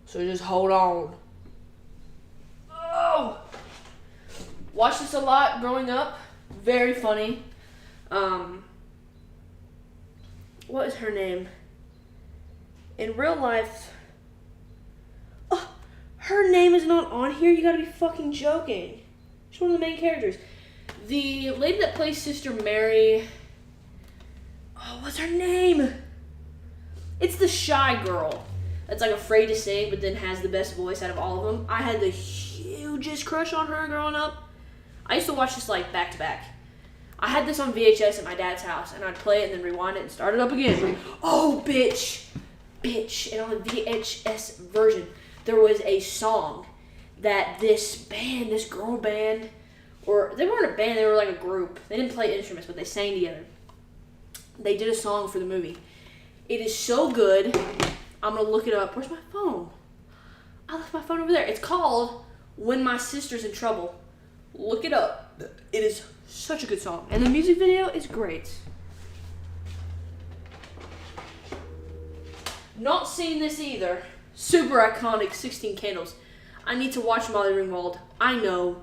So just hold on. Oh! Watched this a lot growing up. Very funny. What is her name? In real life... Oh, her name is not on here? You gotta be fucking joking. She's one of the main characters. The lady that plays Sister Mary... Oh, what's her name? It's the shy girl. that's like afraid to sing, but then has the best voice out of all of them. I had the hugest crush on her growing up. I used to watch this like back to back. I had this on VHS at my dad's house, and I'd play it and then rewind it and start it up again. Oh, bitch. And on the VHS version, there was a song that this girl band, or they weren't a band, they were like a group. They didn't play instruments, but they sang together. They did a song for the movie. It is so good. I'm going to look it up. Where's my phone? I left my phone over there. It's called When My Sister's in Trouble. Look it up. It is such a good song. And the music video is great. Not seen this either. Super iconic 16 Candles. I need to watch Molly Ringwald. I know.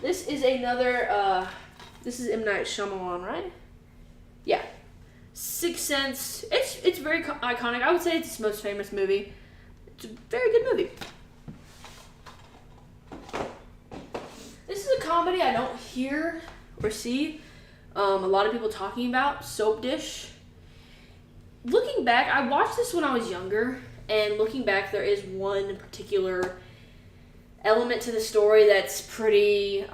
This is another, this is M. Night Shyamalan, right? Yeah. Sixth Sense. It's very iconic. I would say it's his most famous movie. It's a very good movie. This is a comedy I don't hear or see a lot of people talking about. Soap Dish. Looking back, I watched this when I was younger, and looking back, there is one particular element to the story that's pretty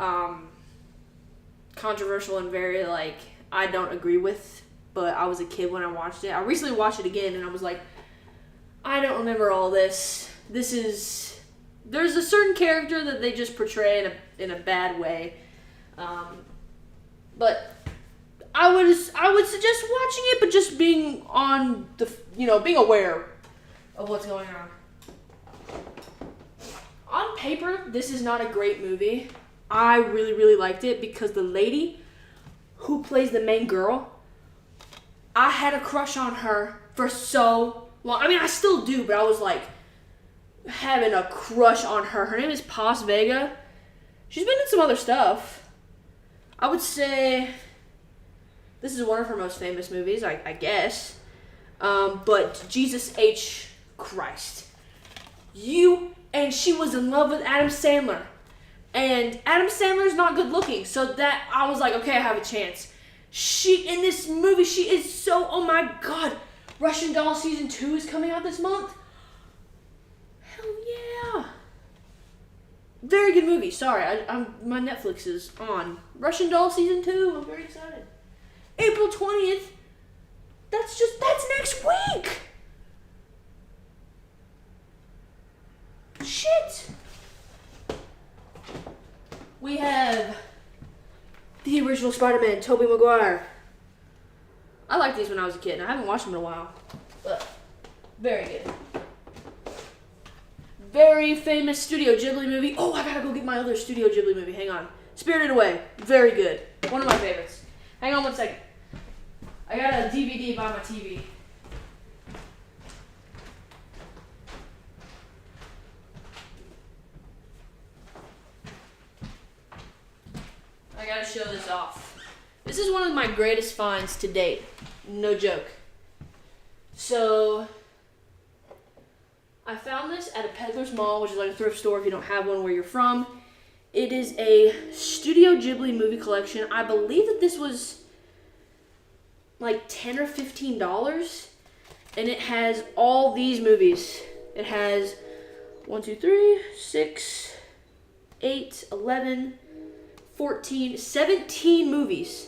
controversial and very, like, I don't agree with, but I was a kid when I watched it. I recently watched it again, and I was like, I don't remember all this. There's a certain character that they just portray in a bad way, but I would suggest watching it, but just being on being aware of what's going on. On paper, this is not a great movie. I really, really liked it because the lady who plays the main girl, I had a crush on her for so long. I mean, I still do, but I was like having a crush on her. Her name is Paz Vega. She's been in some other stuff. I would say this is one of her most famous movies, I guess. But Jesus H. Christ. And she was in love with Adam Sandler. And Adam Sandler's not good looking. So that I was like, okay, I have a chance. In this movie, she is so, oh my God. Russian Doll Season 2 is coming out this month. Hell yeah. Very good movie. Sorry, my Netflix is on. Russian Doll Season 2. I'm very excited. April 20th. That's next week. Shit. We have the original Spider-Man, Tobey Maguire. I liked these when I was a kid, and I haven't watched them in a while. But very good. Very famous Studio Ghibli movie. Oh, I gotta go get my other Studio Ghibli movie. Hang on. Spirited Away. Very good. One of my favorites. Hang on one second. I got a DVD by my TV. I gotta show this off. This is one of my greatest finds to date. No joke. So, I found this at a Peddler's Mall, which is like a thrift store if you don't have one where you're from. It is a Studio Ghibli movie collection. I believe that this was like $10 or $15, and it has all these movies. It has 1, 2, 3, 6, 8, 11, 14, 17 movies.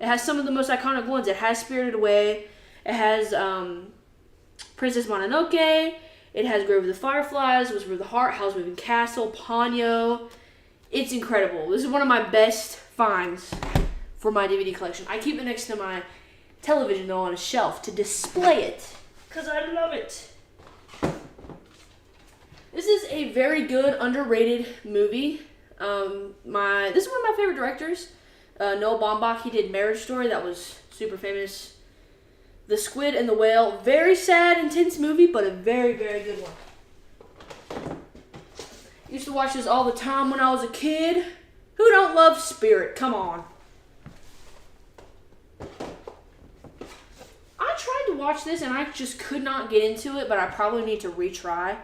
It has some of the most iconic ones. It has Spirited Away. It has Princess Mononoke. It has Grave of the Fireflies, Whisper of the Heart, Howl's Moving Castle, Ponyo. It's incredible. This is one of my best finds for my DVD collection. I keep it next to my television, though, on a shelf to display it because I love it. This is a very good, underrated movie. This is one of my favorite directors. Noah Baumbach, he did Marriage Story. That was super famous. The Squid and the Whale. Very sad, intense movie, but a very, very good one. Used to watch this all the time when I was a kid. Who don't love Spirit? Come on. I tried to watch this and I just could not get into it, but I probably need to retry.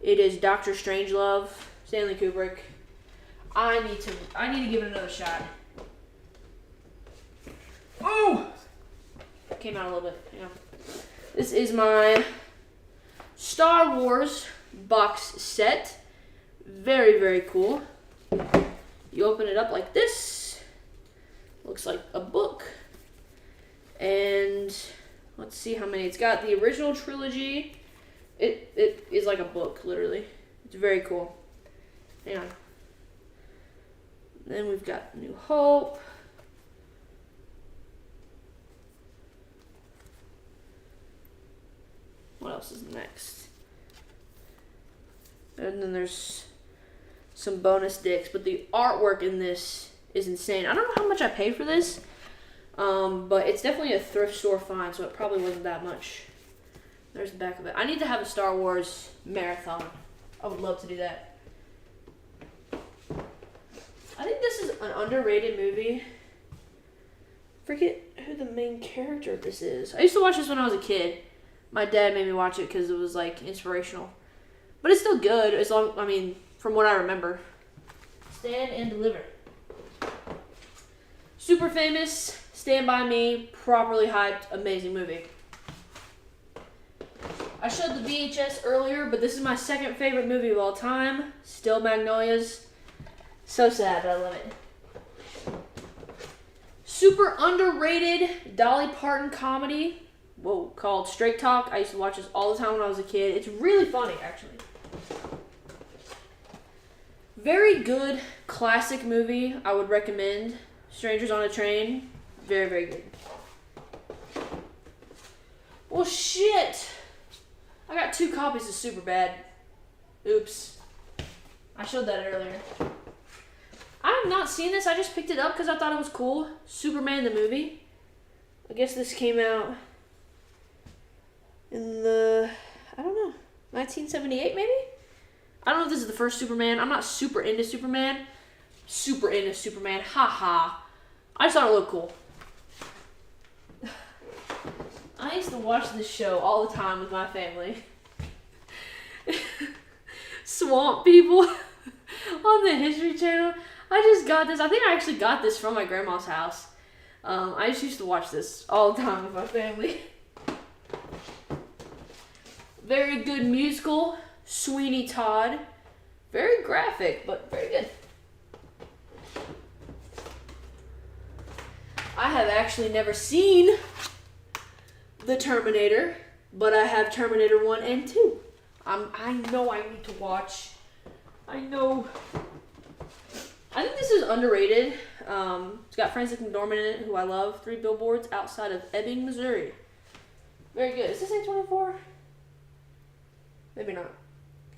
It is Dr. Strangelove, Stanley Kubrick. I need to give it another shot. came out a little bit. You know, this is my Star Wars box set. Very, very cool. You open it up like this. Looks like a book. And let's see how many. It's got the original trilogy. It is like a book, literally. It's very cool. Hang on. Then we've got New Hope. What else is next? And then there's some bonus discs, but the artwork in this is insane. I don't know how much I paid for this, but it's definitely a thrift store find, so it probably wasn't that much. There's the back of it. I need to have a Star Wars marathon. I would love to do that. I think this is an underrated movie. Forget who the main character of this is. I used to watch this when I was a kid. My dad made me watch it because it was like inspirational. But it's still good as long, I mean, from what I remember. Stand and Deliver. Super famous, Stand By Me, properly hyped, amazing movie. I showed the VHS earlier, but this is my second favorite movie of all time. Still Magnolias. So sad, but I love it. Super underrated Dolly Parton comedy. Whoa, called Straight Talk. I used to watch this all the time when I was a kid. It's really funny, actually. Very good classic movie. I would recommend. Strangers on a Train. Very, very good. Well, shit. I got 2 copies of Superbad. Oops. I showed that earlier. I have not seen this. I just picked it up because I thought it was cool. Superman the movie. I guess this came out in the, I don't know, 1978 maybe? I don't know if this is the first Superman. I'm not super into Superman. Super into Superman. Haha. I just thought it looked cool. I used to watch this show all the time with my family. Swamp People on the History Channel. I just got this. I think I actually got this from my grandma's house. I just used to watch this all the time with my family. Very good musical, Sweeney Todd. Very graphic, but very good. I have actually never seen The Terminator, but I have Terminator 1 and 2. I know I need to watch. I know. I think this is underrated. It's got Frances McDormand in it, who I love. 3 Billboards Outside of Ebbing, Missouri. Very good. Is this A24? Maybe not.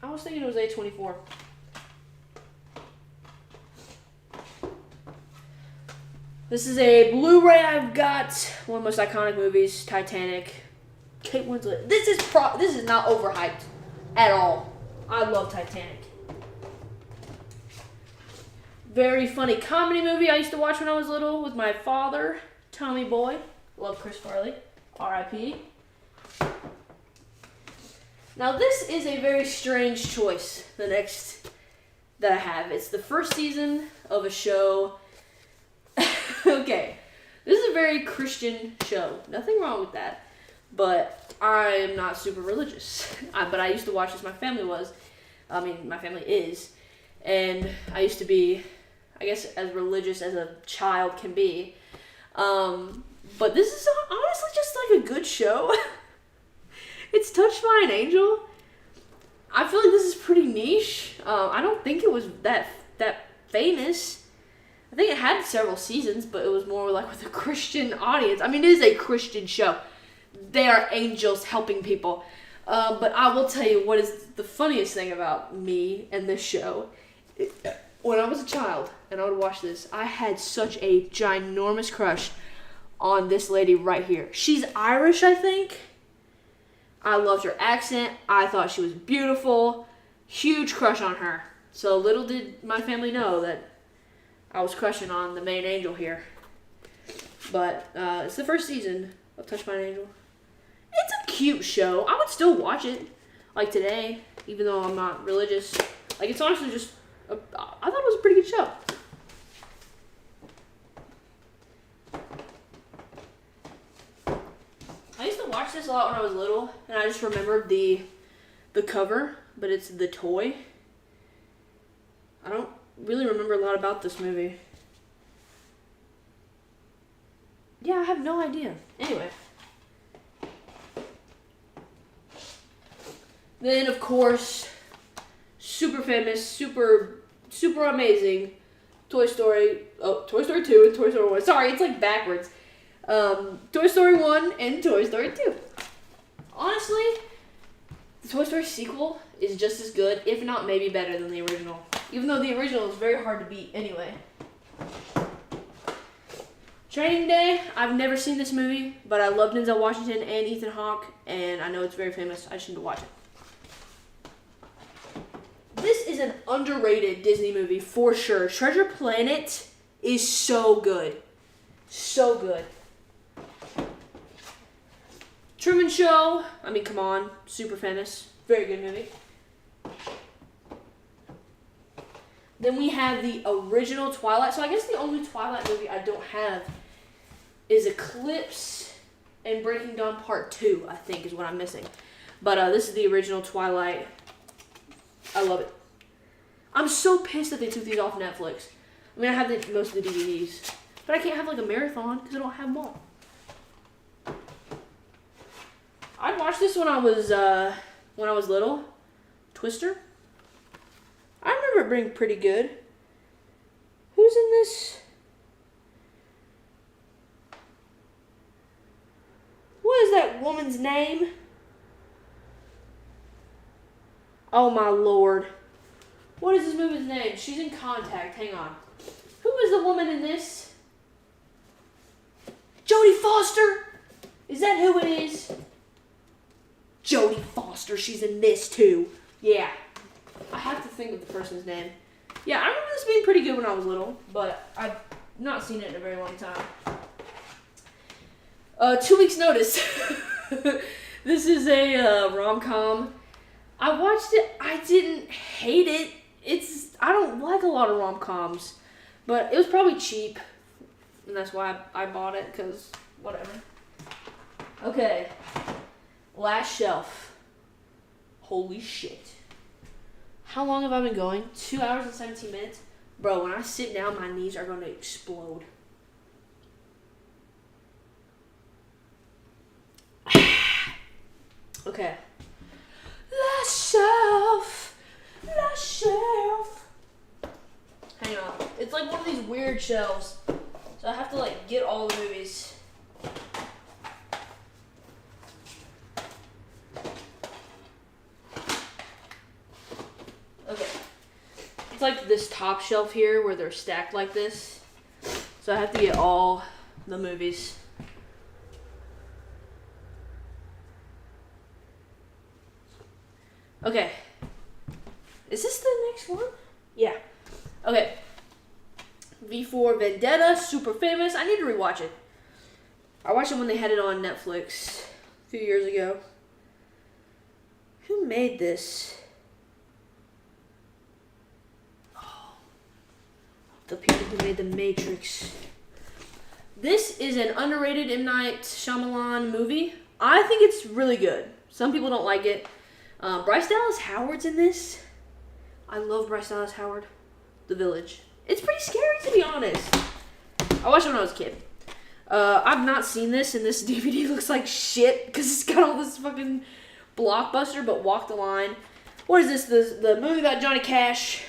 I was thinking it was A24. This is a Blu-ray I've got. One of the most iconic movies, Titanic. Kate Winslet. This is not overhyped at all. I love Titanic. Very funny comedy movie I used to watch when I was little with my father, Tommy Boy. Love Chris Farley. R.I.P. Now this is a very strange choice, the next that I have. It's the first season of a show. Okay, this is a very Christian show. Nothing wrong with that. But I'm not super religious. But I used to watch this. My family was. I mean, my family is. And I used to be, I guess, as religious as a child can be. But this is honestly just like a good show. It's Touched by an Angel. I feel like this is pretty niche. I don't think it was that famous. I think it had several seasons, but it was more like with a Christian audience. I mean, it is a Christian show. They are angels helping people. But I will tell you what is the funniest thing about me and this show. When I was a child and I would watch this, I had such a ginormous crush on this lady right here. She's Irish, I think. I loved her accent. I thought she was beautiful. Huge crush on her. So little did my family know that I was crushing on the main angel here. But it's the first season of Touched by an Angel. It's a cute show. I would still watch it, like today, even though I'm not religious. Like, it's honestly just, I thought it was a pretty good show. watched this a lot when I was little, and I just remembered the cover, but it's the toy. I don't really remember a lot about this movie. Yeah, I have no idea. Anyway. Then, of course, super famous, super amazing Toy Story. Oh, Toy Story 2 and Toy Story 1. Sorry, it's like backwards. Toy Story 1 and Toy Story 2. Honestly, the Toy Story sequel is just as good, if not maybe better than the original. Even though the original is very hard to beat anyway. Training Day, I've never seen this movie, but I love Denzel Washington and Ethan Hawke, and I know it's very famous. I just need to watch it. This is an underrated Disney movie for sure. Treasure Planet is so good. So good. Truman Show, I mean, come on. Super famous. Very good movie. Then we have the original Twilight. So I guess the only Twilight movie I don't have is Eclipse and Breaking Dawn Part 2, I think, is what I'm missing. But this is the original Twilight. I love it. I'm so pissed that they took these off Netflix. I mean, I have most of the DVDs. But I can't have, like, a marathon because I don't have them all. I'd watch this when I was little. Twister. I remember it being pretty good. Who's in this? What is that woman's name? Oh my lord. What is this woman's name? She's in Contact. Hang on. Who is the woman in this? Jodie Foster. Is that who it is? Jodie Foster. She's in this too. Yeah. I have to think of the person's name. Yeah, I remember this being pretty good when I was little, but I've not seen it in a very long time. 2 Weeks Notice. This is a rom-com. I watched it. I didn't hate it. I don't like a lot of rom-coms, but it was probably cheap, and that's why I bought it, because whatever. Okay. Last Shelf. Holy shit. How long have I been going? 2 hours and 17 minutes? Bro, when I sit down, my knees are going to explode. Okay. Last Shelf. Last Shelf. Hang on. It's like one of these weird shelves. So I have to, like, get all the movies. Okay. It's like this top shelf here where they're stacked like this. So I have to get all the movies. Okay. Is this the next one? Yeah. Okay. V for Vendetta, super famous. I need to rewatch it. I watched it when they had it on Netflix a few years ago. Who made this? Oh, the people who made The Matrix. This is an underrated M. Night Shyamalan movie. I think it's really good. Some people don't like it. Bryce Dallas Howard's in this. I love Bryce Dallas Howard. The Village. It's pretty scary, to be honest. I watched it when I was a kid. I've not seen this, and this DVD looks like shit because it's got all this fucking blockbuster, but Walk the Line. What is this? The movie about Johnny Cash.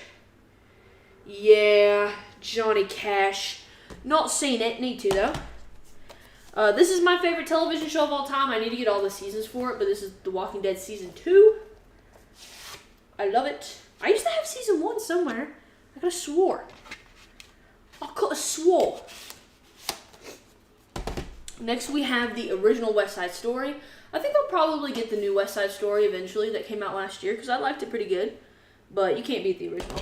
Yeah, Johnny Cash. Not seen it. Need to, though. This is my favorite television show of all time. I need to get all the seasons for it, but this is The Walking Dead Season 2. I love it. I used to have Season 1 somewhere. I could have swore. I could have swore. Next, we have the original West Side Story. I think I'll probably get the new West Side Story eventually that came out last year because I liked it pretty good. But you can't beat the original.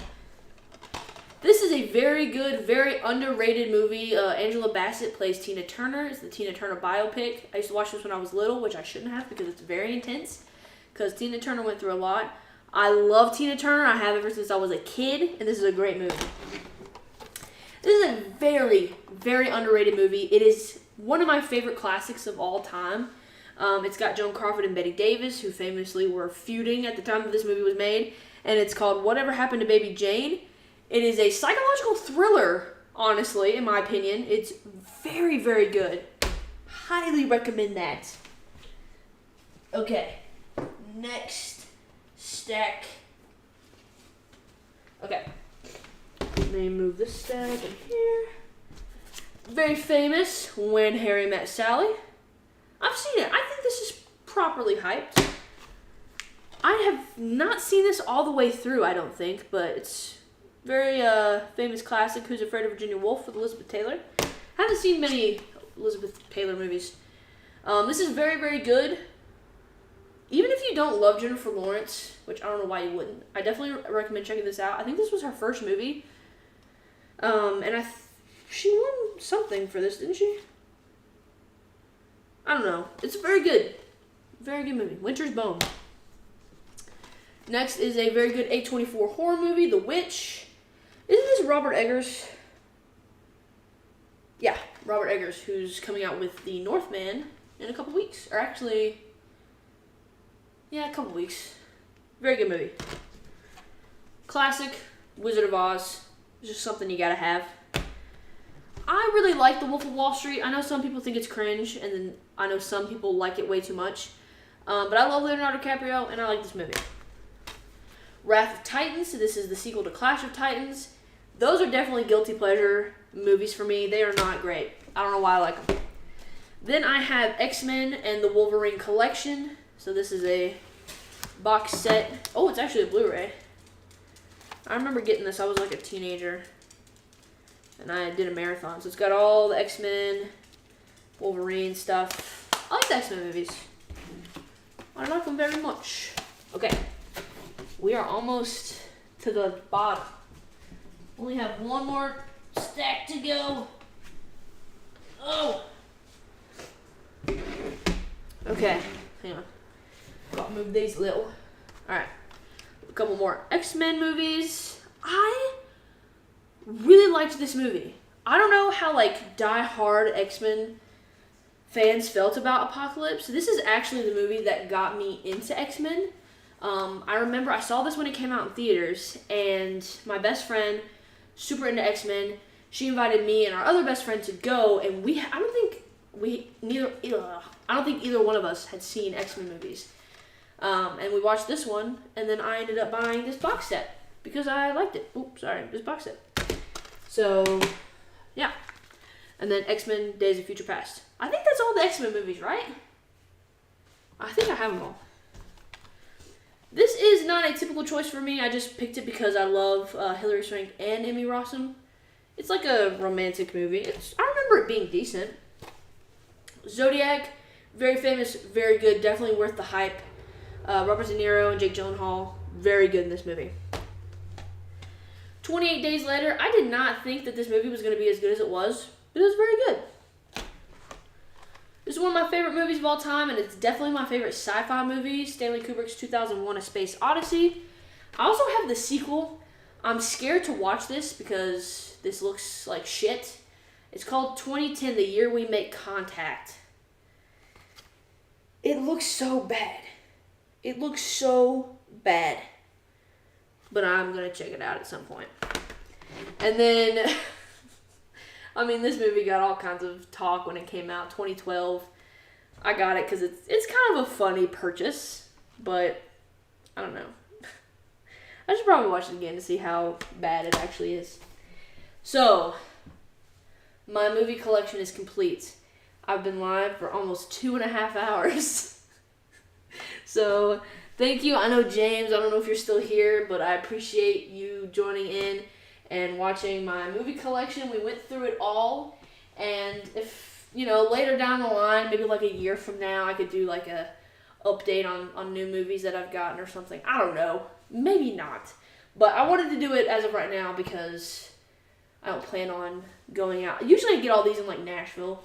This is a very good, very underrated movie. Angela Bassett plays Tina Turner. It's the Tina Turner biopic. I used to watch this when I was little, which I shouldn't have because it's very intense. Because Tina Turner went through a lot. I love Tina Turner. I have ever since I was a kid. And this is a great movie. This is a very, very underrated movie. It is one of my favorite classics of all time. It's got Joan Crawford and Betty Davis, who famously were feuding at the time that this movie was made, and it's called Whatever Happened to Baby Jane. It is a psychological thriller, honestly, in my opinion. It's very, very good. Highly recommend that. Okay, next stack. Okay, let me move this stack in here. Very famous, When Harry Met Sally. I've seen it. I think this is properly hyped. I have not seen this all the way through, I don't think, but it's very famous classic, Who's Afraid of Virginia Woolf with Elizabeth Taylor. Haven't seen many Elizabeth Taylor movies. This is very, very good. Even if you don't love Jennifer Lawrence, which I don't know why you wouldn't, I definitely recommend checking this out. I think this was her first movie. And she won something for this, didn't she? I don't know. It's very good. Very good movie. Winter's Bone. Next is a very good A24 horror movie, The Witch. Isn't this Robert Eggers? Yeah, Robert Eggers, who's coming out with The Northman in a couple weeks. Or actually, yeah, a couple weeks. Very good movie. Classic, Wizard of Oz. It's just something you gotta have. I really like The Wolf of Wall Street. I know some people think it's cringe, and then I know some people like it way too much. But I love Leonardo DiCaprio, and I like this movie. Wrath of Titans. This is the sequel to Clash of Titans. Those are definitely guilty pleasure movies for me. They are not great. I don't know why I like them. Then I have X-Men and the Wolverine Collection. So this is a box set. Oh, it's actually a Blu-ray. I remember getting this. I was like a teenager. And I did a marathon. So it's got all the X-Men, Wolverine stuff. I like the X-Men movies. I like them very much. Okay. We are almost to the bottom. Only have one more stack to go. Oh! Okay. Hang on. I'll move these a little. Alright. A couple more X-Men movies. I really liked this movie. I don't know how die-hard X-Men fans felt about Apocalypse. This is actually the movie that got me into X-Men. I remember I saw this when it came out in theaters, and my best friend, super into X-Men, she invited me and our other best friend to go, and I don't think either one of us had seen X-Men movies. And we watched this one, and then I ended up buying this box set because I liked it. Oops, sorry, this box set. So, yeah. And then X-Men Days of Future Past. I think that's all the X-Men movies, right? I think I have them all. This is not a typical choice for me. I just picked it because I love Hilary Swank and Emmy Rossum. It's like a romantic movie. I remember it being decent. Zodiac, very famous, very good, definitely worth the hype. Robert De Niro and Jake Gyllenhaal, very good in this movie. 28 Days Later, I did not think that this movie was going to be as good as it was, but it was very good. This is one of my favorite movies of all time, and it's definitely my favorite sci-fi movie, Stanley Kubrick's 2001: A Space Odyssey. I also have the sequel. I'm scared to watch this because this looks like shit. It's called 2010, The Year We Make Contact. It looks so bad. It looks so bad. But I'm going to check it out at some point. And then, I mean, this movie got all kinds of talk when it came out, 2012. I got it because it's kind of a funny purchase, but I don't know. I should probably watch it again to see how bad it actually is. So, my movie collection is complete. I've been live for almost 2.5 hours. So, thank you. I know, James, I don't know if you're still here, but I appreciate you joining in and watching my movie collection. We went through it all, and if, later down the line, maybe like a year from now, I could do like a update on new movies that I've gotten or something. I don't know. Maybe not. But I wanted to do it as of right now because I don't plan on going out. Usually I get all these in like Nashville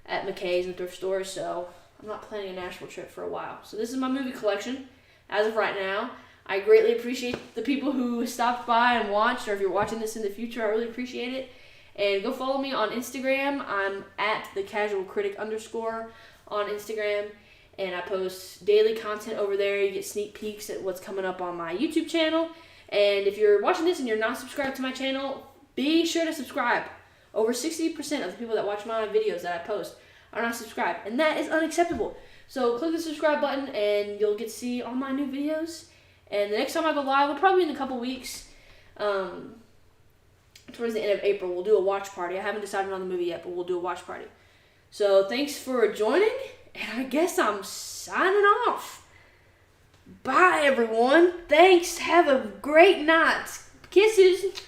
at McKay's and thrift stores, so I'm not planning a Nashville trip for a while. So this is my movie collection as of right now. I greatly appreciate the people who stopped by and watched, or if you're watching this in the future, I really appreciate it. And go follow me on Instagram. I'm at @thecasualcritic_ on Instagram. and I post daily content over there. You get sneak peeks at what's coming up on my YouTube channel. And if you're watching this and you're not subscribed to my channel, be sure to subscribe. Over 60% of the people that watch my videos that I post are not subscribed, and that is unacceptable. So click the subscribe button and you'll get to see all my new videos. And the next time I go live will probably be in a couple weeks. Towards the end of April, we'll do a watch party. I haven't decided on the movie yet, but we'll do a watch party. So thanks for joining, and I guess I'm signing off. Bye, everyone. Thanks. Have a great night. Kisses.